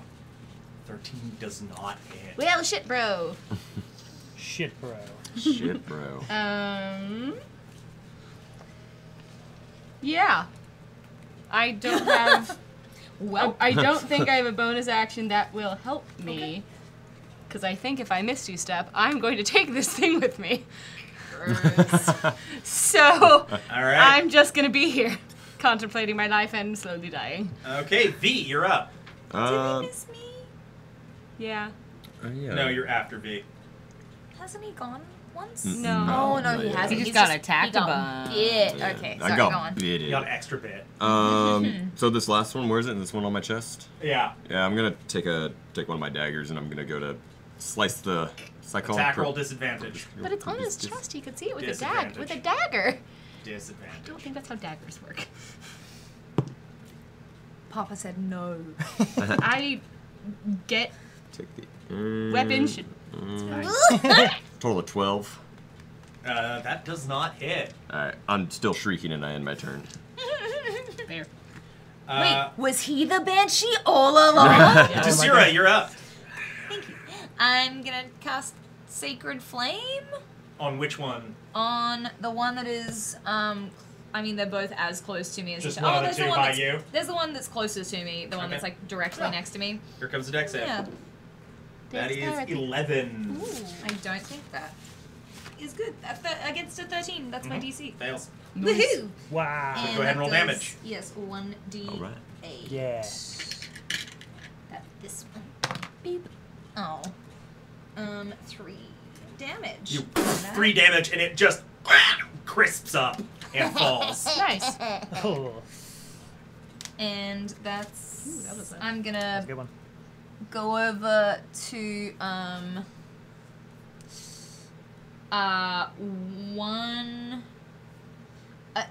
13 does not hit. Well, shit, bro. Shit, bro. Shit, bro. Yeah. I don't have. Well, I don't think I have a bonus action that will help me. Because I think if I miss two step, I'm going to take this thing with me. So All right. I'm just gonna be here, contemplating my life and slowly dying. Okay, V, you're up. miss me? Yeah. Yeah. No, you're after V. Hasn't he gone once? No. Oh no, he Yeah. hasn't. He just He's got attacked he got a bunch. bit. Yeah. Okay, I sorry, got go on. bitted. You got an extra bit. So this last one, where is it? This one on my chest? Yeah. Yeah, I'm gonna take one of my daggers and I'm gonna go to slice the cycle. Attack roll disadvantage. But it's on his chest. He could see it with a Disadvantage. with a dagger. I Disadvantage. don't think that's how daggers work. Papa said no. I get Take the weapon should. total of 12. That does not hit. Alright, I'm still shrieking and I end my turn. There. Wait, was he the banshee all along? Desira, you're up. Thank you. I'm gonna cast Sacred Flame On which one? on the one that is, I mean, they're both as close to me as Just each one other. of the There's two the one by that's, you? There's the one that's closest to me, the one Okay. that's like directly next to me. Here comes the deck save. Yeah. That is 11. I don't think that is good. Against a 13, that's my DC. Fails. Woohoo! Wow. go ahead and roll that damage. does- Yes, 1d8. Alright. Yeah. That this one. Beep. Oh. 3 damage. You on that. 3 damage, and it just crisps up and falls. Nice. Oh, And that's. Ooh, that was a- I'm that's a gonna good one. go over to one.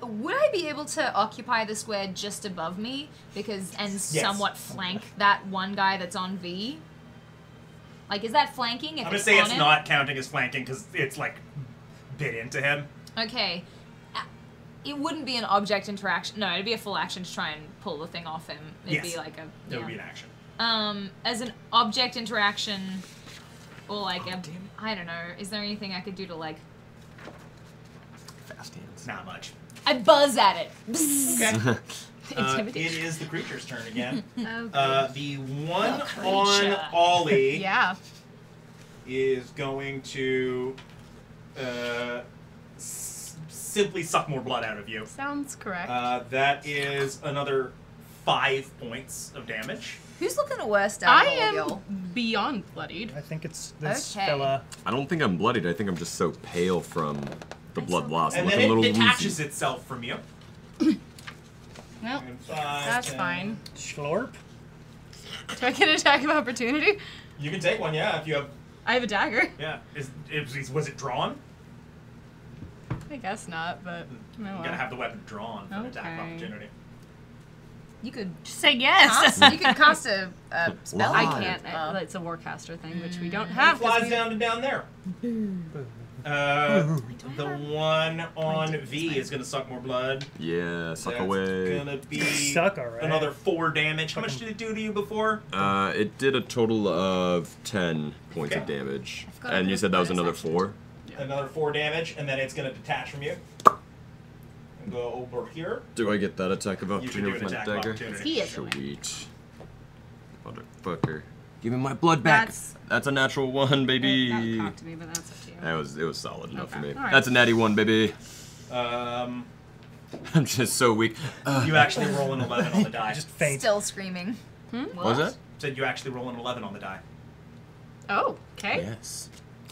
Would I be able to occupy the square just above me and somewhat flank that one guy that's on V? Like, is that flanking? If I'm gonna it's say on it's him? not counting as flanking because it's like bit into him. Okay. It wouldn't be an object interaction. No, it'd be a full action to try and pull the thing off him. It'd Yes. be like a. It would yeah. be an action. As an object interaction, or like I don't know. Is there anything I could do to like? Fast hands. Not much. I buzz at it. Okay. It Intimidation. is the creature's turn again. Oh, The one The on creature. Ollie yeah. is going to simply suck more blood out of you. Sounds correct. That is another 5 points of damage. Who's looking the worst out I of all of y'all? am beyond bloodied. I think it's this Okay. fella. I don't think I'm bloodied. I think I'm just so pale from the blood loss. And I look then a it little detaches woozy. itself from you. Well, And 5, that's 10. fine. Schlorp. Do I get an attack of opportunity? You can take one, yeah, if you have. I have a dagger. Yeah. Was it drawn? I guess not, but oh You well. gotta have the weapon drawn for an attack of Okay. opportunity. You could Say yes. cast, you could cast a spell. I Live. can't. Oh. It's a warcaster thing, which we don't It have. 'cause flies we- down to down there. The one on V is gonna suck more blood. Yeah, suck That's away. gonna be Suck, alright. another 4 damage. How much did it do to you before? It did a total of 10 points of Okay. damage. got a And you bit said that was bonus another action. 4? Another 4 damage, and then it's gonna detach from you. And go over here. Do I get that attack of You can opportunity do an with my attack of dagger? opportunity. He is. Sweet. Motherfucker. Give me my blood back. That's a natural 1, baby. That cocked me, but that's up to you. It was solid enough for Okay, me. alright. That's a natty 1, baby. Um, I'm just so weak. you actually roll an 11 on the die. Just faint. Still screaming. What was that? Said you actually roll an 11 on the die. Oh, okay. Yes.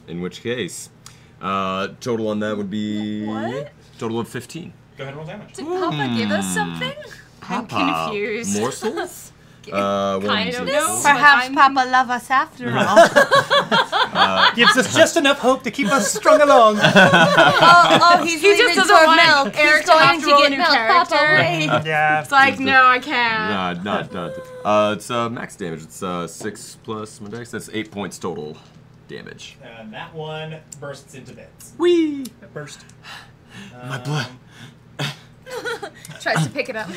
In which case, total on that would be What? total of 15. Go ahead and roll damage. Did Papa give us something? I'm Papa, confused. Morsels? I don't know. Perhaps I'm- Papa love us after all. Gives us just enough hope to keep us strung along. oh, he's He just leaving doesn't for want milk. Eric He's to have going to to roll a get new milk. Papa, character. wait. Yeah. It's like, no, I can't. Not. It's max damage. It's 6 plus my dex. That's 8 points total damage. And that one bursts into bits. Whee! Burst. My blood. Tries to pick it up.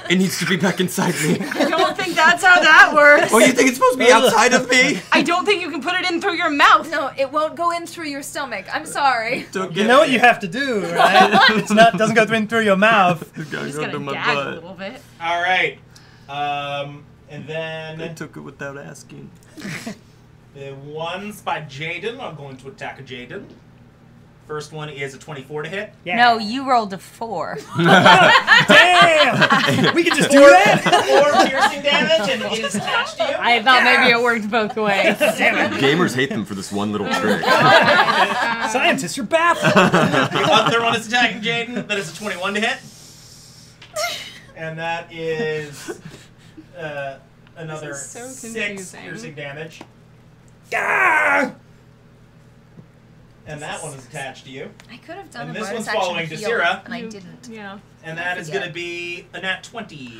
It needs to be back inside me. I don't think that's how that works. Oh, you think it's supposed to be outside of me? I don't think you can put it in through your mouth. No, it won't go in through your stomach. I'm sorry. Don't You get know what me. you have to do, right? It's not doesn't go through your mouth. It's gotta Just go gonna to my gag a blood. little bit. All right. And They then took it without asking. the ones by Jaden are going to attack Jaden. First one is a 24 to hit. Yeah. No, you rolled a 4. Damn! We could just do that. 4 piercing damage, and it is attached to you. I thought maybe it worked both ways. Damn it. Gamers hate them for this one little trick. Scientists, you're baffled. The other one is attacking Jaden. That is a 21 to hit. And that is another This is so 6 confusing. piercing damage. Ah! And that one is attached to you. I could have done And a this bonus one's following action heal, Desira. and I didn't. Yeah. And that is forget. going to be a nat 20.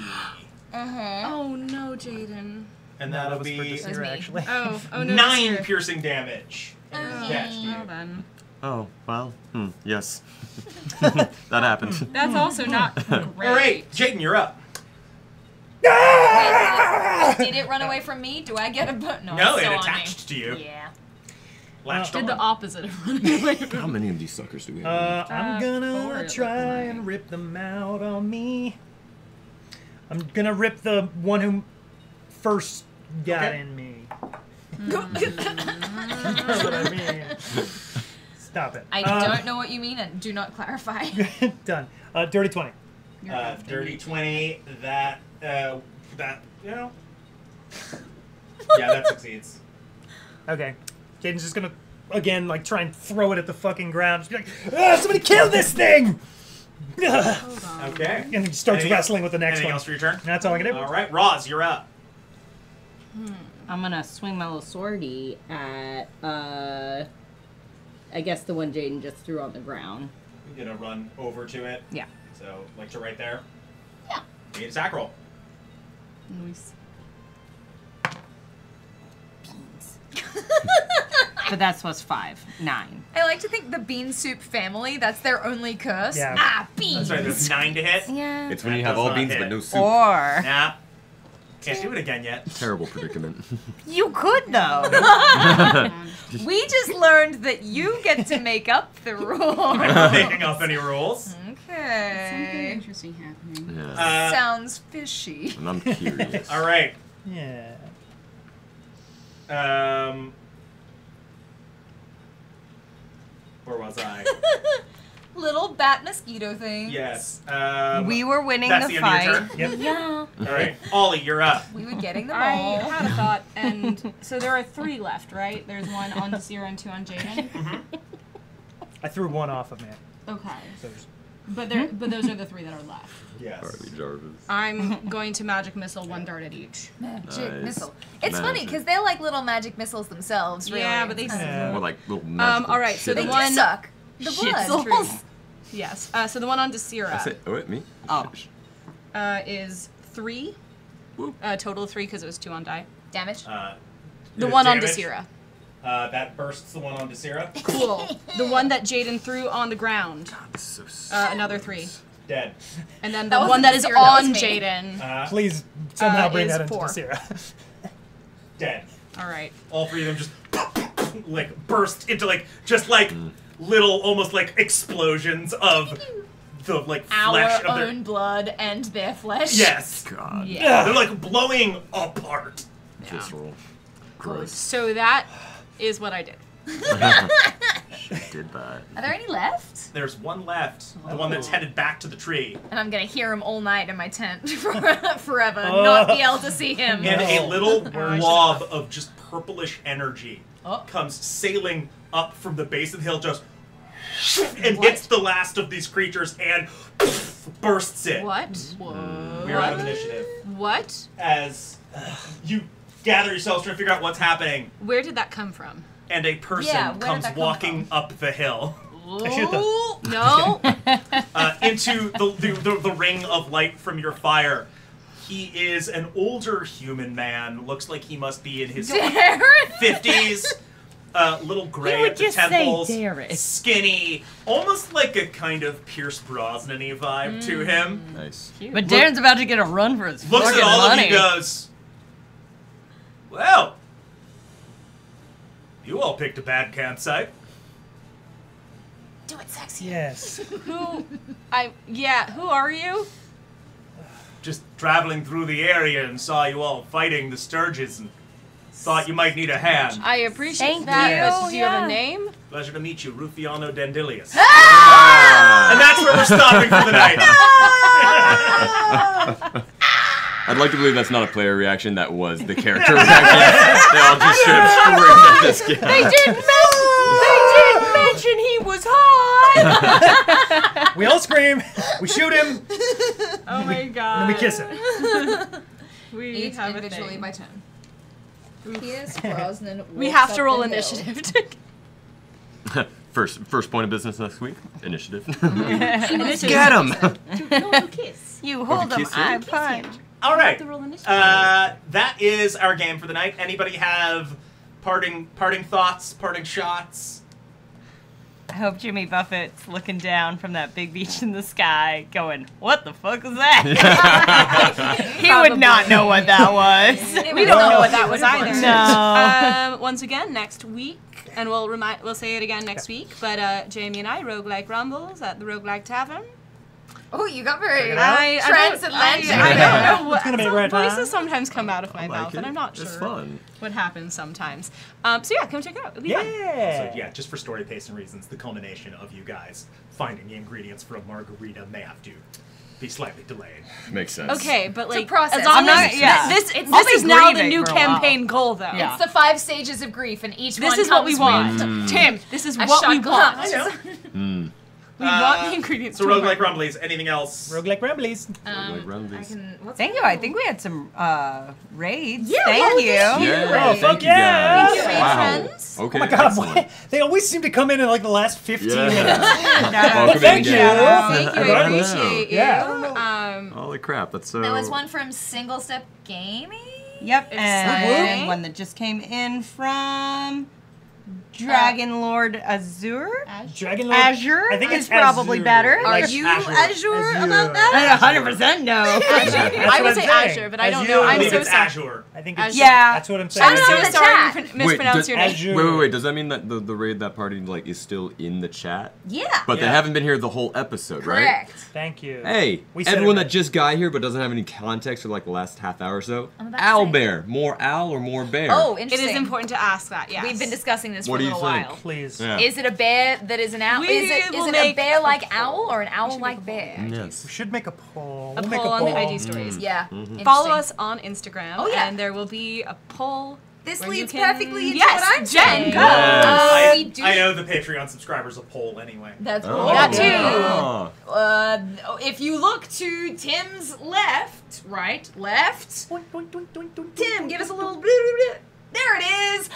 Oh no, Jaden. And No, that'll that was for be Desira, me. actually. Oh no. 9 Desira. piercing damage. And it's attached to you. Well then. Oh, well, yes. That happened. That's also not great. All right, Jaden, you're up. Did it run away from me? Do I get a no? No, it's it still attached to you. on me. Yeah. Latched Did on. the opposite of running away from How many of these suckers do we have? I'm 4 gonna it try looks like. and rip them out on me. I'm gonna rip the one who first got Okay. in me. That's what I mean. Stop it. I don't know what you mean, and do not clarify. Done. Dirty 20. Dirty 20, that, you know. Yeah, that succeeds. Okay. Jaden's just gonna, again, like, try and throw it at the fucking ground. Just be like, ah, somebody kill this thing! Okay. And he starts Anything- wrestling with the next Anything one. else for your turn? That's all I can do. All right, Roz, you're up. I'm gonna swing my little swordy at I guess the one Jaden just threw on the ground. You're gonna run over to it. Yeah. So, like to right there. Yeah. Need attack roll. Nice. But that's what's 5. 9. I like to think the bean soup family, that's their only curse. Yeah. Ah, beans. That's right, there's 9 to hit. Yeah. It's when That you have does all not beans hit. but no soup. Or Nah. Can't do it again yet. Terrible predicament. you could though. We just learned that you get to make up the rules. I'm not making up any rules. Something Okay. interesting happening. Yeah. Sounds fishy. And I'm curious. All right. Yeah. Where was I? Little bat mosquito thing. Yes. We were winning that's the the end of your fight. turn. Yep. Yeah. All right, Ollie, you're up. We were getting them I all. had a thought, and so there are 3 left, right? There's 1 on Desira and 2 on Jaden. I threw one off of me. Okay. So there's- But those are the 3 that are left. Yes. Harley Jarvis. I'm going to magic missile 1 dart at each. Magic Nice. missile. It's funny Magic. because they're like little magic missiles themselves, really. Yeah, but they It's kind of- Yeah. More like little magical all right, so shit. the They one- do suck. The Shit blood. souls. Yes. So the one on I Desira. said, oh, wait, me? Oh. is 3. Total 3 because it was 2 on die. Damage. The one on damage. Desira. That bursts the one on Desira. Cool. The one that Jaden threw on the ground. This is so Another 3. Dead. And then That the one wasn't that is Desira, that was on me. Jaden. Please somehow bring is that into 4. Desira. Dead. All right. All 3 of them just like burst into just little almost like explosions of the like flesh Our of their. own blood and their flesh. Yes. God. Yeah. They're like blowing apart. Visceral. Gross. So that is what I did. Did that. Are there any left? There's one left, the one that's headed back to the tree, And I'm gonna hear him all night in my tent forever, not be able to see him. and a little blob of just purplish energy comes sailing up from the base of the hill, just and hits the last of these creatures and bursts it. What? We're out of initiative. What? As you gather yourselves trying to figure out what's happening, Where did that come from? and a person Yeah, where did comes that come walking up the hill I shoot them. No. into the ring of light from your fire. He is an older human man. Looks like he must be in his 50s. Little gray You would at the just say temples, Darren. skinny, almost like a kind of Pierce Brosnan-y vibe to him. Nice. But Darren's about to get a run for his Looks fucking at all money. of you, goes, "Well, you all picked a bad campsite. Do it sexy. Yes. Who are you? Just traveling through the area and saw you all fighting the Sturges and thought you might need a hand. I appreciate Thank that, you, but do you have yeah. a name? Pleasure to meet you, Rufiano Dandillius." And that's where we're stopping for the night. I'd like to believe that's not a player reaction. That was the character reaction. They all just should have screamed at this guy. They didn't mention he was hot. We all scream. We shoot him. Oh my god. And then we kiss him. We Each have a individually thing. by turn. Pierce Brosnan. We walks have to up roll the hill. initiative. First point of business next week. Initiative. Initiative. Get him. Kiss. You hold him, kiss I him? punch. All right. To roll initiative. That is our game for the night. Anybody have parting thoughts, parting shots? I hope Jimmy Buffett's looking down from that big beach in the sky going, what the fuck was that? He would not know what that was. We don't know what that was either. No. Once again, next week, and we'll say it again next week, but Jamie and I, Roguelike Rumbles at the Roguelike Tavern. Oh, you got very I transatlantic. don't know what It's gonna be a some great time. voices sometimes come out of my I like mouth, it. and I'm not sure It's fun. what happens sometimes. So yeah, come check it out. It'll be fun. Yeah. So yeah, just for story pacing reasons, the culmination of you guys finding the ingredients for a margarita may have to be slightly delayed. Makes sense. Okay, but like process. as long I'm not- as yeah. this I'll is be now the grieving new for a while. campaign goal, though. Yeah. It's the 5 stages of grief, and each This one is what we comes want, with Tim. This is a what we shot want. glass. We want the ingredients. So from roguelike Mark. rumblies. Anything else? Roguelike Ramblies. Like round I these. can. What's Thank you. I think we had some raids. Yeah, Thank you. Yeah, Oh, thank fuck you yeah. guys. Thank you, Wow. patrons. Okay. Oh my god, excellent. why? They always seem to come in like the last 15 Yeah. minutes. Welcome Thank in, you. guys. Thank you. I Yeah. appreciate you. Yeah. Holy crap, that's so. There was one from Single Step Gaming. Yep, Exciting. and one that just came in from Dragon Lord Azure. Dragon Lord. Azure I think is it's probably Azure. better. Are Like you Azure. Azure about I that? 100% know. I would what say I'm saying. Azure, but I don't Azure. know. I I'm believe so it's sorry. Azure. I think it's Azure. Yeah. That's what I'm saying. I'm so in the sorry chat. to mispronounce does- your name. Azure. Wait. Does that mean that the raid that party like is still in the chat? Yeah. But they Yeah. haven't been here the whole episode, right? Correct. Thank you. Hey, We said everyone it that just got here but doesn't have any context for like the last half hour or so. I'm about to Owl say. bear, more owl or more bear? Oh, It interesting. is important to ask that. Yes. We've been discussing this What for a do you little think? while. Please. Yeah. Is it a bear that is an owl? We Is it will a make bear like a poll. owl or an owl should like make a bear? Yes. We should make a poll. A We'll make poll on the poll. IG stories. Yeah. Follow Interesting. us on Instagram. Oh, yeah. And there will be a poll. This where you leads can- perfectly into Yes, what I'm Jen, saying. go. Yes. We do. I know the Patreon subscribers a poll anyway. That's Oh. cool. That too. Oh. If you look to Tim's left, right, left. Doink, doink, doink, doink, doink, Tim, doink, give us a doink, little. doink. there it is.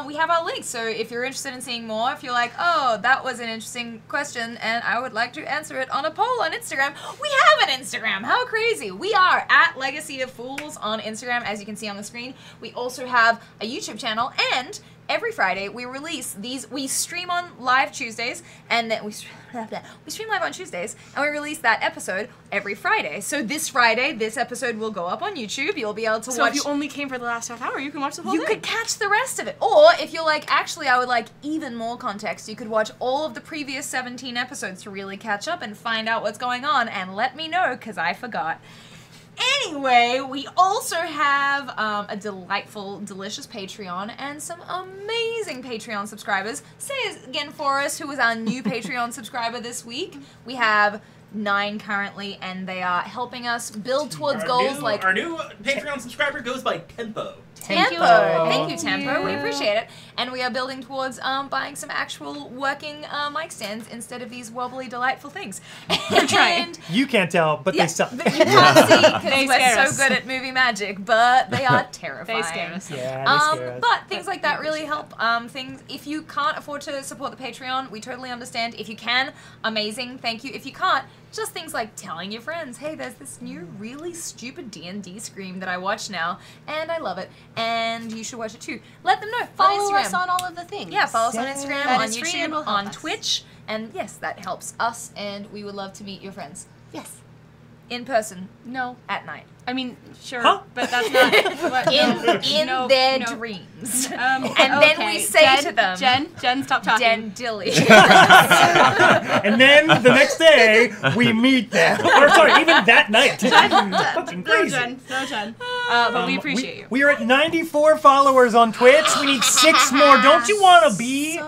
We have our links, so if you're interested in seeing more, if you're like, oh, that was an interesting question and I would like to answer it on a poll on Instagram, we have an Instagram. How crazy. We are at Legacy of Fools on Instagram, as you can see on the screen. We also have a YouTube channel, and every Friday we release these. We stream on live Tuesdays, and then we stream live on Tuesdays, and we release that episode every Friday. So this Friday, this episode will go up on YouTube. You'll be able to watch. So if you only came for the last half hour, you can watch the whole thing. You could catch the rest of it. Or if you're like, actually, I would like even more context, you could watch all of the previous 17 episodes to really catch up and find out what's going on, and let me know, because I forgot. Anyway, we also have a delightful, delicious Patreon and some amazing Patreon subscribers. Say it again for us, who is our new Patreon subscriber this week. We have 9 currently, and they are helping us build towards goals like... Our new Patreon subscriber goes by Tempo. Thank you, Tempo. We appreciate it. And we are building towards buying some actual working mic stands instead of these wobbly, delightful things. We're trying. You can't tell, but they suck. But you can't see because They we're scare so us. good at movie magic, but they are terrifying. They scare us. Yeah, they scare us. But things like that really help. Things, if you can't afford to support the Patreon, we totally understand. If you can, amazing, thank you. If you can't, just things like telling your friends, hey, there's this new really stupid D&D Scream that I watch now, and I love it, and you should watch it too. Let them know. Follow on Instagram. us on all of the things. Yeah, follow us on Instagram, That on is free and will YouTube, help on us. Twitch, and yes, that helps us, and we would love to meet your friends. Yes. In person, No. at night. I mean, sure, Huh? but that's not what, In no, their no. dreams. And then we say to them, Jen, stop talking. Dandillius. And then the next day, we meet them. Or sorry, even that night. Fucking No, crazy. Jen. No, Jen. But we appreciate you. We are at 94 followers on Twitch. We need 6 more. Don't you want to be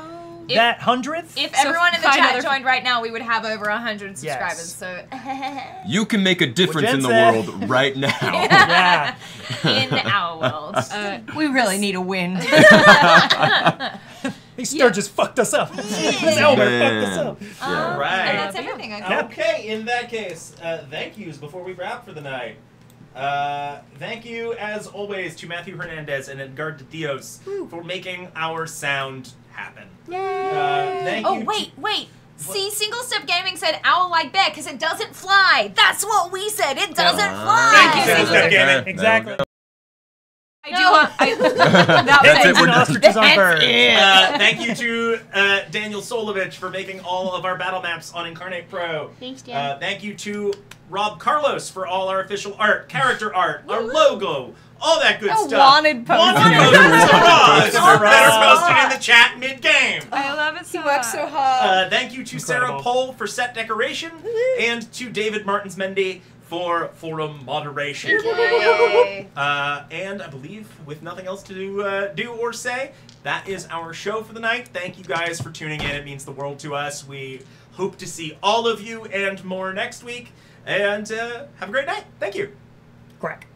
that 100th? If So everyone in the find chat other- joined right now, we would have over 100 subscribers. Yes. So You can make a difference Jen in the said. world right now. Yeah. in our world. We really need a win. These Sturgis fucked us up. This Elmer fucked us up. Yeah. Right. And that's everything. I Yeah. Okay, in that case, thank yous before we wrap for the night. Thank you, as always, to Matthew Hernandez and Edgard Dios for making our sound happen. Thank Oh, you. wait. See, Single Step Gaming said owl like bear because it doesn't fly. That's what we said. It doesn't fly. Thank you, Single Step Gaming. Exactly. I do. That That's was it, we're done. Ostriches on birds. Thank you to Daniel Szolovits for making all of our battle maps on Incarnate Pro. Thanks, Dan. Thank you to Rob Carlos for all our official art, character art, our logo, all that good stuff. wanted poster. Wanted posters that are posted in the chat mid-game. I love it so He works so much. hard. Thank you to Sarah Incredible. Pohl for set decoration, and to David Martins-Mende for forum moderation. Yay. And I believe, with nothing else to do or say, that is our show for the night. Thank you guys for tuning in. It means the world to us. We hope to see all of you and more next week. And have a great night. Thank you. Crack.